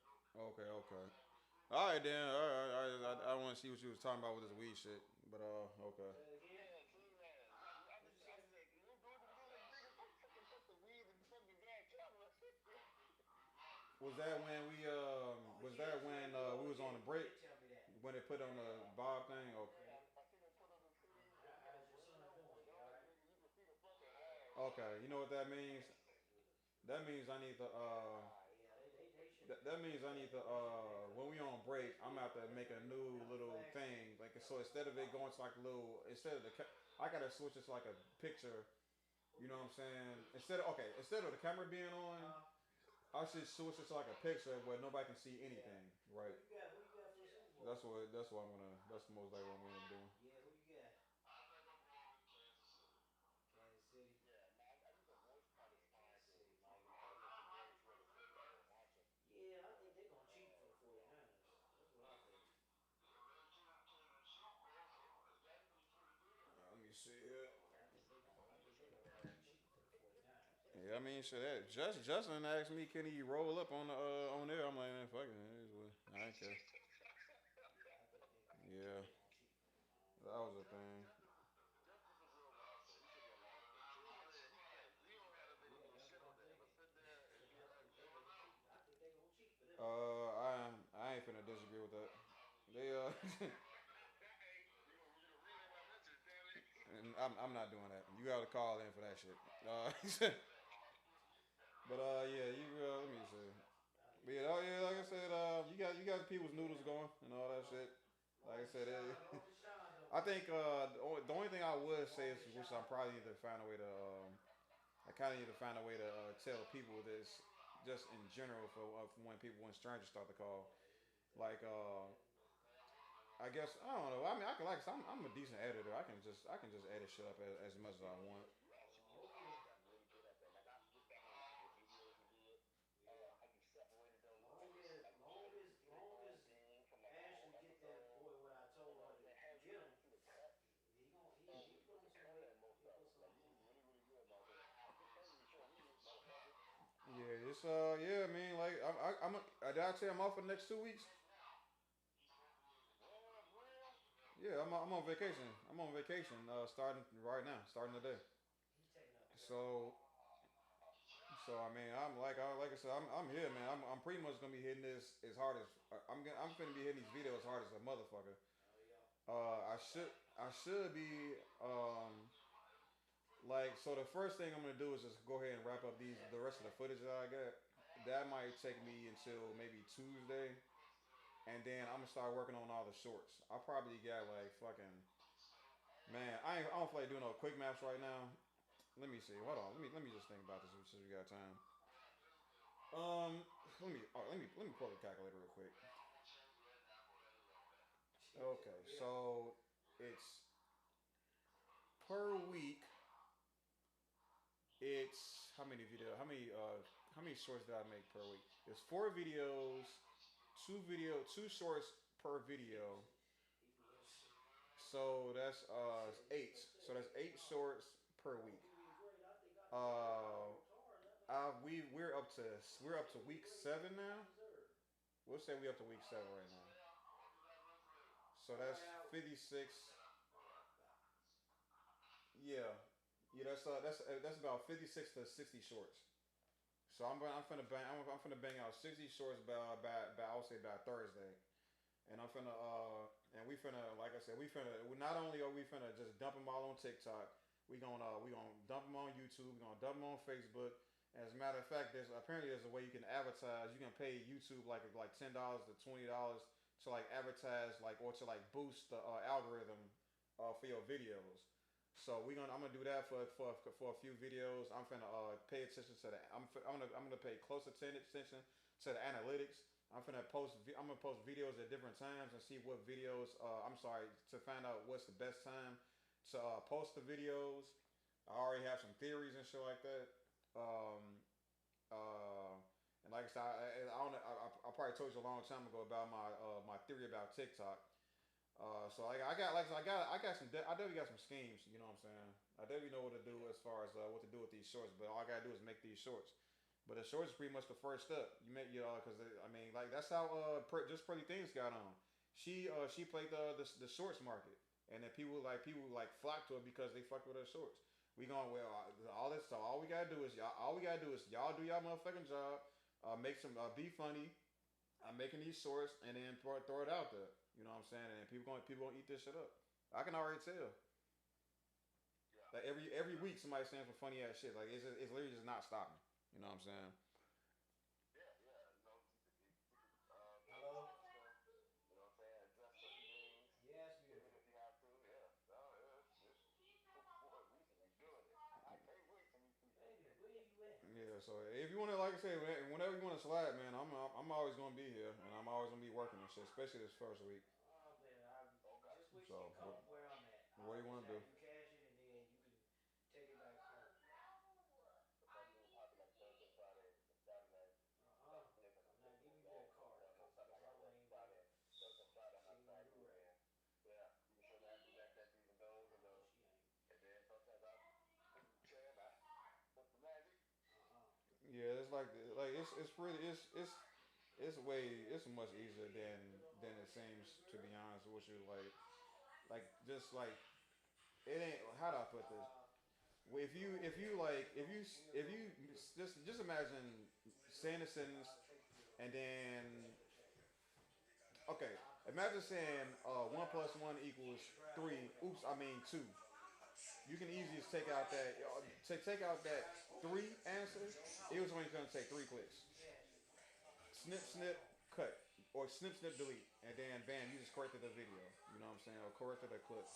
Okay. All right then. All right. I want to see what you was talking about with this weed shit. But okay.
Say it again. What you say?
We was on
Yeah,
a
you
break
did tell me that.
when they put on the Bob thing? Okay.
Yeah. How's your son doing? You all right?
Okay. You know what that means? That means I need to
Yeah, they should.
that means I need to when we on break, I'm gonna have to make a new little thing. Like so instead of it going to like a little instead of I gotta switch it to like a picture. You know what I'm saying? Instead of the camera being on, I should switch it to like a picture where nobody can see anything. Right.
Who you got for the Super Bowl?
That's the most likely what I'm gonna do.
Yeah, who you got? Kansas City. Kansas City, Mike. Yeah, I think they're gonna cheat for the 49ers. That's what I think.
Let me see here.
I think they're gonna cheat for the 49ers. That's
Yeah, I mean, shit. Justin asked me, can he roll up on there? I'm like, man, fuck it. I don't care.
yeah, I think
Yeah,
they're gonna cheat for him.
that was a thing.
Yeah, that's what I'm thinking. They gonna cheat. I think they gonna cheat for them.
I ain't finna disagree with that. They and I'm not doing that. You got to call in for that shit. But yeah, let me see. But yeah, like I said, you got people's noodles going and all that shit. Like I said, I think the only thing I would say is, which I probably need to find a way to, I kind of need to find a way to tell people this, just in general for when strangers start to call, like I guess I don't know. I mean, I can I'm a decent editor. I can just edit shit up as much as I want.
Oh yeah. Yeah. Long as Ashley get that boy what I told her to get him, he put on some weight. He put some on.
Yeah, It's yeah, man. Like did I tell you I'm off for the next 2 weeks? Yeah, I'm on vacation. I'm on vacation. Starting right now, starting today. So I mean, like I said, I'm here, man. I'm pretty much gonna be hitting this as hard as I'm gonna be hitting these videos as hard as a motherfucker. I should be like so. The first thing I'm gonna do is just go ahead and wrap up the rest of the footage that I got. That might take me until maybe Tuesday, and then I'm gonna start working on all the shorts. I probably got like fucking man. I don't feel like doing no quick maps right now. Let me see. Hold on. Let me just think about this since we got time. Um, let me pull the calculator real quick. Okay, so it's per week. It's how many video? How many shorts did I make per week? It's 4 videos, two shorts per video. So that's 8. So that's 8 shorts per week. Uh, we're up to week 7 now. We'll say we up to week 7 right now. So that's 56. Yeah, yeah. That's about 56 to 60 shorts. So I'm finna bang out 60 shorts by I would say by Thursday, and I'm finna and we finna like I said not only are we finna just dump them all on TikTok, we gonna dump them on YouTube, we gonna dump them on Facebook. As a matter of fact, there's a way you can advertise. You can pay YouTube like $10 to $20 to like advertise like or to like boost the algorithm for your videos. So I'm gonna do that for a few videos. I'm finna pay attention to the I'm gonna pay close attention to the analytics. I'm gonna post videos at different times and see what videos to find out what's the best time to post the videos. I already have some theories and shit like that. Um, uh, and like I said, I probably told you a long time ago about my theory about TikTok. So I definitely got some schemes. You know what I'm saying? I definitely know what to do as far as what to do with these shorts. But all I gotta do is make these shorts. But the shorts is pretty much the first step. Because I mean like that's how just Pretty Things got on. She played the shorts market, and then people flock to it because they fuck with her shorts. We going all this. So all we gotta do is y'all do y'all motherfucking job. Make some be funny. I'm making these shorts and then throw it out there. You know what I'm saying? And people gonna eat this shit up. I can already tell. Like every week somebody's saying some funny ass shit. Like it's literally just not stopping. You know what I'm saying?
Hello? Yes, beautiful.
Yeah. So if you wanna, like I said, whenever you wanna slide, man, I'm always gonna be here, and I'm always gonna be working and shit, especially this first week.
Oh, man, I just wish
So
you come where I'm at.
what do you wanna do?
You cash it and then you can take it back home. I'm not giving you that card because your mother ain't there. She ain't gonna do right. She ain't.
Yeah, it's it's really it's much easier than it seems, to be honest with you. Just like it ain't, how do I put this? If you just imagine saying a sentence and then okay, imagine saying 1 + 1 = 3. Oops, I mean 2. You can easily just take out that take out that 3 answer. It was only gonna take 3 clicks. Snip, snip, cut, or snip, delete, and then bam, you just corrected the video. You know what I'm saying? Or corrected the clip.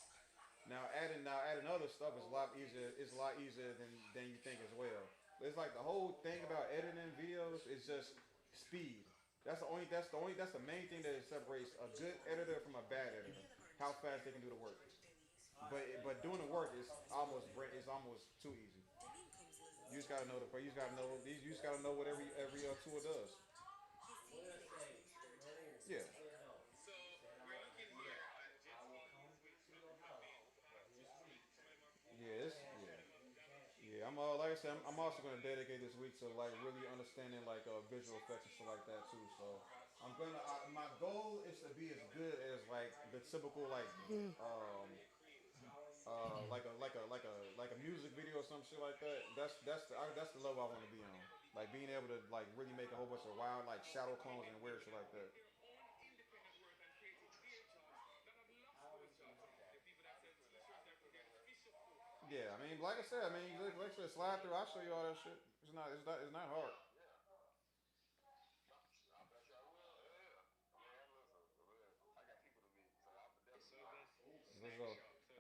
Now adding other stuff is a lot easier. It's a lot easier than you think as well. It's like the whole thing about editing videos is just speed. That's the main thing that separates a good editor from a bad editor. How fast they can do the work. But doing the work is almost too easy. You just gotta know you just gotta know what every tool does.
What did I say? No.
Yeah.
I said no. Said I will do that. I will come to your house this week. And
Yeah,
cash it. You cash it.
yeah. I'm like I said, I'm also gonna dedicate this week to like really understanding like visual effects and stuff like that too. So I'm gonna my goal is to be as good as like the typical um like a music video or some shit like that. That's the level I want to be on. Like being able to like really make a whole bunch of wild like shadow clones and weird shit like that. Yeah, I mean, like I said, like I said, slide through. I'll show you all that shit. It's not hard. So,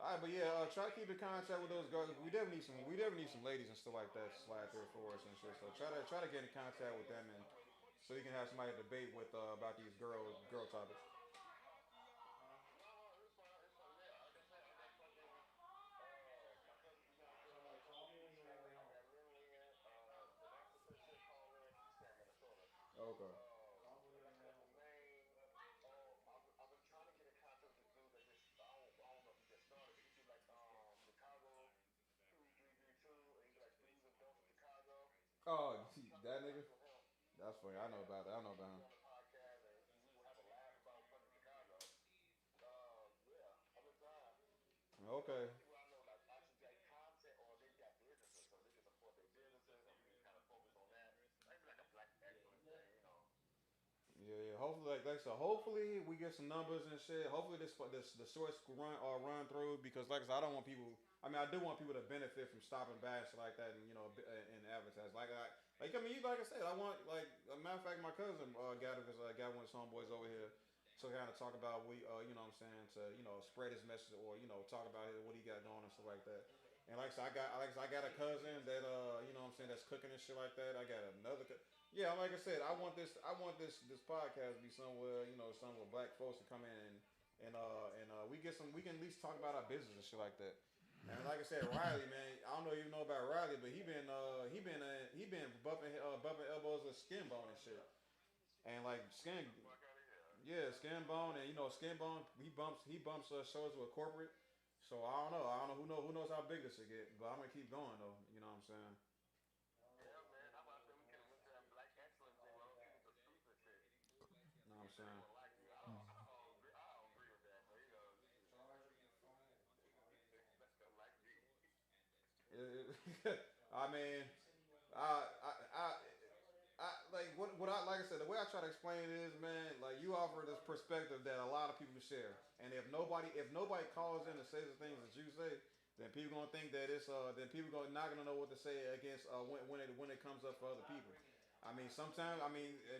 all right, but yeah, try to keep in contact with those girls. We definitely need some ladies and stuff like that to slide through for us and shit. So try to get in contact with them and so you can have somebody to debate with about these girl topics. Okay. Oh, that nigga. That's funny. I know about that. I know about him. Okay. Yeah, yeah. Hopefully, like I said, hopefully we get some numbers and shit. Hopefully this the shorts run through because like I said, I don't want people. I mean, I do want people to benefit from stopping by and shit like that, and and advertise. I mean, like I said, I want like a matter of fact, my cousin got one of his homeboys over here, so kind of talk about you know what I'm saying, to spread his message or talk about what he got going and stuff like that. And like I said, I got a cousin that you know what I'm saying, that's cooking and shit like that. I got another. Yeah, like I said, I want this podcast to be somewhere, somewhere black folks to come in and we can at least talk about our business and shit like that. And like I said, Riley, man, I don't know if you know about Riley, but he been bumping elbows with Skin Bone and shit. And like Skin Bone, and Skin Bone, he bumps shows with corporate. So I don't know who knows how big this will get, but I'm gonna keep going though. You know what I'm saying? You know what I'm saying? I mean, I, I, I, like what I like I said, the way I try to explain it is, man, like you offer this perspective that a lot of people share, and if nobody calls in and says the things that you say, then people gonna think that it's then people gonna not gonna know what to say against when it comes up for other people. I mean, sometimes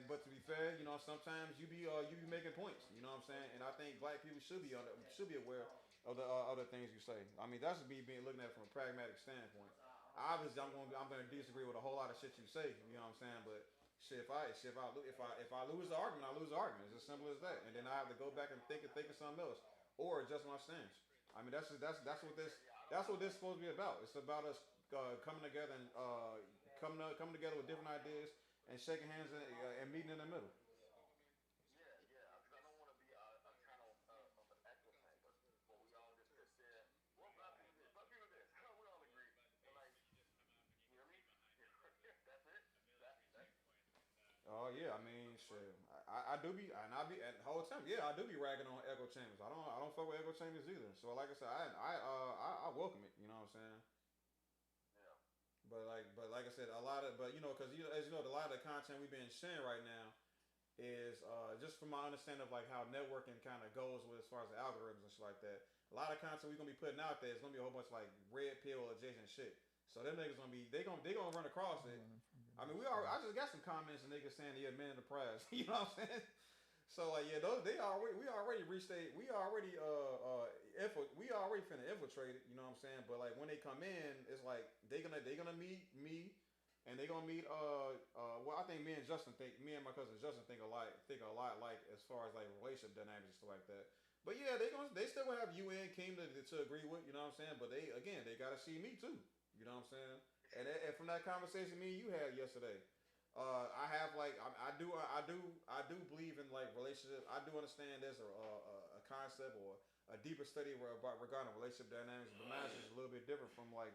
but to be fair, sometimes you be making points. You know what I'm saying? And I think black people should be aware of the other things you say. I mean, that's me being looking at it from a pragmatic standpoint. Obviously, I'm gonna disagree with a whole lot of shit you say. You know what I'm saying? But shit, if I lose the argument, I lose the argument. It's as simple as that. And then I have to go back and think of something else or adjust my stance. I mean, that's what this is supposed to be about. It's about us coming together and coming together with different ideas and shaking hands and meeting in the middle. Oh yeah, I mean, shit. I do be, and I be at the whole time. Yeah, I do be ragging on echo chambers. I don't fuck with echo chambers either. So like I said, I welcome it. You know what I'm saying? But like I said, a lot of because as you know, a lot of the content we've been sharing right now is just from my understanding of like how networking kind of goes with as far as the algorithms and shit like that. A lot of content we're gonna be putting out there is gonna be a whole bunch of like red pill adjacent shit. So them niggas gonna be they gonna run across it. I mean, I just got some comments and niggas saying they're men in the prize. You know what I'm saying? So like yeah, those we already reached we already finna infiltrate it. You know what I'm saying? But like when they come in, it's like they gonna meet me, and they gonna meet well I think me and my cousin Justin think a lot like as far as like relationship dynamics and stuff like that. But yeah, they still gonna have you and King to agree with. You know what I'm saying? But they gotta see me too. You know what I'm saying? And from that conversation me and you had yesterday. I have like I do believe in like relationships. I do understand there's a concept or a deeper study regarding relationship dynamics, but mine's just a little bit different from like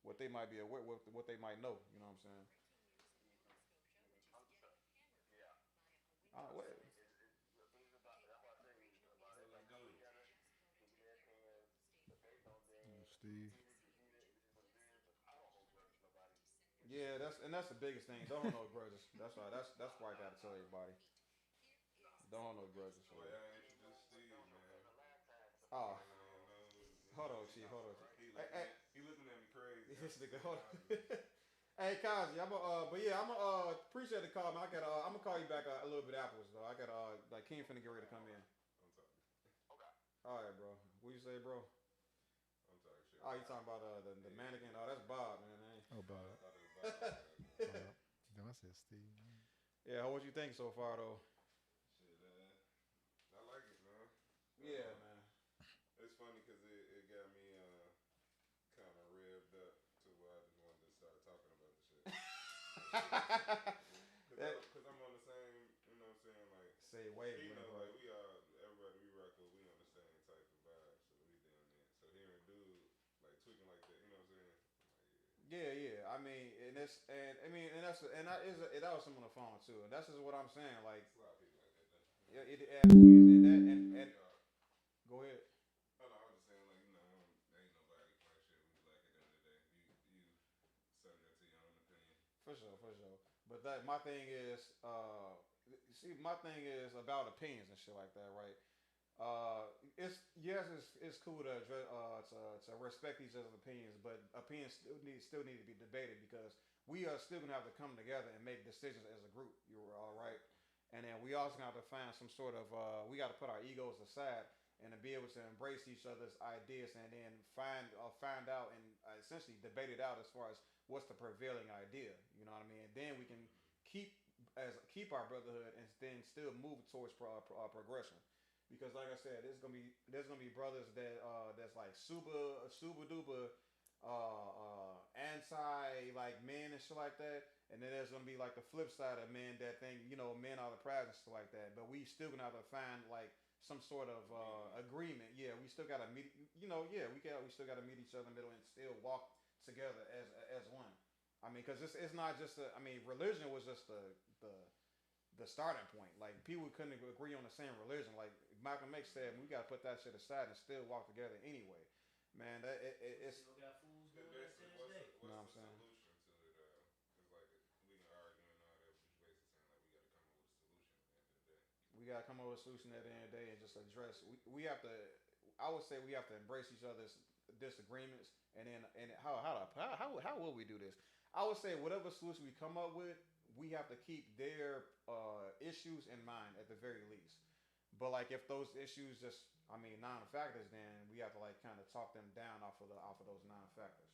what they might be aware, what they might know. You know what I'm saying? Wait.
Steve.
Yeah, that's the biggest thing. Don't hold no grudges. That's why. That's why I gotta tell everybody. Don't hold no grudges.
Well, I introduced Steve, man.
Oh,
You
hold
know,
on, Chief. Hold on.
he looking at me crazy.
This nigga, hold on. Hey, Kazi, I'm appreciate the call, man. I'm gonna call you back a little bit afterwards, though. I got like King finna get ready to come in. All right, bro. What you say, bro?
I'm talking shit.
Oh, you talking about the mannequin? Oh, that's Bob, man.
Oh, Bob. Then I said Steve.
Yeah, what you think so far, though?
Shit, I like it, man.
Yeah, man.
It's funny because it got me kind of revved up to where I just wanted to start talking about the shit. Because I'm on the same, you know what I'm saying, like,
say wave,
you know, like we all, everybody we rock with, we on the same type of vibe, so we down there. So hearing dude like tweaking like that, you know what I'm saying?
Yeah. I mean, and that was some on the phone too, and that's just what I'm saying. Like,
It's a lot of people like that, though.
yeah, it absolutely is. And go ahead.
Oh no, I'm just saying, like, you know, ain't nobody like shit. We like at the end of the day, you subject to your own opinion.
For sure. But my thing is, my thing is about opinions and shit like that, right? It's cool to respect each other's opinions, but opinions still need to be debated because we are still gonna have to come together and make decisions as a group. You're all right, and then we also have to find some sort of we got to put our egos aside and to be able to embrace each other's ideas and then find out and essentially debate it out as far as what's the prevailing idea. You know what I mean? And then we can keep our brotherhood and then still move towards progression. Because like I said, there's gonna be brothers that's like super duper anti like men and shit like that, and then there's gonna be like the flip side of men that think men are the prize and stuff like that. But we still gonna have to find like some sort of agreement. Yeah, we still gotta meet. We still gotta meet each other in the middle and still walk together as one. I mean, because it's not just religion was just the starting point. Like people couldn't agree on the same religion. Like Malcolm X said, we gotta put that shit aside and still walk together anyway. Man, it's.
Still got fools going what's the solution to it? It's like we can argue and all that, but you basically saying like we got to come up with a solution at the end of the day.
We got to come up with a solution at the end of the day and just address. We have to. I would say we have to embrace each other's disagreements, and how will we do this? I would say whatever solution we come up with, we have to keep their issues in mind at the very least. But like if those issues just non-factors, then we have to like kind of talk them down off of those non-factors.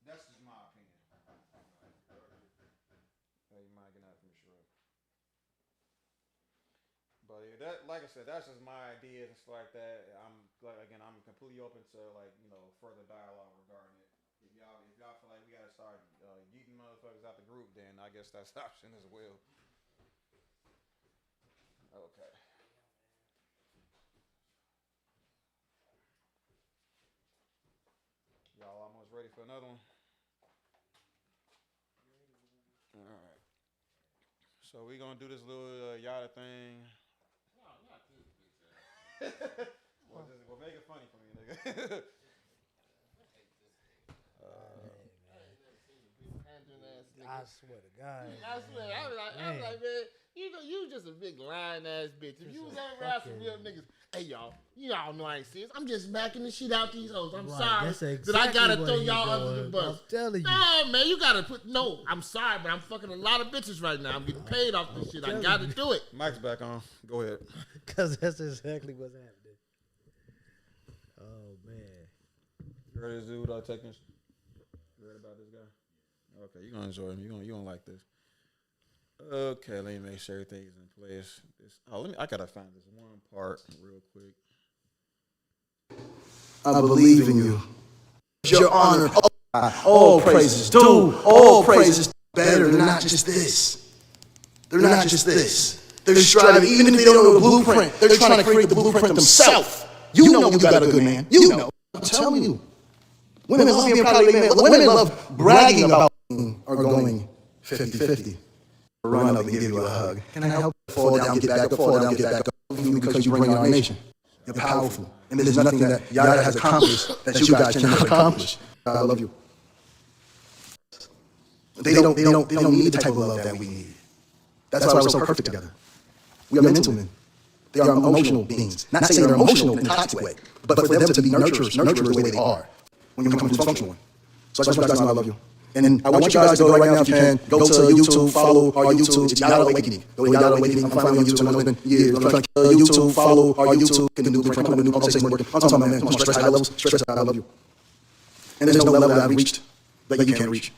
That's just my opinion. You might get that from sure. But yeah, that, like I said, that's just my ideas and stuff like that. I'm completely open to further dialogue regarding it. If y'all feel like we gotta start yeeting motherfuckers out the group, then I guess that's an option as well. Okay. Y'all almost ready for another one? All right. So we gonna do this little yada thing.
No, not this bitch ass.
Well, make it funny for me, nigga.
I swear to God.
I swear, I was like, man, you just a big lying ass bitch. If you was ever around some real niggas, hey y'all know I ain't serious. I'm just smacking the shit out these hoes. I'm sorry that I gotta throw y'all under the bus.
I'm telling you.
No, man, you gotta I'm sorry, but I'm fucking a lot of bitches right now. I'm getting paid off this shit. I gotta do it.
Mike's back on. Go ahead.
Because that's exactly what's happening. Oh, man.
You ready to do without taking? You ready about this guy? Okay, you're gonna enjoy him. You're gonna like this. Okay, let me make sure everything's in place. I gotta find this one part real quick.
I believe in you. Your honor, all praises due. All praises better. They're not just this. They're not just this. They're striving, even if they don't know the blueprint. They're trying to create the blueprint themselves. You know you got a good man. You know. I'm telling you. Women love being proud of their men. Women love bragging about or going 50-50. Run up and give you a hug. Can I help you fall down, get back up, fall down, get back up? Because you bring our nation. You're powerful. And there's nothing that Yada has accomplished that you guys cannot accomplish. I love you. They don't need the type of love that we need. That's why we're so perfect together. We are mental men. They are emotional beings. Not saying they're emotional in a toxic way, but for them to be nurturers the way they are when you become a dysfunctional one. So I just want you guys to know I love you. And then I want you guys to go right now, if you can, go to YouTube, follow our YouTube. It's Yada Awakening. Go to Yada Awakening. I'm finally on YouTube. I'm years. I'm trying to YouTube, follow our YouTube. Can do different new conversation working. I'm talking about, man, come on, stress high levels. Stress high, I love you. And there's no level that I've reached that you can't reach.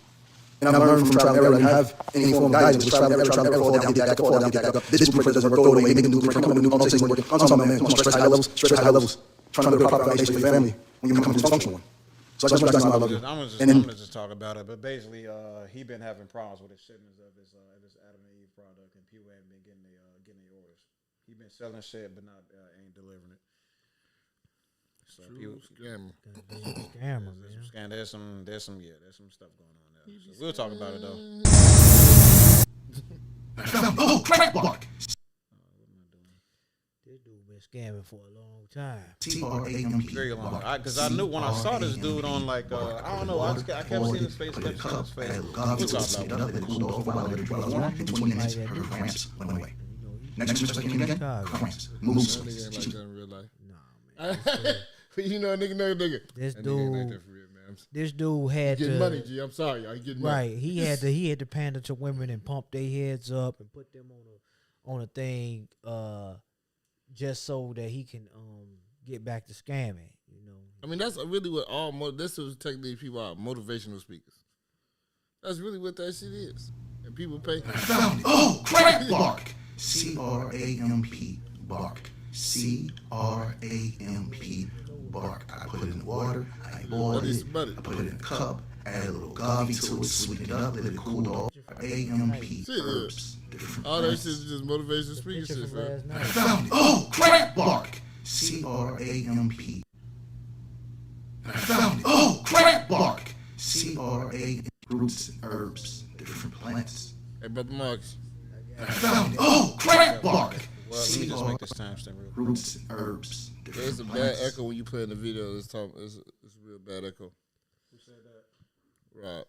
And I've learned from trial and error. When you have any form of guidance, with trial and error, fall down, get back up, fall down, get back up. This blueprint doesn't work, throw it away. Make a new blueprint, come up with a new conversation working. I'm talking about, man, come on, stress high levels. Trying to build a proper foundation for your family when you become a dysfunctional one. So I just want you guys to know I love you.
I'm gonna just talk about it, but basically, he been having problems with his shipments of his Adam and Eve product, and people haven't been getting the orders. He been selling shit, but not ain't delivering it. So
Scammer.
Scammer, man.
There's some stuff going on there. So we'll talk about it though.
Oh, crack bark.
This dude been scamming for a long time.
Very long. Because I knew when I saw this dude on like I don't know. I kept seeing his face. We'll talk about it.
Next again. Moves.
Like that in real life. Nah, man. You know, a nigga know a nigga.
This
that
dude,
like that for real, man.
this dude had
getting
to
money, G. I'm sorry, y'all. He getting money.
Right. He had to pander to women and pump their heads up and put them on a thing, just so that he can get back to scamming. You know.
I mean, that's really what this is taking these people out, motivational speakers. That's really what that shit is, and people pay.
I found it. Oh, crack bark. CRAMP bark. CRAMP bark. I put it in water. I boiled it. I put it in a cup. Add a little coffee to it. Sweeten it up. Let it cool off. AMP herbs.
All that shit is just motivational speaker shit, man.
I found it. Oh, crack bark. CRAMP. I found it. Oh, crack bark. CRA roots and herbs, different plants.
Hey, Brother Marcus.
I found it. Oh, crack bark.
Well, let me just make this timestamp real quick.
Roots and herbs,
There's a bad echo when you play in the video. It's a real bad echo.
Who said that?
Rob.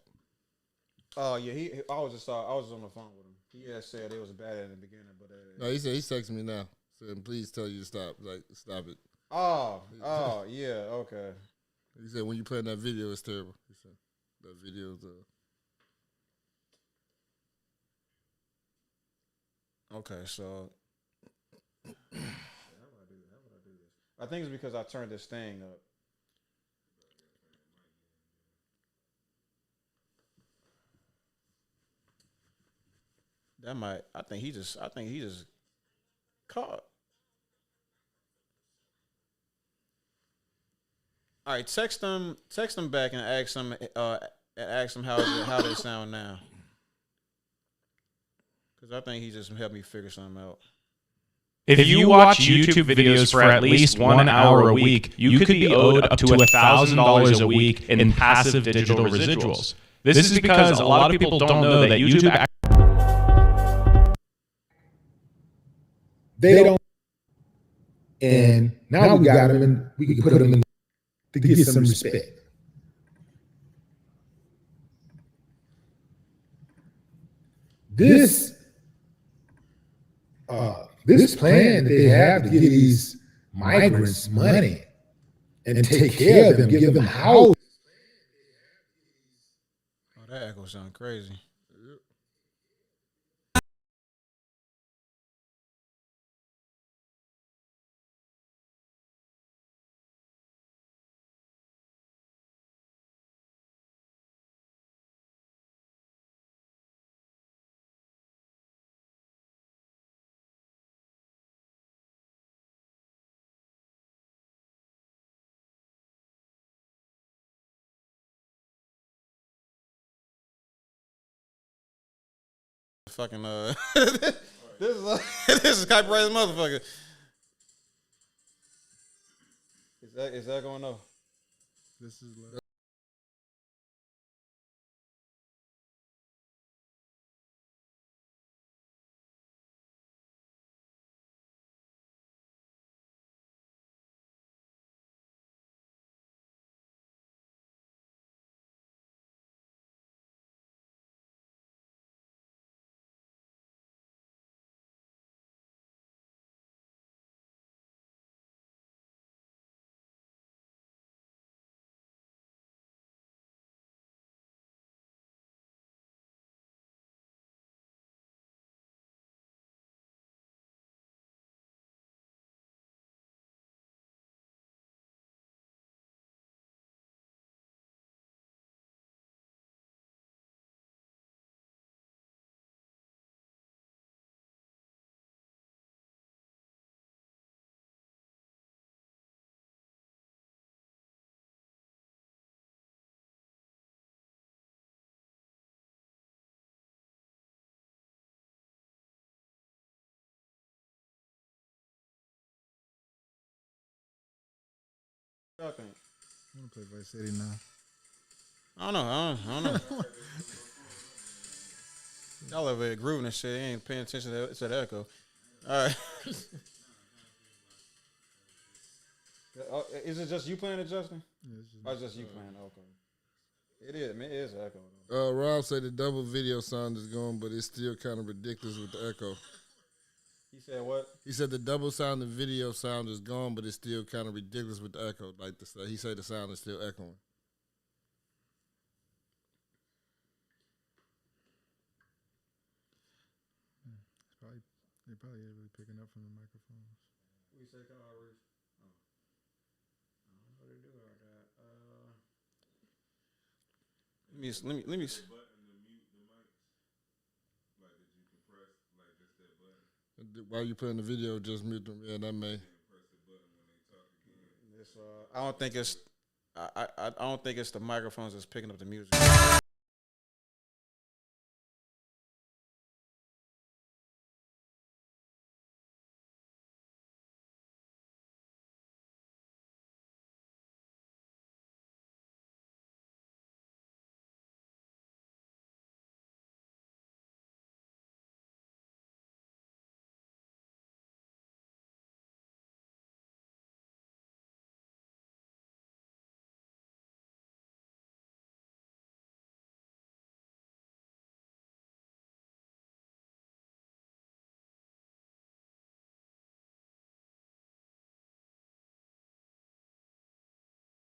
Oh yeah, I was on the phone with him. He had said it was bad in the beginning, but
no, he said he's texting me now. Said please tell you to stop. Like stop it.
Oh yeah, okay.
He said when you play in that video, it's terrible. He said that video is
Okay, so how would I do this? I think it's because I turned this thing up. That might. I think he just caught. All right, text them back and ask them how they sound now. Because I think he just helped me figure something out.
If you watch YouTube videos for at least 1 hour a week, you could be owed up to $1,000 a week in passive digital residuals. This is because a lot of people don't know that YouTube
they don't. And now we got them and we can put them in to get some respect. This plan that they have to give these migrants money and take care of them, give them housing.
Oh, that echo sounds crazy. Fucking this is copyrighted motherfucker. Is that going on?
this is.
Y'all think?
I want to play Vice City now.
I don't know. I don't know. Y'all over here grooving and shit. You ain't paying attention to the echo. All right. Is it just you playing it, Justin?
Yeah, it's just
Or just you playing it? Okay. It is. Man, it is an echo. Though.
Rob said the double video sound is gone, but it's still kind of ridiculous with the echo.
He said what?
He said the double sound and video sound is gone, but it's still kind of ridiculous with the echo. Like he said, the sound is still echoing.
They probably ain't really picking up from the microphones.
We say Kyle Reese. Oh. I don't know what to do about that. Let me.
While you playing the video, just mute them. Yeah, that may.
This, I don't think it's. I don't think it's the microphones that's picking up the music.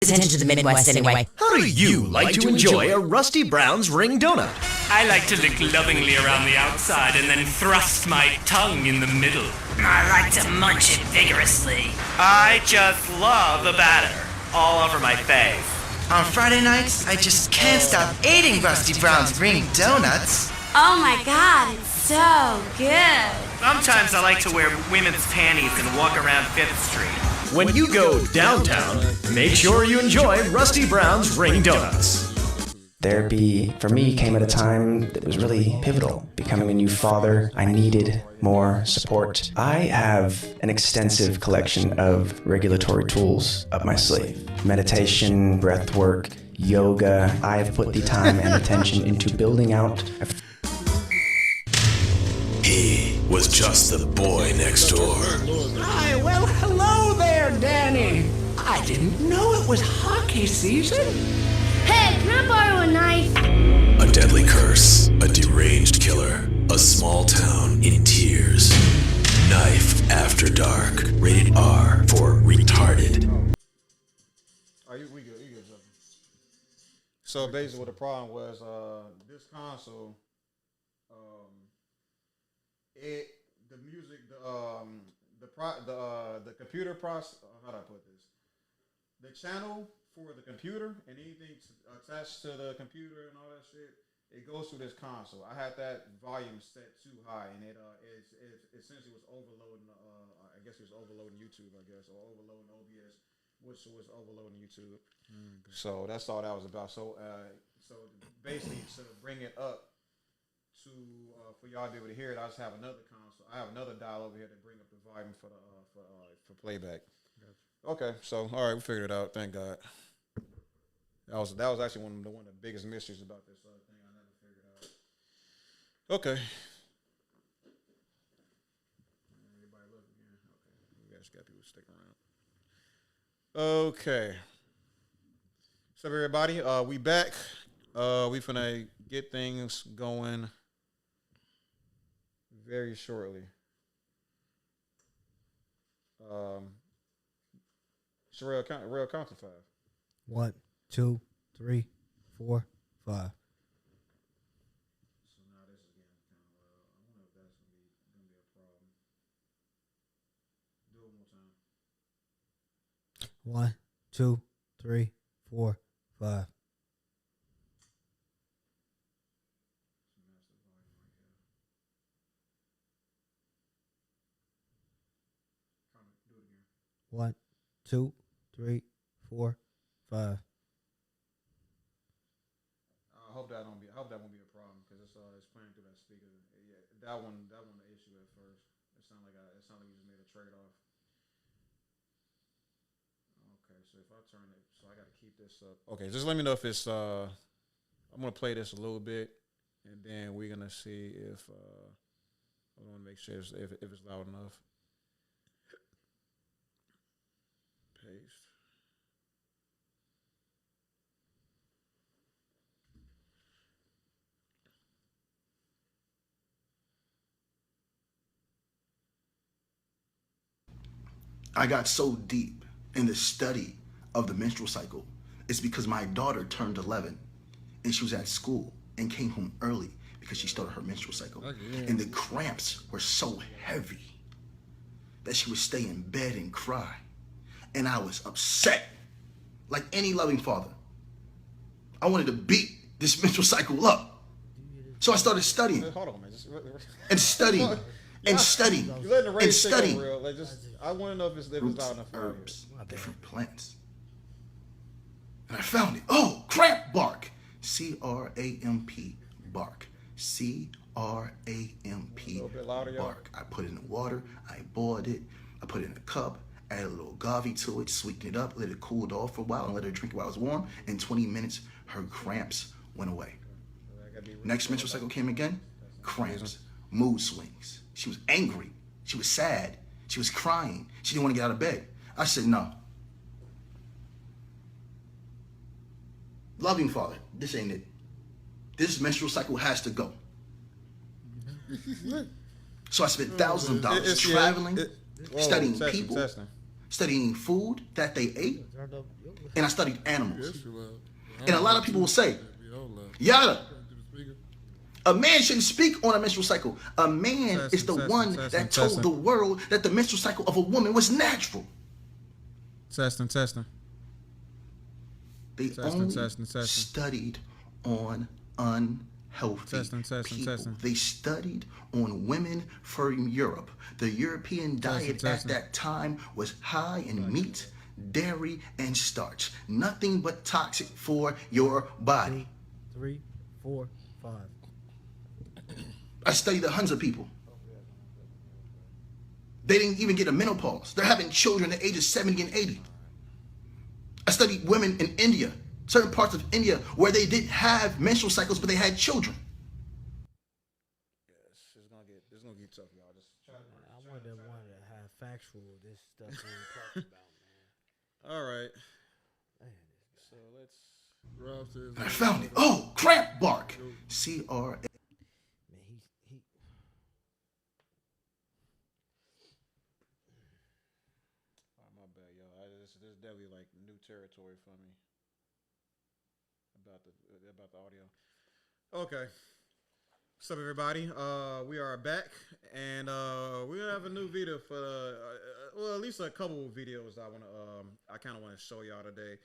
Into the Midwest anyway. How do you like to enjoy a Rusty Brown's ring donut?
I like to lick lovingly around the outside and then thrust my tongue in the middle.
I like to munch it vigorously.
I just love the batter all over my face.
On Friday nights, I just can't stop eating Rusty Brown's ring donuts.
Oh my god, it's so good.
Sometimes I like to wear women's panties and walk around 5th Street.
When you go downtown, make sure you enjoy Rusty Brown's ring donuts.
Therapy, for me, came at a time that was really pivotal. Becoming a new father, I needed more support. I have an extensive collection of regulatory tools up my sleeve. Meditation, breath work, yoga. I have put the time and attention into building out
He was just the boy next door.
Hi, well, hello there, Danny. I didn't know it was hockey season.
Hey, can I borrow a knife?
A deadly curse, a deranged killer, a small town in tears. Knife After Dark, rated R for retarded.
We good, Justin. So basically what the problem was, this console, the music, the computer process. How do I put this? The channel for the computer and anything attached to the computer and all that shit, it goes through this console. I had that volume set too high, and it essentially was overloading. I guess it was overloading YouTube, or overloading OBS, which was overloading YouTube. So that's all that was about. So basically to bring it up to for y'all to be able to hear it, I just have another console. I have another dial over here to bring up the volume for playback. Gotcha. Okay, so all right, we figured it out. Thank God. That was actually one of the biggest mysteries about this thing. I never figured out. Okay. Everybody look again. Okay, we just got people sticking around. Okay. What's up, everybody? We back. We finna get things going very shortly. Sherelle, count to 5.
1, 2, 3, 4, 5.
So now this is getting kind of loud. I wonder if that's gonna be a problem. Do it one more time.
1, 2, 3, 4, 5. Do it again. 1, 2, 3, 4, 5.
I hope that won't be a problem because it's playing through that speaker. Yeah, that one the issue at first. It sounded like you just made a trade off. Okay, So if I turn it, so I got to keep this up. Okay, just let me know if it's. I'm gonna play this a little bit, and then we're gonna see if. I want to make sure if it's loud enough. Paste.
I got so deep in the study of the menstrual cycle. It's because my daughter turned 11 and she was at school and came home early because she started her menstrual cycle. And the cramps were so heavy that she would stay in bed and cry. And I was upset, like any loving father. I wanted to beat this menstrual cycle up. So I started studying.
Hold on, man.
And studying. And studying.
You letting the
And
rage take
studying.
over, real. Like, I want to know if it's loud enough for you.
Herbs, different plants. And I found it. Oh, cramp bark. C-R-A-M-P bark. C-R-A-M-P bark. I put it in the water. I boiled it. I put it in a cup. Added a little agave to it. Sweetened it up. Let it cool off for a while and let her drink it while it was warm. In 20 minutes, her cramps went away. Next menstrual cycle came again. Cramps. Mood swings. She was angry. She was sad. She was crying. She didn't want to get out of bed. I said, no. Loving father, this ain't it. This menstrual cycle has to go. So I spent thousands of dollars traveling, studying people, studying food that they ate, and I studied animals. And a lot of people will say, Yada, a man shouldn't speak on a menstrual cycle. A man is the one that told the world that the menstrual cycle of a woman was natural.
Testing.
They only studied on unhealthy people. They studied on women from Europe. The European diet at that time was high in meat, dairy, and starch. Nothing but toxic for your body.
3, 4, 5.
I studied the Hunza people. They didn't even get a menopause. They're having children at the ages 70 and 80. I studied women in India, certain parts of India where they didn't have menstrual cycles, but they had children.
This is gonna get tough, y'all.
I wanted to have factual this stuff we were talking about, man.
All right. So let's.
I found it. Oh, cramp bark. C-R-A.
My bad, y'all. This is definitely like new territory for me about the audio. Okay. What's up, everybody? We are back, and we're gonna have a new video for well, at least a couple of videos I kind of want to show y'all today.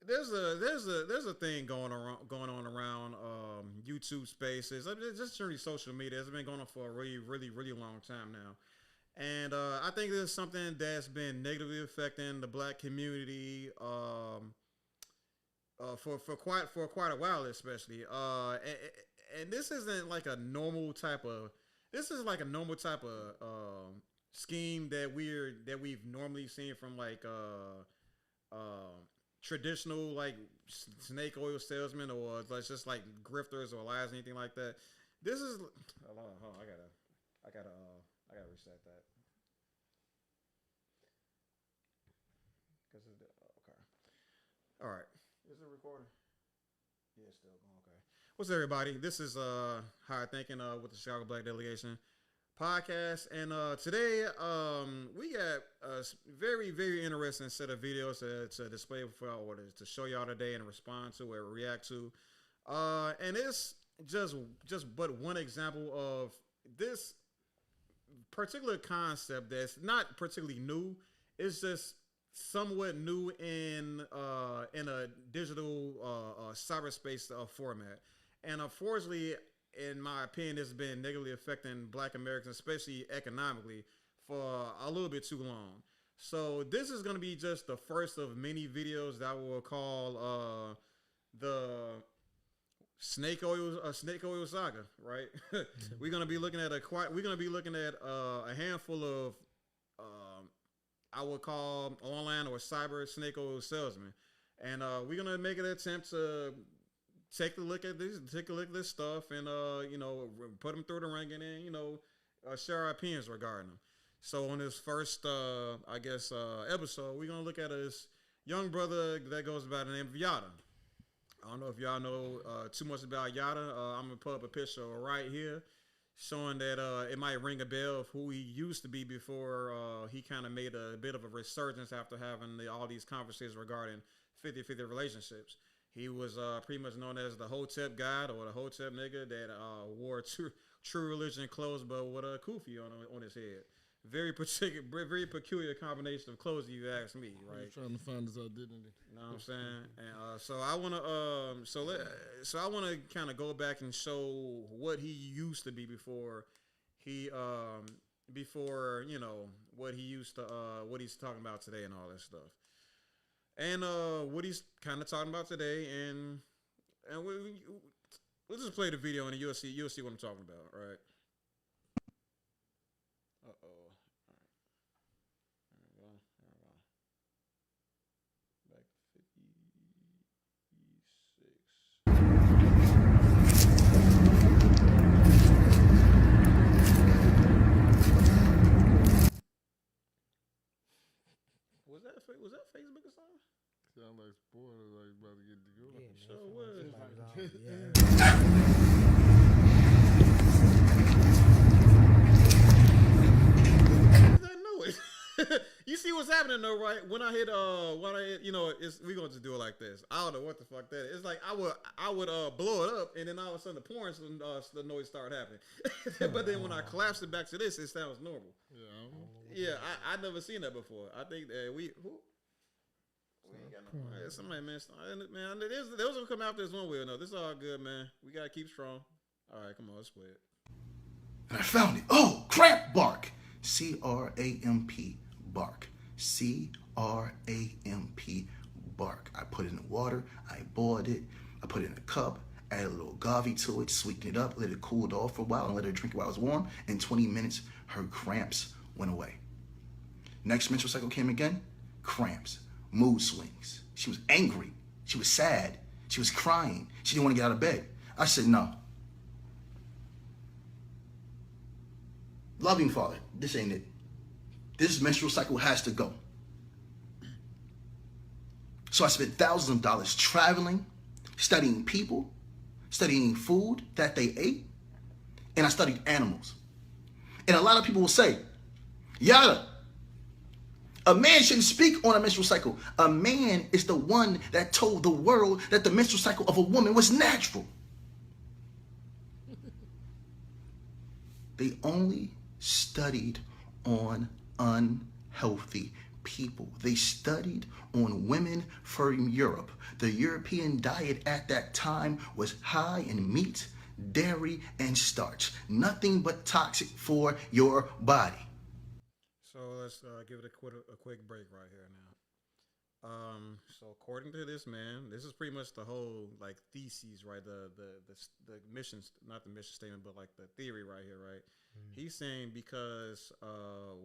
There's a thing going on around YouTube Spaces, just generally social media. It's been going on for a really long time now. And I think this is something that's been negatively affecting the black community for quite a while, especially. And this isn't like a normal type of. This is like a normal type of scheme that we've normally seen from like traditional like snake oil salesmen or just like grifters or liars, anything like that. This is. Hold on, I gotta reset that. Okay. All right. Is it recording? Yeah, it's still going. Okay. What's up, everybody? This is Higher Thinking with the Chicago Black Delegation podcast, and today we got a very interesting set of videos to display for y'all, or to show y'all today and respond to or react to, and it's just but one example of this particular concept that's not particularly new. It's just somewhat new in a digital cyberspace format, and unfortunately, in my opinion, this has been negatively affecting Black Americans, especially economically, for a little bit too long. So this is going to be just the first of many videos that we'll call the snake oil saga, right? We're gonna be looking at a handful of I would call online or cyber snake oil salesman. And we're gonna make an attempt to take a look at this stuff, and put them through the ring, and then share our opinions regarding them. So on this first, episode, we're gonna look at this young brother that goes by the name of Yada. I don't know if y'all know too much about Yada. I'm gonna put up a picture right here, showing that it might ring a bell of who he used to be before he kind of made a bit of a resurgence after having all these conversations regarding 50-50 relationships. He was pretty much known as the Hotep God or the Hotep nigga that wore true religion clothes, but with a kufi on his head. Very peculiar combination of clothes, if you ask me, right?
He's trying to find his identity.
You know what I'm saying? And so I want to kind of go back and show what he used to be before he what he used to what he's talking about today and all that stuff. And what he's kind of talking about today, and we'll just play the video and you'll see what I'm talking about, right? Was that Facebook or something?
Sound like spoilers, like about to get to go.
Yeah, sure was. That noise. You see what's happening though, right? When I hit, we gonna just do it like this. I don't know what the fuck that is. It's like I would blow it up, and then all of a sudden the porn, the noise started happening. But then when I collapsed it back to this, it sounds normal. Yeah, I never seen that before. I think that we ain't got no. Somebody man, those will come after this one way or another. This is all good, man. We gotta keep strong. All right, come on, let's play it.
And I found it. Oh, cramp bark. C-R-A-M-P bark. C-R-A-M-p bark. I put it in the water. I boiled it. I put it in a cup. Add a little agave to it. Sweeten it up. Let it cool off for a while and let her drink it while it was warm. In 20 minutes, her cramps went away. Next menstrual cycle came again. Cramps. Mood swings. She was angry. She was sad. She was crying. She didn't want to get out of bed. I said, no. Loving Father, this ain't it. This menstrual cycle has to go. So I spent thousands of dollars traveling, studying people, studying food that they ate, and I studied animals. And a lot of people will say, Yada, a man shouldn't speak on a menstrual cycle. A man is the one that told the world that the menstrual cycle of a woman was natural. They only studied on unhealthy people. They studied on women from Europe. The European diet at that time was high in meat, dairy, and starch. Nothing but toxic for your body.
So let's give it a quick break right here now. So according to this man, this is pretty much the whole like thesis, right? The mission, not the mission statement, but like the theory right here, right? He's saying because the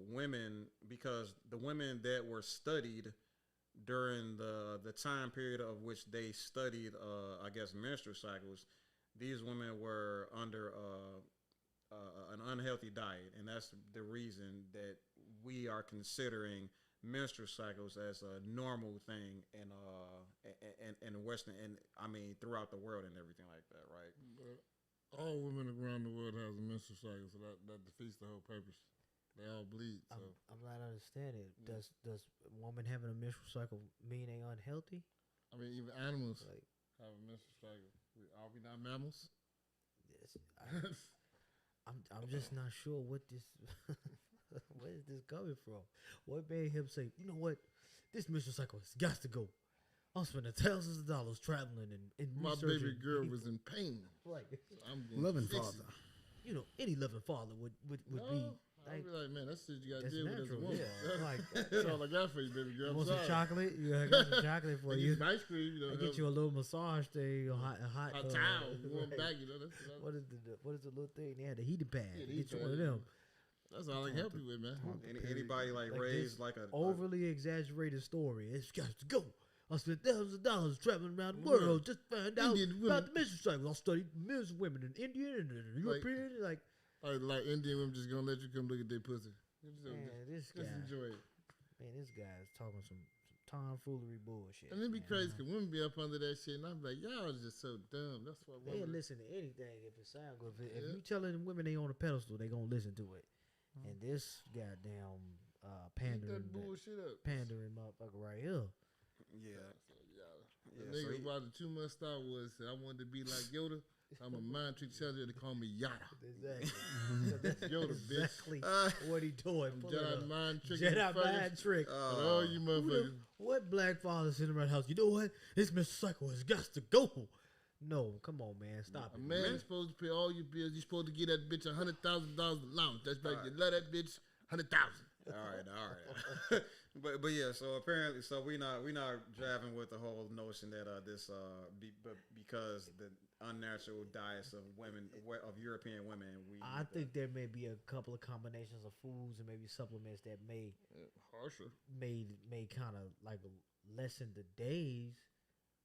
women that were studied during the time period of which they studied, menstrual cycles, these women were under an unhealthy diet, and that's the reason that we are considering menstrual cycles as a normal thing in Western, and I mean throughout the world and everything like that, right?
But all women around the world have a menstrual cycle, so that defeats the whole purpose. They all bleed. So
I'm not understanding. Does woman having a menstrual cycle mean they unhealthy?
I mean, even animals have a menstrual cycle. Are we not mammals?
Yes. I'm just not sure what this. Where is this coming from? What made him say, you know what, this menstrual cycle has got to go. I'm spending thousands of dollars traveling and
my baby girl was in pain.
Right.
So I'm
loving father.
You know, any loving father would be.
I'd be like, man, that's shit you got to deal with as a woman.
Yeah. Like,
that's all I got for you, baby girl.
You want some chocolate? Yeah, I got some chocolate for you.
Ice cream,
I get you a little massage thing, a hot
towel, warm back. You know,
what is the little thing? They had the heating pad.
Yeah,
get you one of them.
That's all I can help you with, man.
Anybody like raised like a
overly exaggerated story. It's got to go. I spent thousands of dollars traveling around the world just to find out about the menstrual cycle. I studied men's women in India and European, like
Indian women just gonna let you come look at their pussy.
This guy.
Just enjoy it.
Man, this guy's talking some tomfoolery bullshit.
And it'd be crazy because women be up under that shit, and I'm like, y'all is just so dumb. That's why
they'll listen to anything if it sounds good. If you telling women they on a pedestal, they gonna listen to it. And this goddamn pandering motherfucker right here.
The nigga watching too much Star Wars said I wanted to be like Yoda. I'm a mind trick soldier. They call me Yada.
Exactly.
That's Yoda, bitch.
Exactly what he doing.
Jedi mind trick.
Jedi mind trick.
Oh, you motherfuckers.
What black father sitting around the house? You know what? This Mr. Cycle has got to go. No, come on, man. Stop it.
A man is supposed to pay all your bills. You're supposed to get that bitch $100,000 allowance. That's right. You love that bitch $100,000.
All right. But yeah, so apparently, we not driving with the whole notion that because the unnatural diets of women of European women,
I think there may be a couple of combinations of foods and maybe supplements that may kind of like lessen the days,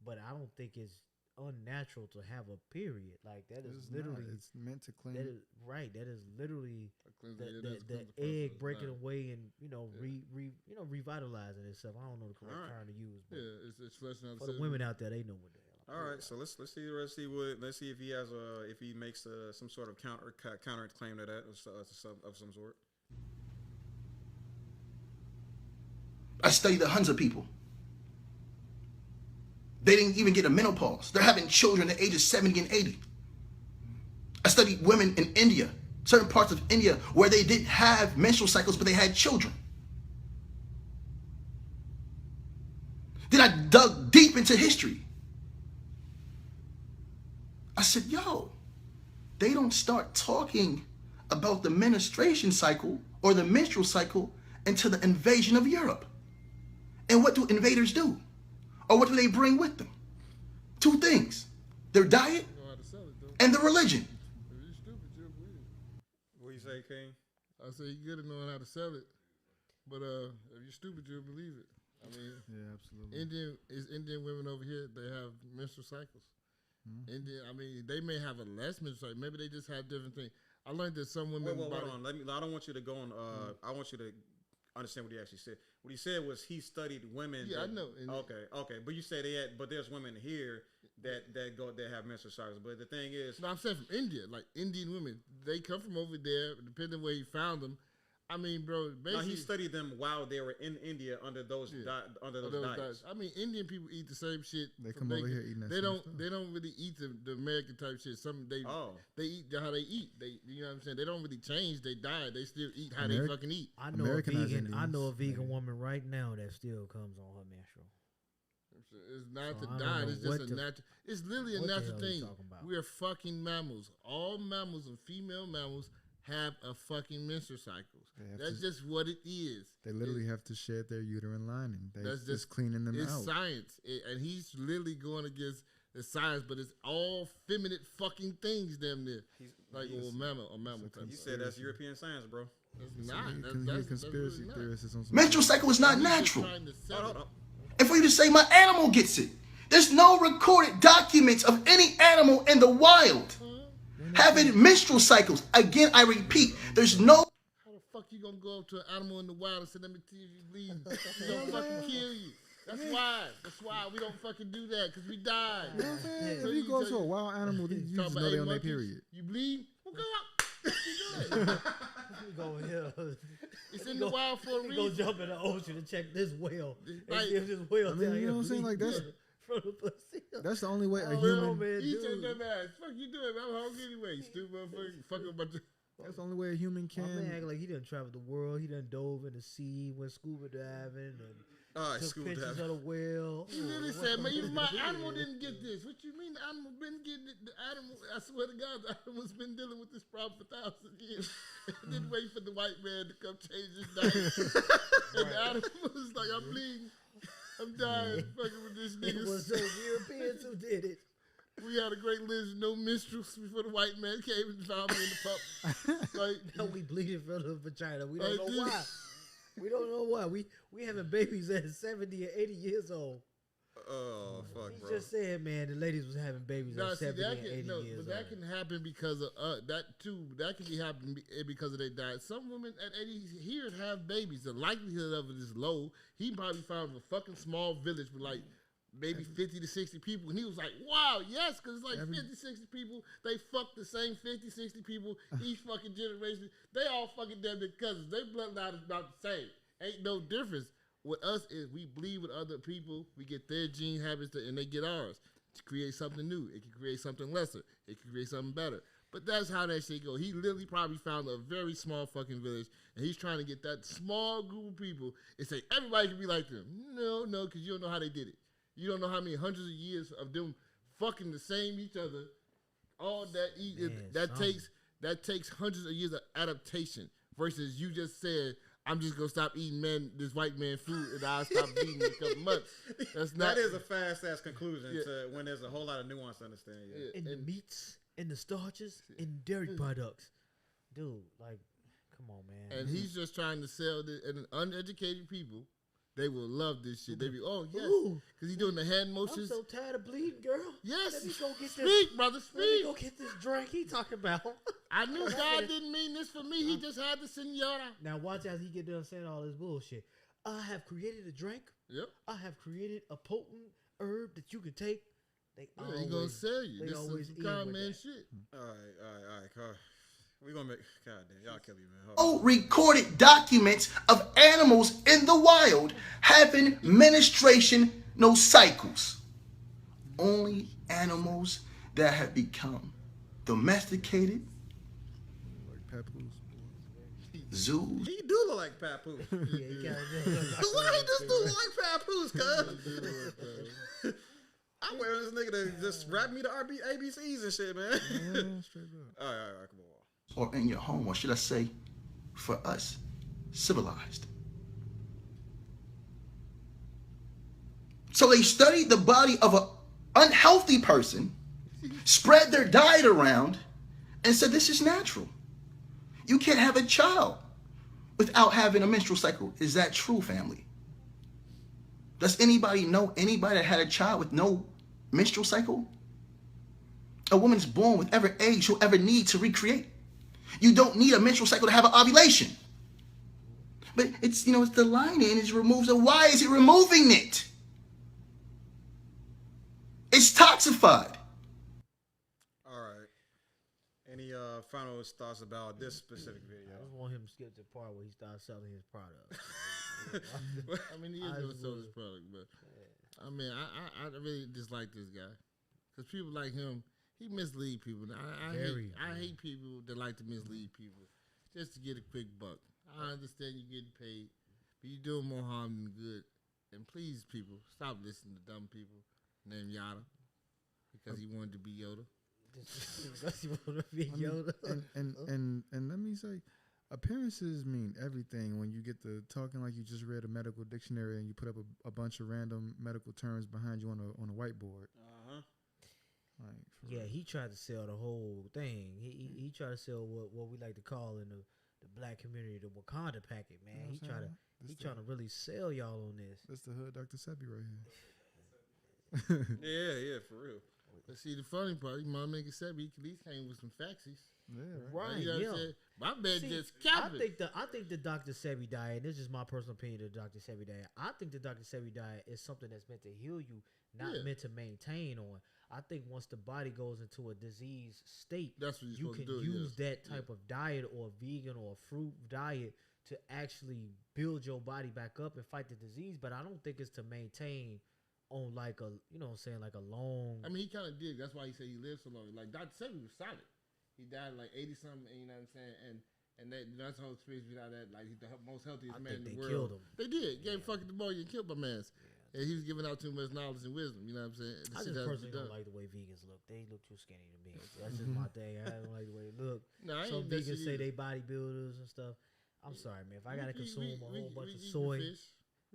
but I don't think it's unnatural to have a period. Like that is literally
it's meant to clean.
That is right. That is literally the egg breaking away and revitalizing itself. I don't know the correct term to use. But
it's flushing out
for the women out there, they know what the hell.
All right, so let's see if he has if he makes some sort of counter claim to that of some sort.
I studied hundreds of people. They didn't even get a menopause. They're having children at ages 70 and 80. I studied women in India, certain parts of India where they didn't have menstrual cycles, but they had children. Then I dug deep into history. I said, yo, they don't start talking about the menstruation cycle or the menstrual cycle until the invasion of Europe. And what do invaders do? Or what do they bring with them? Two things: their diet and their religion.
If you're stupid, you'll believe it.
What you say, King?
I say you're good at knowing how to sell it, but if you're stupid, you'll believe it. I mean,
yeah, absolutely.
Indian women over here, they have menstrual cycles. Indian, I mean, they may have a less menstrual cycle. Maybe they just have different things. I learned that some women.
Hold on. I don't want you to go on. I want you to understand what he actually said. What he said was he studied women.
Yeah, I know.
Okay, but you say but there's women here that have menstrual cycles. But the thing is,
no, I'm saying from India, like Indian women, they come from over there. Depending on where he found them. I mean, bro. Basically,
he studied them while they were in India under those diets.
I mean, Indian people eat the same shit.
They come over here eating that.
They don't really eat the American type shit. They eat how they eat. You know what I'm saying? They don't really change their diet. They still eat how they fucking eat.
I know a vegan woman right now that still comes on her menstrual.
It's not the diet. It's just a natural. It's literally a natural thing. We are fucking mammals. All mammals and female mammals have a fucking menstrual cycles. That's just what it is.
They literally have to shed their uterine lining. That's just cleaning them out.
It's science. And he's literally going against the science, but it's all feminine fucking things, damn near. Mammal type.
You said that's European science, bro.
It's not.
That's conspiracy theorists.
Menstrual cycle is not natural. And for you to say my animal gets it, there's no recorded documents of any animal in the wild having menstrual cycles. Again, I repeat, there's no.
How the fuck you gonna go up to an animal in the wild and say, let me see if you bleed? He's gonna fucking kill you. That's why we don't fucking do that, because we die.
You know what I'm saying? If you go to a wild animal, you just know they're on their period.
You bleed? Well, go up. You do it.
Go here.
It's in the wild for a reason.
Go jump in the ocean to check this whale.
Like,
if this whale,
I mean, you know what I'm saying? Like that's the only way a human.
Eat your dumb ass. Fuck you doing? I'm hungry anyway. You stupid motherfucker. Fuck about your.
That's the only way a human can.
My man act like he done traveled the world. He done dove in the sea, went scuba diving, and took pictures of the whale.
You really said, man, even my animal didn't get this. What you mean the animal been getting it? The animal, I swear to God, the animal's been dealing with this problem for thousands of years. Didn't wait for the white man to come change his diet. And the animal was like, I'm bleeding. I'm dying fucking with this nigga.
It was those Europeans who did it.
We had a great lineage, no minstrels before the white man came and found me in the pup. Like,
No, we bleeding from the vagina. We don't
Like
know
this.
why. We don't know why. We having babies at 70 or 80 years old.
Oh fuck,
He
bro.
just said, man, the ladies was having babies
Nah,
at
see,
70
that
and 80
can, no,
years
but that
old.
can happen because of that too. That can be happening because of their diet. Some women at 80 here have babies. The likelihood of it is low. He probably found a fucking small village with like maybe 50 to 60 people, and he was like, "Wow, yes," because it's like 50, 60 people. They fuck the same 50, 60 people each fucking generation. They all fucking damn their cousins. Their bloodline is about the same. Ain't no difference. With us is we bleed with other people. We get their gene habits and they get ours to create something new. It can create something lesser. It can create something better. But that's how that shit go. He literally probably found a very small fucking village, and he's trying to get that small group of people and say everybody can be like them. No, because you don't know how they did it. You don't know how many hundreds of years of them fucking the same each other. All that takes hundreds of years of adaptation versus you just said, I'm just gonna stop eating this white man food and I'll stop eating in a couple months.
That is a fast ass conclusion to when there's a whole lot of nuance to understand. Yeah.
In the meats, in the starches, in dairy products. Dude, like, come on, man.
And he's just trying to sell this, and uneducated people, they will love this shit. They be, oh yes, because he's doing the hand motions.
I'm so tired of bleeding, girl.
Yes,
Let me go get
speak, brother, speak.
Let me go get this drink he talking about.
I knew God didn't mean this for me. He just had the senora.
Now watch as he get done saying all this bullshit. I have created a drink.
Yep.
I have created a potent herb that you can take. They
gonna sell you.
They
This
always
is
end
con
with
man
that.
shit.
All right. We're gonna make. God damn, y'all kill me, man.
Oh, recorded documents of animals in the wild having menstruation, no cycles. Only animals that have become domesticated, zoos.
He do look like Papoose.
Yeah, he kind of
Why he just do look like Papoose, cuz? I'm waiting on this nigga to just rap me the ABCs and shit, man. All right, come on.
Or in your home, or should I say, for us, civilized. So they studied the body of an unhealthy person, spread their diet around, and said this is natural. You can't have a child without having a menstrual cycle. Is that true, family? Does anybody know anybody that had a child with no menstrual cycle? A woman is born with every age she'll ever need to recreate. You don't need a menstrual cycle to have an ovulation. But it's the lining, it removes it. Why is it removing it? It's toxified.
All right. Any final thoughts about this specific video?
I just want him to skip the part where he starts selling his product.
I mean, he is gonna sell his product, but I mean, I really dislike this guy because people like him. He mislead people. I hate people that like to mislead people just to get a quick buck. I understand you're getting paid, but you're doing more harm than good. And please, people, stop listening to dumb people named Yoda because he wanted to be Yoda.
Because he wanted to be Yoda.
And let me say, appearances mean everything when you get to talking like you just read a medical dictionary and you put up a bunch of random medical terms behind you on a whiteboard.
Yeah, he tried to sell the whole thing. He tried to sell what we like to call in the black community the Wakanda packet, man.
You know
He trying to really sell y'all on this.
That's the hood Dr. Sebi right
here. yeah, for real.
But see, the funny part, my nigga said he at least came with some facts.
Yeah,
right.
You know what I'm saying? My man just capping.
I think the Dr. Sebi diet, this is my personal opinion of the Dr. Sebi diet. I think the Dr. Sebi diet is something that's meant to heal you, not meant to maintain on. I think once the body goes into a disease state,
that's what
you can use that type of diet or vegan or fruit diet to actually build your body back up and fight the disease. But I don't think it's to maintain on like a, like a long.
I mean, he kind of did. That's why he said he lived so long. Like Dr. Sebi was solid. He died like 80-something, you know what I'm saying? And that's the whole experience without that. Like, he's the most healthiest man in the world. They
killed him.
They did. Gave fucking the boy and killed my man. And he was giving out too much knowledge and wisdom. You know what I'm saying?
I just personally don't like the way vegans look. They look too skinny to me. That's just my thing. I don't like the way they look.
No,
some vegans say they bodybuilders and stuff. I'm sorry, man. If I gotta consume a whole bunch of soy,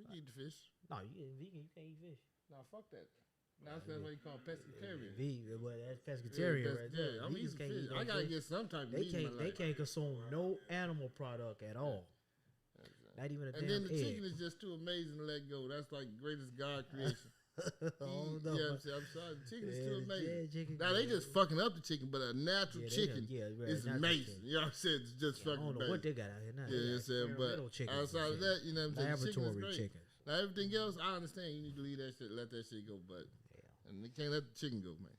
we can eat the fish.
No, you eat vegan. You can't eat fish.
No, fuck that. That's what you call pescatarian.
Well, that's pescatarian right there.
I'm eating fish. I gotta get some type of meat in my life.
They can't consume no animal product at all. Not even a damn egg.
And then the chicken is just too amazing to let go. That's like greatest God creation.
Oh, no.
Yeah, I'm sorry. The chicken is too amazing. Now, they just fucking up the chicken, but a natural chicken is amazing. You know what I'm saying? It's just fucking amazing.
I don't know what they got out here now.
Yeah, but outside of that, you know what I'm saying?
Laboratory chicken.
Now, everything else, I understand. You need to leave that shit, let that shit go, but and you can't let the chicken go, man.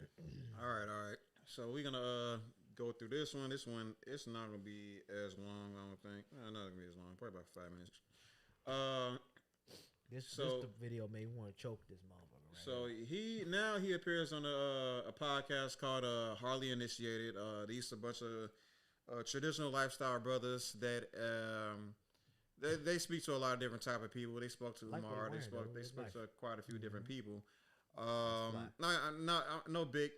All right. So we're gonna go through this one. This one, it's not gonna be as long. I don't think. Not gonna be as long. Probably about 5 minutes.
This the video made me want to choke this motherfucker. Right
So he appears on a podcast called Hardly Initiated. These are a bunch of traditional lifestyle brothers that they speak to a lot of different type of people. They spoke to Lamar. They spoke to quite a few different people. No big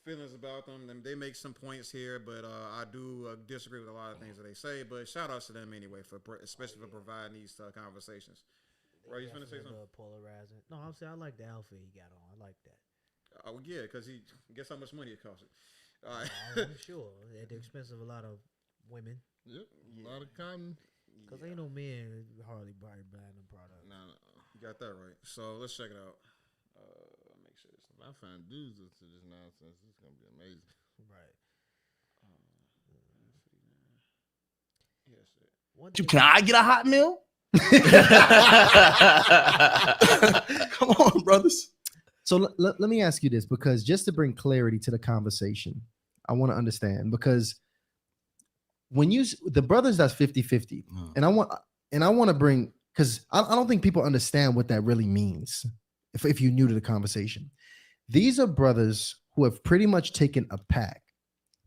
feelings about them. They make some points here, but I do disagree with a lot of things that they say. But shout outs to them anyway, especially for providing these conversations. Right, you finna say something?
Polarizing. No, I'm saying I like the outfit he got on. I like that.
Oh yeah, because guess how much money it costs. All right.
I'm sure at the expense of a lot of women.
Yep, a lot of cotton.
Because ain't no men hardly buying them product.
No, you got that right. So let's check it out. Make sure this.
If I find dudes into this nonsense, it's gonna be amazing.
Right.
Yes.
Can I get a hot meal? Come on, brothers.
So let me ask you this, because just to bring clarity to the conversation, I want to understand, because when the brothers that's 50-50, and I want to bring, because I don't think people understand what that really means if you're new to the conversation. These are brothers who have pretty much taken a pact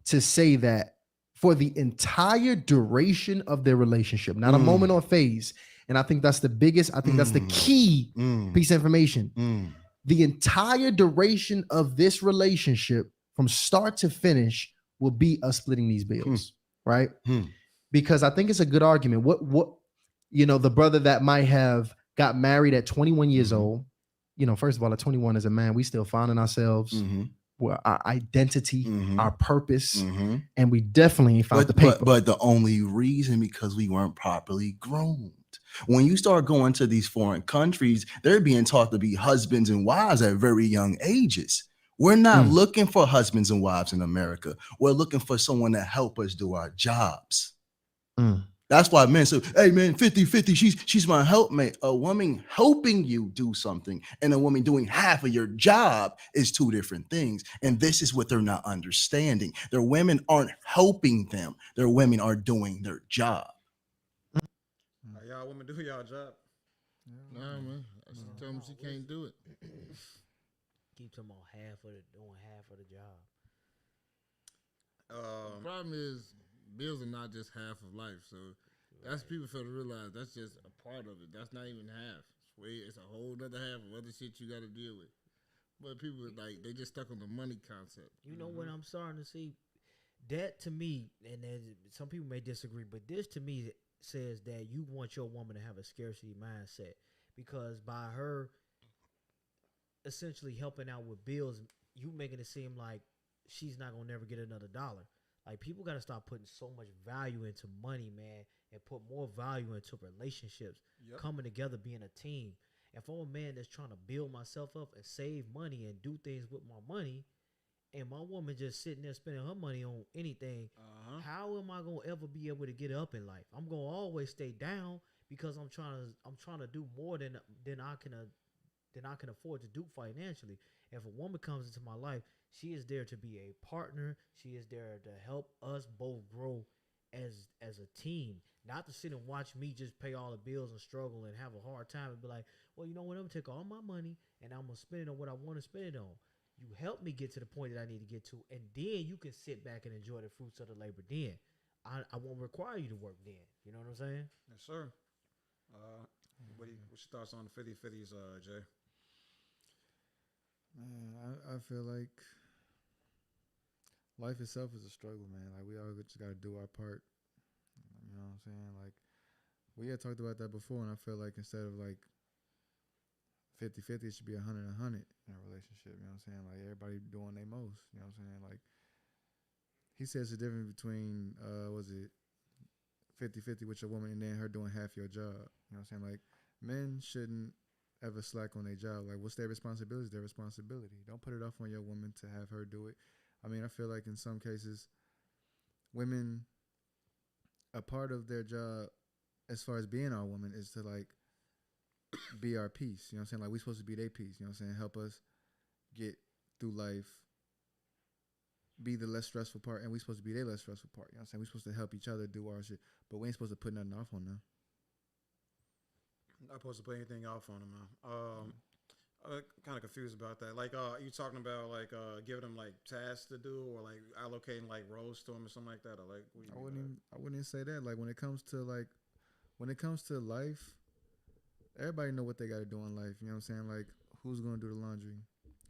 to say that for the entire duration of their relationship, not a moment or phase. And I think that's the biggest, that's the key piece of information. The entire duration of this relationship from start to finish will be us splitting these bills, right? Because I think it's a good argument. What the brother that might have got married at 21 years old, first of all, at 21 as a man, we still finding ourselves, our identity, our purpose, and we definitely found the paper.
But the only reason because we weren't properly groomed. When you start going to these foreign countries, they're being taught to be husbands and wives at very young ages. We're not looking for husbands and wives in America. We're looking for someone to help us do our jobs. That's why men say, hey man, 50-50, she's my helpmate. A woman helping you do something and a woman doing half of your job is two different things. And this is what they're not understanding. Their women aren't helping them. Their women are doing their job.
Y'all women do y'all job.
Nah, man. I should tell them she can't do it.
Keep them on doing half of the job.
The problem is bills are not just half of life. So that's people fail to realize that's just a part of it. That's not even half. It's a whole other half of other shit you got to deal with. But people they just stuck on the money concept.
You know what I'm starting to see? That to me, and some people may disagree, but this to me says that you want your woman to have a scarcity mindset, because by her essentially helping out with bills, you making it seem like she's not gonna never get another dollar. Like, people got to stop putting so much value into money, man, and put more value into relationships, coming together, being a team. If I'm a man that's trying to build myself up and save money and do things with my money, and my woman just sitting there spending her money on anything, how am I gonna ever be able to get up in life? I'm gonna always stay down because I'm trying to do more than I can afford to do financially. If a woman comes into my life, she is there to be a partner. She is there to help us both grow as a team, not to sit and watch me just pay all the bills and struggle and have a hard time and be like, well, you know what, I'm gonna take all my money and I'm gonna spend it on what I want to spend it on. You help me get to the point that I need to get to, and then you can sit back and enjoy the fruits of the labor. Then I won't require you to work then. You know what I'm saying?
Yes, sir. What's your thoughts on the 50-50s, Jay?
Man, I feel like life itself is a struggle, man. Like, we all just got to do our part. You know what I'm saying? Like, we had talked about that before, and I feel like instead of like 50-50, it should be 100-100 in a relationship. You know what I'm saying? Like everybody doing their most. You know what I'm saying? Like he says the difference between was it 50-50 with your woman and then her doing half your job. You know what I'm saying? Like men shouldn't ever slack on their job. Like what's their responsibility? Is their responsibility. Don't put it off on your woman to have her do it. I mean, I feel like in some cases, women, a part of their job as far as being our woman is to like be our peace. You know what I'm saying? Like we supposed to be their peace. You know what I'm saying? Help us get through life, be the less stressful part, and we supposed to be their less stressful part. You know what I'm saying? We supposed to help each other do our shit, but we ain't supposed to put nothing off on them.
Not supposed to put anything off on them, man. I'm kind of confused about that. Like, you talking about like giving them like tasks to do, or like allocating like roles to them or something like that, or like
I wouldn't even say that. Like when it comes to life, everybody know what they got to do in life. You know what I'm saying? Like who's gonna do the laundry?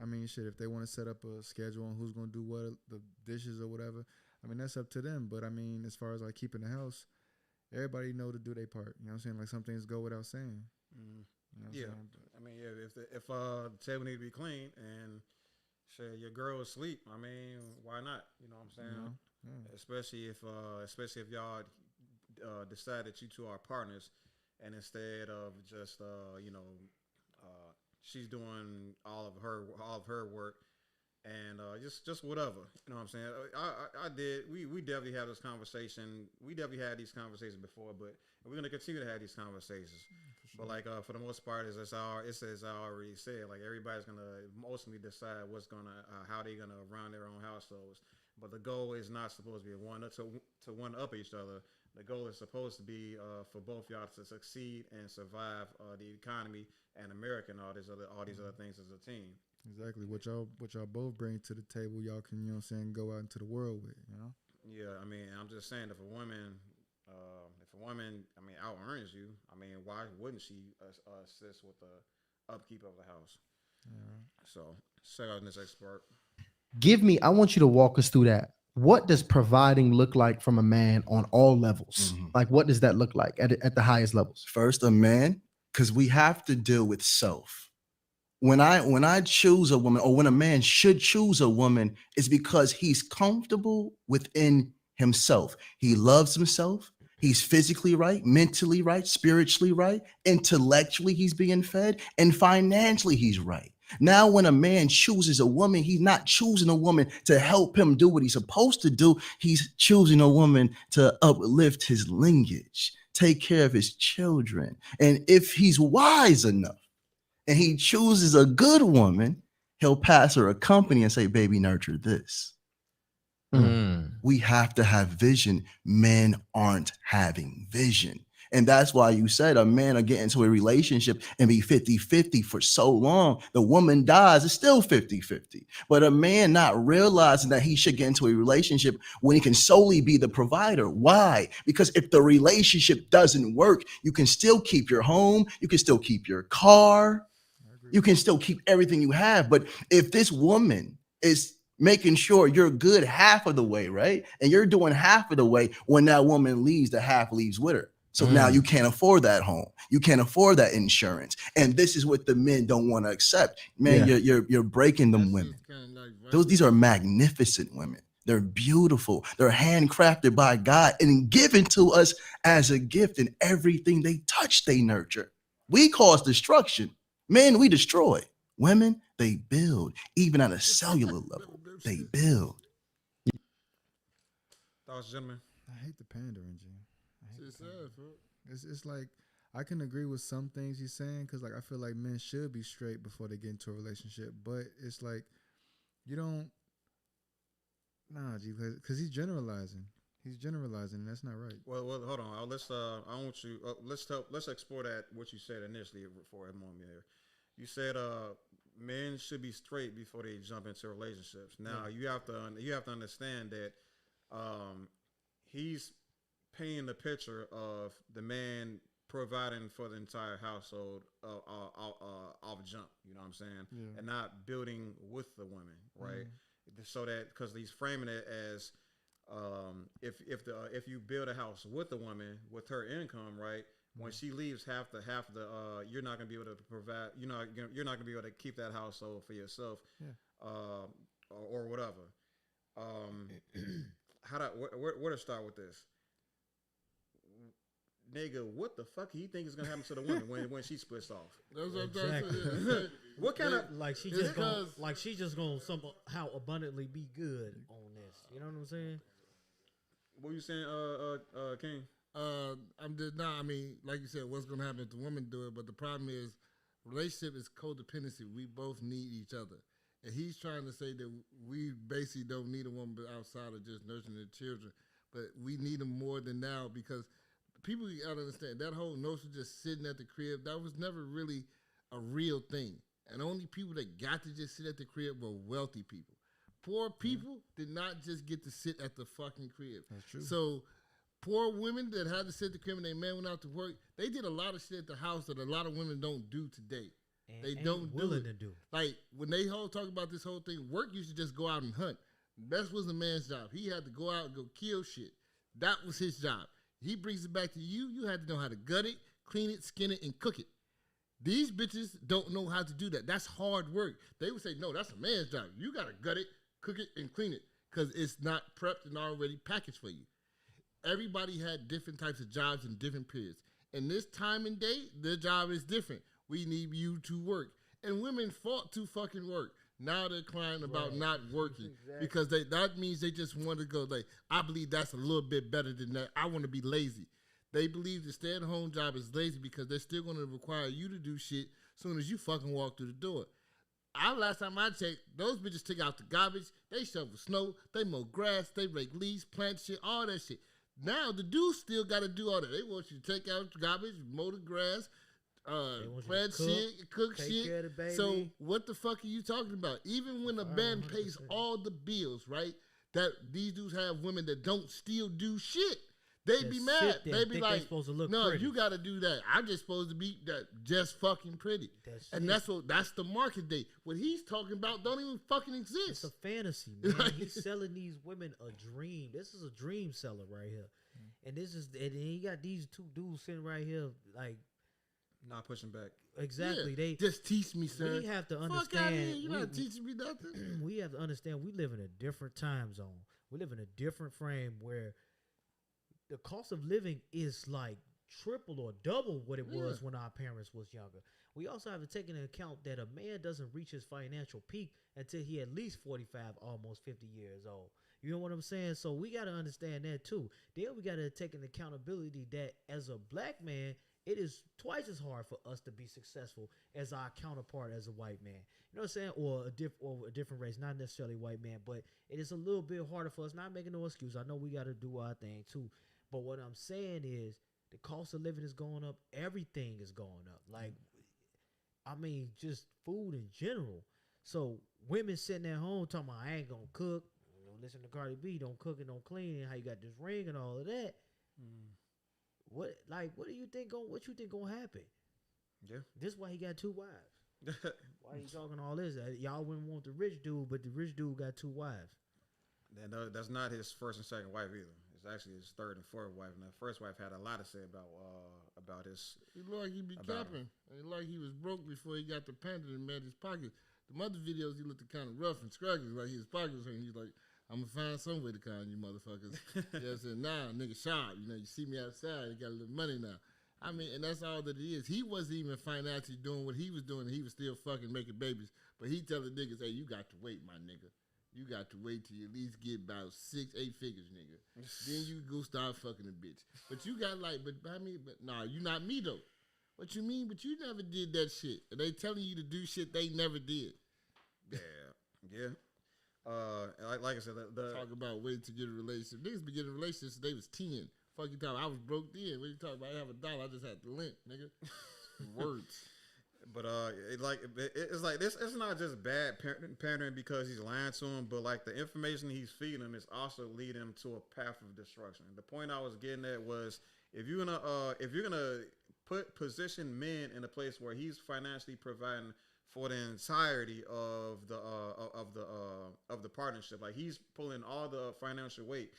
I mean, shit. If they want to set up a schedule on who's gonna do what, the dishes or whatever, I mean that's up to them. But I mean, as far as like keeping the house, everybody know to do their part. You know what I'm saying? Like some things go without saying.
Mm.
You know what I'm
Yeah,
saying?
I mean, yeah. If the table need to be clean and shit, your girl is asleep, I mean, why not? You know what I'm saying?
Yeah.
Especially if y'all decide that you two are partners, and instead of just she's doing all of her work, and just whatever. You know what I'm saying? I did. We definitely have this conversation. We definitely had these conversations before, but we're gonna continue to have these conversations. Sure. But like for the most part, as I already said, like everybody's gonna mostly decide what's gonna how they're gonna run their own households. But the goal is not supposed to be to one up each other. The goal is supposed to be for both y'all to succeed and survive the economy and America and all these other things as a team.
Exactly. What y'all both bring to the table, y'all can, you know what I'm saying, go out into the world with, you know?
Yeah, I mean, I'm just saying if a woman, I mean, out earns you, I mean, why wouldn't she assist with the upkeep of the house?
Yeah.
So, check out this expert.
I want you to walk us through that. What does providing look like from a man on all levels? Like, what does that look like at the highest levels?
First, a man, because we have to deal with self. When I choose a woman, or when a man should choose a woman, it's because he's comfortable within himself. He loves himself. He's physically right, mentally right, spiritually right, intellectually he's being fed, and financially he's right. Now, when a man chooses a woman, he's not choosing a woman to help him do what he's supposed to do. He's choosing a woman to uplift his lineage, take care of his children. And if he's wise enough and he chooses a good woman, he'll pass her a company and say, baby, nurture this. We have to have vision. Men aren't having vision. And that's why you said a man will get into a relationship and be 50-50 for so long. The woman dies, it's still 50-50. But a man not realizing that he should get into a relationship when he can solely be the provider. Why? Because if the relationship doesn't work, you can still keep your home, you can still keep your car, you can still keep everything you have. But if this woman is making sure you're good half of the way, right? And you're doing half of the way, when that woman leaves, the half leaves with her. So now you can't afford that home. You can't afford that insurance. And this is what the men don't want to accept. Man, you're breaking them women. These are magnificent women. They're beautiful. They're handcrafted by God and given to us as a gift. And everything they touch, they nurture. We cause destruction. Men, we destroy. Women, they build. Even at a cellular level, they build.
Thoughts, gentlemen?
I hate the pandering, G. It's like I can agree with some things he's saying, because like I feel like men should be straight before they get into a relationship, but it's like you don't. Nah, G, because he's generalizing. And that's not right.
Well, hold on. Let's I want you. Let's explore that what you said initially for a moment here. You said men should be straight before they jump into relationships. Now you have to understand that he's painting the picture of the man providing for the entire household off jump. You know what I'm saying? And not building with the woman, right? So that because he's framing it as if you build a house with the woman with her income, right, when she leaves, half the you're not gonna be able to provide. You're not gonna be able to keep that household for yourself, or whatever. Where to start with this? Nigga, what the fuck do you think is gonna happen to the woman when she splits off?
That's what I'm saying.
What kind of
like she just gonna somehow abundantly be good on this? You know what I'm saying?
What you saying, King?
I'm just not. I mean, like you said, what's gonna happen if the woman do it? But the problem is, relationship is codependency. We both need each other, and he's trying to say that we basically don't need a woman outside of just nurturing the children, but we need them more than now because people gotta understand that whole notion of just sitting at the crib, that was never really a real thing. And only people that got to just sit at the crib were wealthy people. Poor people did not just get to sit at the fucking crib.
That's true.
So poor women that had to sit at the crib and their man went out to work, they did a lot of shit at the house that a lot of women don't do today.
And
they
ain't
don't
willing
do
to
it.
do.
Like when they talk about this whole thing, work used to just go out and hunt. That was a man's job. He had to go out and go kill shit. That was his job. He brings it back to you. You had to know how to gut it, clean it, skin it, and cook it. These bitches don't know how to do that. That's hard work. They would say, no, that's a man's job. You got to gut it, cook it, and clean it because it's not prepped and already packaged for you. Everybody had different types of jobs in different periods. And this time and day, their job is different. We need you to work. And women fought to fucking work. Now they're crying about not working because that means they just want to go like, I believe that's a little bit better than that. I want to be lazy. They believe the stay-at-home job is lazy because they're still going to require you to do shit as soon as you fucking walk through the door. Last time I checked, those bitches take out the garbage, they shovel snow, they mow grass, they rake leaves, plant shit, all that shit. Now the dudes still got to do all that. They want you to take out the garbage, mow the grass, plant shit, cook shit. So what the fuck are you talking about? Even when a man pays all the bills, right? That these dudes have women that don't still do shit. They be mad. They be like, no, you got to do that. I'm just supposed to be that just fucking pretty. That's the market date. What he's talking about don't even fucking exist.
It's a fantasy, man. He's selling these women a dream. This is a dream seller right here. And he got these two dudes sitting right here like
not pushing back.
Exactly.
Yeah,
they
just teach me, sir.
We have to understand.
Fuck out of here. You're not teaching me nothing.
We have to understand we live in a different time zone. We live in a different frame where the cost of living is like triple or double what it was when our parents was younger. We also have to take into account that a man doesn't reach his financial peak until he at least 45, almost 50 years old. You know what I'm saying? So we got to understand that too. Then we got to take an accountability that as a black man, it is twice as hard for us to be successful as our counterpart as a white man. You know what I'm saying? Or a different race, not necessarily white man, but it is a little bit harder for us. Not making no excuse. I know we got to do our thing too. But what I'm saying is the cost of living is going up. Everything is going up. Like, I mean, just food in general. So women sitting at home talking about, I ain't going to cook. You know, listen to Cardi B, don't cook and don't clean, and how you got this ring and all of that. What do you think what you think gonna happen?
Yeah.
This is why he got two wives. Why you talking all this? Y'all wouldn't want the rich dude, but the rich dude got two wives.
That's not his first and second wife either. It's actually his third and fourth wife. And the first wife had a lot to say about his.
He looked like he be capping. He looked like he was broke before he got the pendant and met his pockets. The other videos, he looked kind of rough and scraggly, like his pockets, and he's like, I'm gonna find some way to con you motherfuckers. Yeah, I said, nah, nigga sharp. You know, you see me outside, you got a little money now. I mean, and that's all that it is. He wasn't even financially doing what he was doing, and he was still fucking making babies. But he telling niggas, hey, you got to wait, my nigga. You got to wait till you at least get about 6-8 figures, nigga. Then you go start fucking a bitch. But you got nah, you not me though. What you mean? But you never did that shit. And they telling you to do shit they never did.
Yeah. Like I said,
talk about waiting to get a relationship. Niggas be getting relationships since they was 10. Fuck you talking. I was broke then. What you talking about? I have $1. I just had to link, nigga. Words.
But it's like this. It's not just bad parenting because he's lying to him, but like the information he's feeding him is also leading him to a path of destruction. The point I was getting at was if you're gonna position men in a place where he's financially providing for the entirety of the partnership, like he's pulling all the financial weight.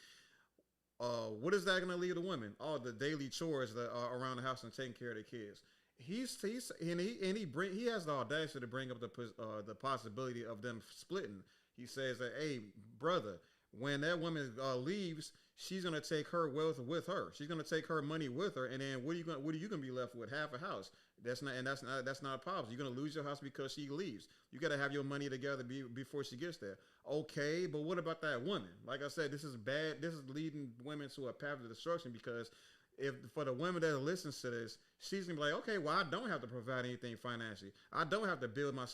what is that going to leave the women? All the daily chores that are around the house and taking care of the kids. He has the audacity to bring up the possibility of them splitting. He says that, hey, brother, when that woman leaves, she's gonna take her wealth with her. She's gonna take her money with her, and then what are you gonna be left with? Half a house. That's not a problem. You're gonna lose your house because she leaves. You gotta have your money together before she gets there. Okay, but what about that woman? Like I said, this is bad. This is leading women to a path of destruction because if for the women that listens to this, she's gonna be like, okay, well, I don't have to provide anything financially. I don't have to build my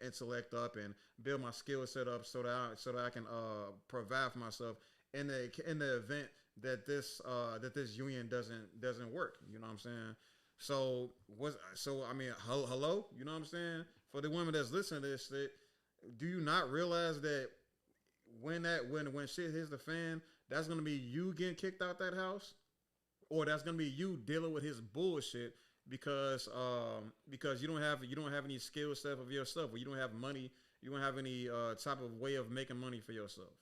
intellect up and build my skill set up so that I can provide for myself in the event that this union doesn't work. You know what I'm saying? So I mean, hello, you know what I'm saying? For the women that's listening to this shit, do you not realize that when shit hits the fan, that's gonna be you getting kicked out that house? Or that's gonna be you dealing with his bullshit because you don't have any skill set of yourself, or you don't have money, you don't have any type of way of making money for yourself,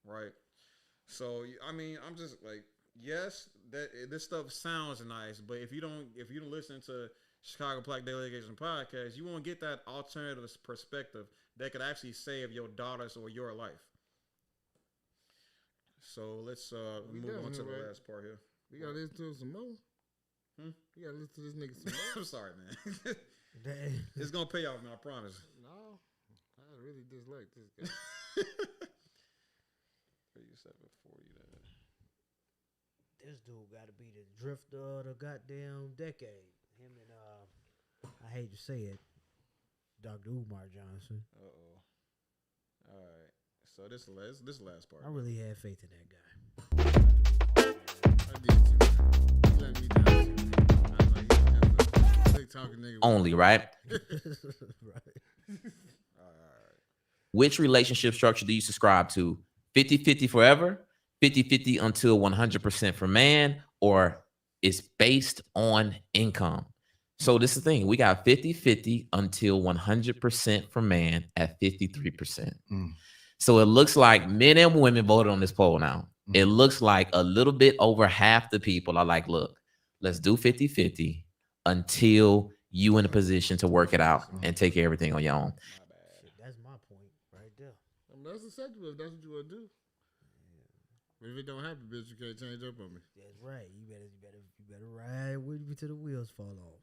right? So I mean, I'm just like, yes, that this stuff sounds nice, but if you don't listen to Chicago Black Delegation Podcast, you won't get that alternative perspective that could actually save your daughters or your life. So let's move on to the last part here.
We gotta listen to him some more. You gotta listen to this nigga some more.
I'm sorry, man. It's gonna pay off, man. I promise.
No, I really dislike this guy.
3740.
This dude got to be the drifter of the goddamn decade. Him and I hate to say it, Dr. Umar Johnson.
All right. So this last part.
I really had faith in that guy.
I did too. He let me down. I was like, he's a big talking nigga.
Only, right?
Right.
Which relationship structure do you subscribe to? 50-50 forever, 50-50 until 100% for man, or it's based on income? So this is the thing. We got 50-50 until 100% for man at 53%. So it looks like men and women voted on this poll now. It looks like a little bit over half the people are like, look, let's do 50-50 until you in a position to work it out and take care of everything on your own.
That's my point right there.
I mean, that's acceptable if that's what you want to do. But if it don't happen, bitch, you can't change up on me.
That's right. You better ride with me till the wheels fall off.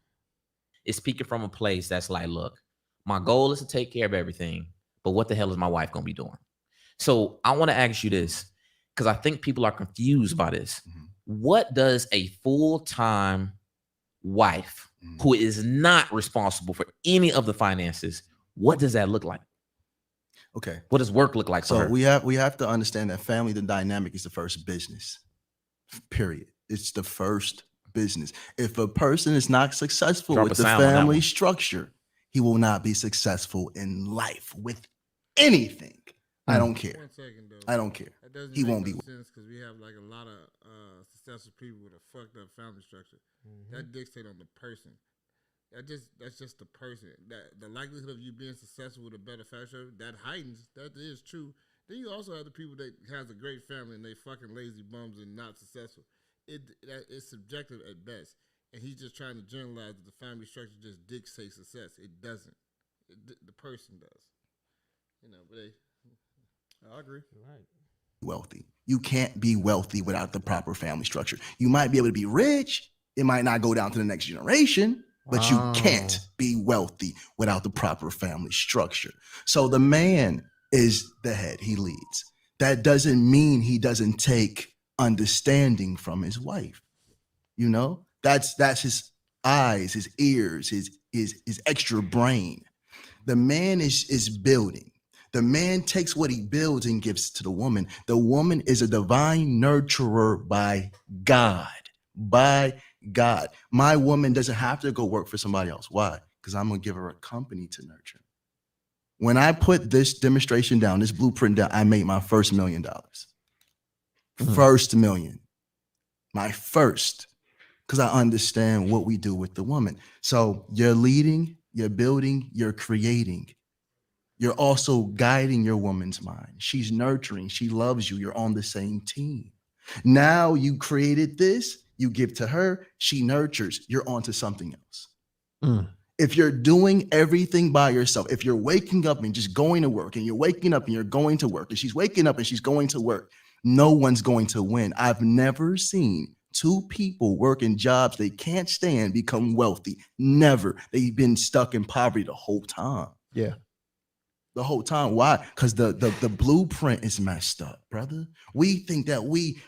It's speaking from a place that's like, look, my goal is to take care of everything, but what the hell is my wife gonna be doing? So I want to ask you this, because I think people are confused by this. What does a full-time wife who is not responsible for any of the finances, what does that look like?
Okay.
What does work look like for her?
we have to understand that family, the dynamic is the first business. Period. It's the first business. If a person is not successful with the family structure, he will not be successful in life with anything. I don't care.
1 second though.
I don't care.
That doesn't
He
make
won't
no
be.
sense because we have like a lot of successful people with a fucked up family structure. That dictates on the person. That's just the person. That the likelihood of you being successful with a better family structure, that heightens. That is true. Then you also have the people that has a great family and they fucking lazy bums and not successful. It's subjective at best. And he's just trying to generalize that the family structure just dictates success. It doesn't. The person does. You know, but
I agree.
Right.
Wealthy. You can't be wealthy without the proper family structure. You might be able to be rich. It might not go down to the next generation, but you can't be wealthy without the proper family structure. So the man is the head. He leads. That doesn't mean he doesn't take understanding from his wife. You know, that's his eyes, his ears, his extra brain. The man is building. The man takes what he builds and gives to the woman. The woman is a divine nurturer by God. By God. My woman doesn't have to go work for somebody else. Why? Because I'm going to give her a company to nurture. When I put this demonstration down, this blueprint down, I made my first $1 million. First $1 million. My first. Because I understand what we do with the woman. So you're leading, you're building, you're creating. You're also guiding your woman's mind. She's nurturing. She loves you. You're on the same team. Now you created this, you give to her, she nurtures, you're onto something else. If you're doing everything by yourself, if you're waking up and just going to work, and you're waking up and you're going to work, and she's waking up and she's going to work, no one's going to win. I've never seen two people working jobs they can't stand become wealthy. Never. They've been stuck in poverty the whole time.
Yeah.
The whole time. Why? Because the blueprint is messed up, brother. We think that we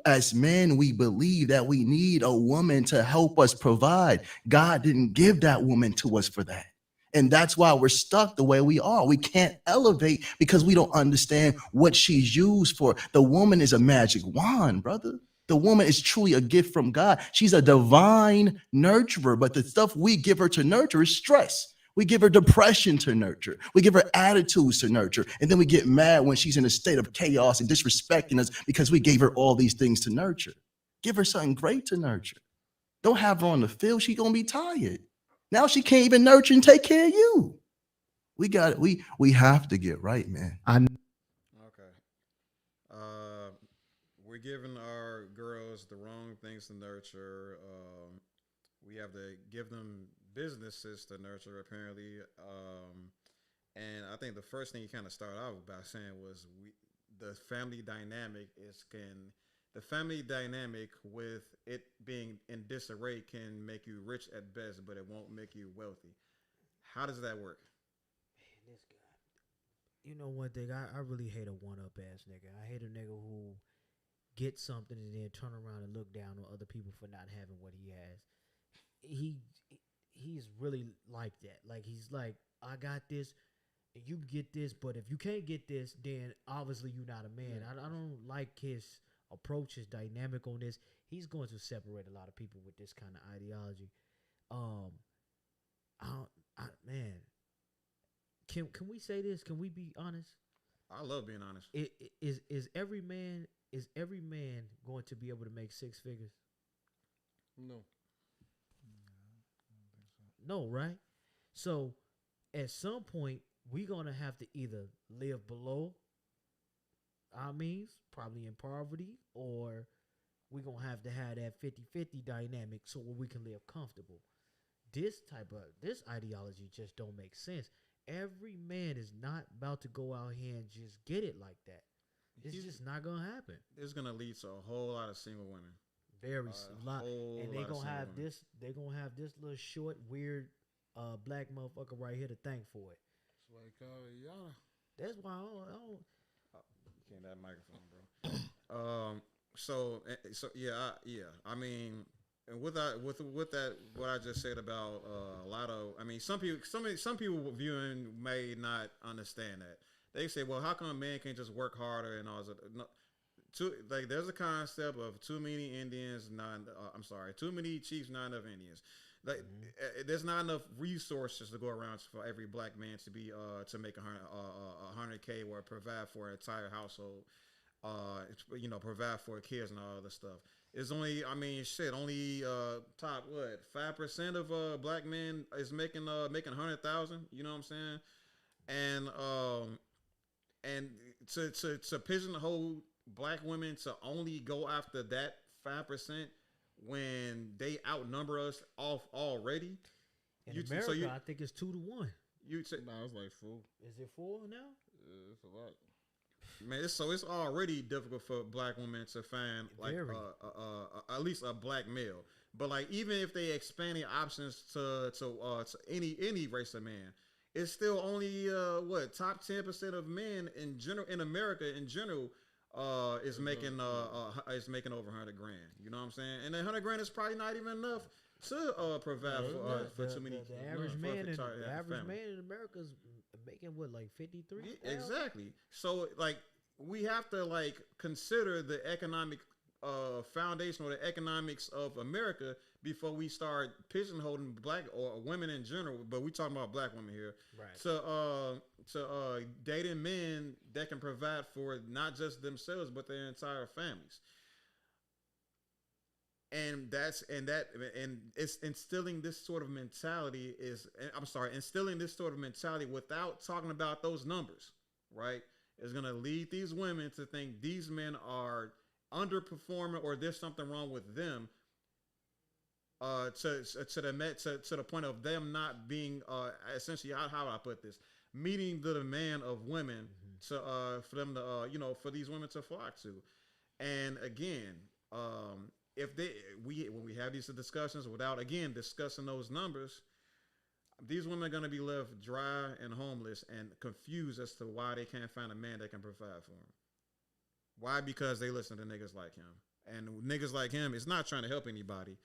as men, we believe that we need a woman to help us provide. God didn't give that woman to us for that. And that's why we're stuck the way we are. We can't elevate because we don't understand what she's used for. The woman is a magic wand, brother. The woman is truly a gift from God. She's a divine nurturer, but the stuff we give her to nurture is stress. We give her depression to nurture. We give her attitudes to nurture. And then we get mad when she's in a state of chaos and disrespecting us because we gave her all these things to nurture. Give her something great to nurture. Don't have her on the field. She's going to be tired. Now she can't even nurture and take care of you. We got it. We have to get right, man.
Okay. We're giving our girls the wrong things to nurture. We have to give them businesses to nurture, apparently. And I think the first thing you kind of start off by saying was the family dynamic with it being in disarray can make you rich at best, but it won't make you wealthy. How does that work?
Man, this guy. You know one thing, I really hate a one-up ass nigga. I hate a nigga who gets something and then turn around and look down on other people for not having what he has. He's really like that. Like, he's like, I got this and you get this, but if you can't get this, then obviously you're not a man. I don't like his approach, his dynamic on this. He's going to separate a lot of people with this kind of ideology. Man, can we say this? Can we be honest?
I love being honest.
Is every man going to be able to make six figures?
No.
No, right? So at some point, we're going to have to either live below our means, probably in poverty, or we're going to have that 50-50 dynamic so we can live comfortable. This ideology just don't make sense. Every man is not about to go out here and just get it like that. It's just not going to happen.
It's going to lead to a whole lot of single women.
Very lot, and they're gonna have this. They're gonna have this little short, weird, black motherfucker right here to thank for it.
That's why they call it Yada.
That's why I don't.
You can't have microphone, bro. So yeah. I mean, and with that, what I just said about a lot of, I mean, some people viewing may not understand that. They say, well, how come a man can't just work harder and all that? No. There's a concept of too many Indians, too many chiefs, not enough Indians. There's not enough resources to go around for every black man to be to make $100K or provide for an entire household, provide for kids and all other stuff. It's only, only top 5% of black men is making 100,000. You know what I'm saying? And to pigeonhole black women to only go after that 5% when they outnumber us off already.
In America, I think it's 2-1.
It's like 4.
Is it 4 now?
Yeah, it's a lot.
Man, it's already difficult for black women to find at least a black male. But like, even if they expand the options to any race of man, it's still only top 10% of men in general in America in general is making over $100,000. You know what I'm saying? And $100,000 is probably not even enough to provide for too many.
The average man in America is making like 53.
Exactly. So like, we have to consider the economic foundation or the economics of America before we start pigeonholing black or women in general. But we talking about black women here,
right?
To dating men that can provide for not just themselves but their entire families. And it's instilling this sort of mentality without talking about those numbers, right? Is going to lead these women to think these men are underperforming or there's something wrong with them. To the point of them not being essentially how would I put this, meeting the demand of women to for them to for these women to flock to. And again, if when we have these discussions without again discussing those numbers, these women are going to be left dry and homeless and confused as to why they can't find a man that can provide for them. Why? Because they listen to niggas like him, and niggas like him is not trying to help anybody.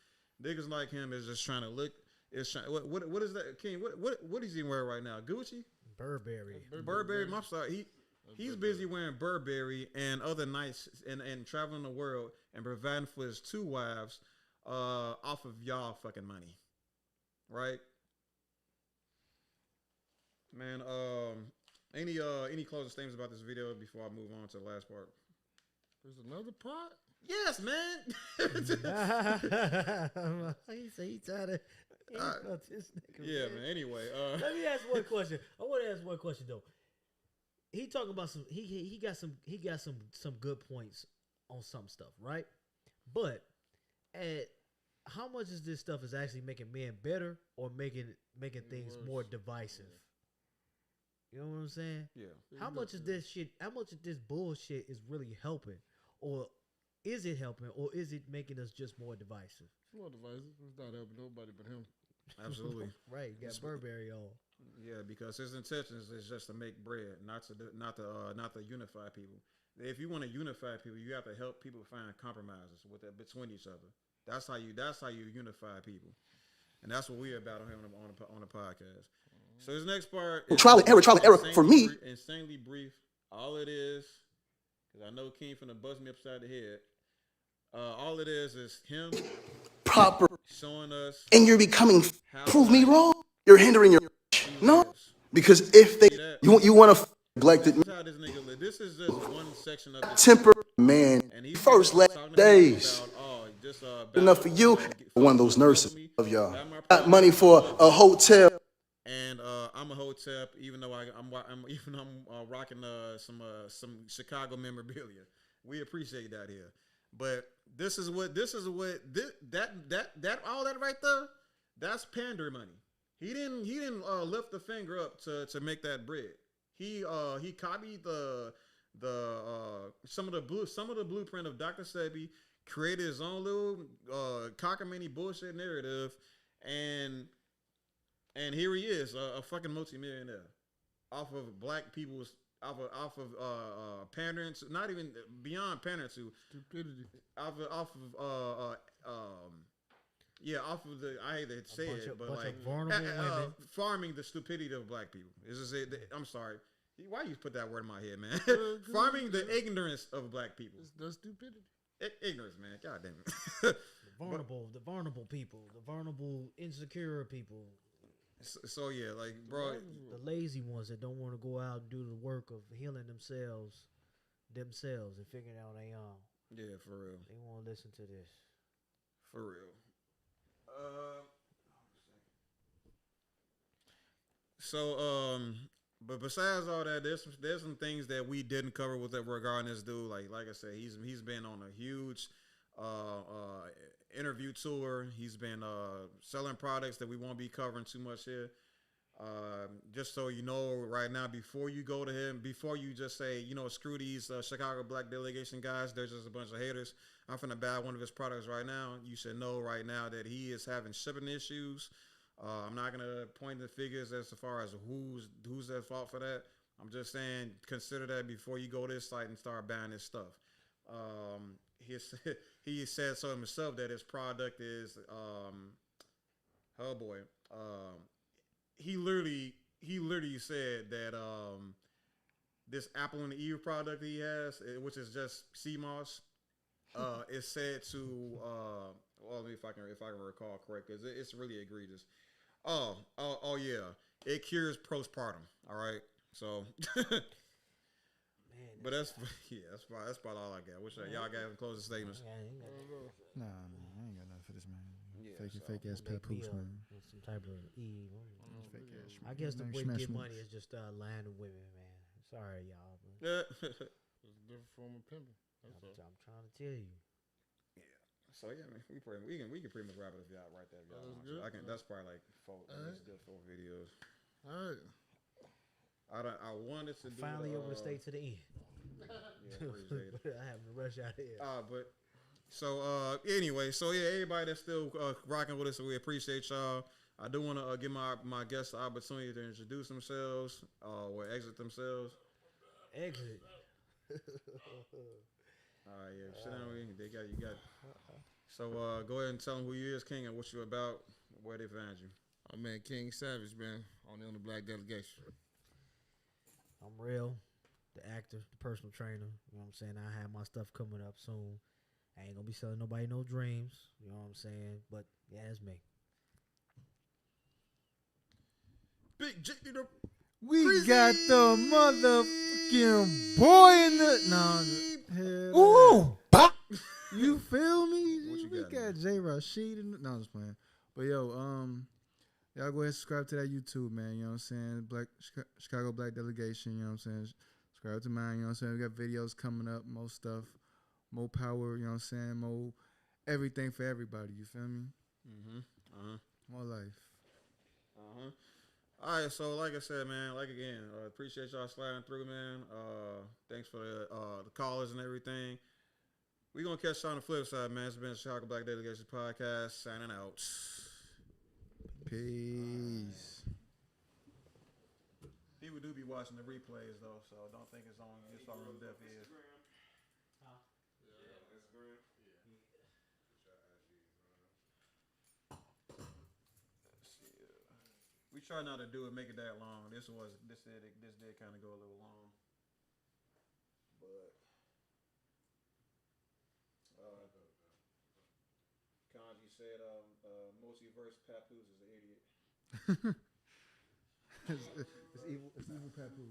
Niggas like him is just trying to look. Is trying. What is that, King? What is he wearing right now? Gucci?
Burberry.
Burberry. I'm sorry. He's busy wearing Burberry and other nice and traveling the world and providing for his 2 wives off of y'all fucking money, right? Man, any closing statements about this video before I move on to the last part?
There's another part?
Yes, man.
He said he tried to insult this nigga.
Yeah, man. Anyway,
let me ask one question. I want to ask one question though. He talking about some. He got some good points on some stuff, right? But how much is this stuff is actually making men better or making things worse, more divisive? You know what I'm saying?
Yeah.
How much is this shit? How much of this bullshit is really helping, or is it helping, or is it making us just more divisive?
It's more divisive. It's not helping nobody but him.
Absolutely.
Right. You got Burberry on.
Yeah, because his intentions is just to make bread, not to unify people. If you want to unify people, you have to help people find compromises between each other. That's how you unify people, and that's what we're about on the podcast. So his next part is
trial and error for me.
Insanely brief. All it is, because I know King finna bust me upside the head. All it is him
proper
showing us,
and you're becoming prove me wrong. You're hindering your no, because if they you want to neglect it.
This is just one section of this
temper man. First last days. Enough for you. One of those nurses of y'all got money for a hotel.
And I'm a hotep, even though I'm rocking some Chicago memorabilia. We appreciate that here, but this is what that all that right there, that's pander money. He didn't lift the finger up to make that bread. He copied some of the blueprint of Dr. Sebi, created his own little cockamamie bullshit narrative, and here he is, a fucking multimillionaire, off of black people's, off of pandering to, not even beyond pandering to
stupidity,
off of the, I hate to say it, but like farming the stupidity of black people. I'm sorry, why you put that word in my head, man? Farming the ignorance of black people.
It's the stupidity.
Ignorance, man. God damn it.
The vulnerable people, the vulnerable, insecure people.
So yeah, like, bro,
the lazy ones that don't want to go out and do the work of healing themselves and figuring out their own.
Yeah, for real.
They won't listen to this.
For real. But besides all that, there's some things that we didn't cover with that regarding this dude. Like I said, he's been on a huge interview tour. He's been selling products that we won't be covering too much here. Just so you know, right now, before you go to him, before you just say, screw these Chicago Black Delegation guys, there's just a bunch of haters. I'm finna buy one of his products right now. You should know right now that he is having shipping issues. I'm not gonna point the figures as far as who's at fault for that. I'm just saying, consider that before you go to this site and start buying this stuff. He said so himself that his product is oh boy. He literally said that this Apple and Eve product he has, which is just CMOS, is said to well, if I can recall correct, because it's really egregious. Oh yeah, it cures postpartum. All right, so.
Man,
but that's about all I got. Wish y'all got closing statements.
Nah, man, I ain't got nothing for this man.
Yeah,
fake ass pet poops, man.
Some type of Eve.
Fake ass.
I guess the way to get money is just lying to women, man. Sorry, y'all.
It's a different form of pimping.
I'm trying to tell you.
So yeah, man, we can pretty much wrap it up right there. If y'all want to. I can. That's probably like four. That's good 4 videos.
All right.
I wanted to do.
Finally able to stay to the end.
Yeah, appreciate it.
I have to rush out of here.
But so anyway, so yeah, everybody that's still rocking with us, so we appreciate y'all. I do want to give my guests the opportunity to introduce themselves or exit themselves.
Exit.
All right, yeah, sit down. You got. So go ahead and tell them who you is, King, and what you about, where they find you.
Oh man, King Savage, man, on the Black Delegation.
I'm real, the actor, the personal trainer. You know what I'm saying? I have my stuff coming up soon. I ain't gonna be selling nobody no dreams. You know what I'm saying? But yeah, it's me.
Big J.
We got the motherfucking boy in the
Ooh, bop.
You feel me?
What you
We got J. Rashid in the, no, I'm just playing. But yo, y'all go ahead and subscribe to that YouTube, man. You know what I'm saying? Chicago Black Delegation, you know what I'm saying? Subscribe to mine, you know what I'm saying? We got videos coming up, more stuff, more power, you know what I'm saying? More everything for everybody, you feel me? More life.
All right, so like I said, man, appreciate y'all sliding through, man. Thanks for the callers and everything. We're going to catch y'all on the flip side, man. It's been the Chicago Black Delegation Podcast, signing out.
Peace.
People do be watching the replays, though, so don't think it's on deaf ears. We try not to do it, make it that long. This did kind of go a little long, but Kanji said multiverse Papoose is an idiot.
It's evil Papoose.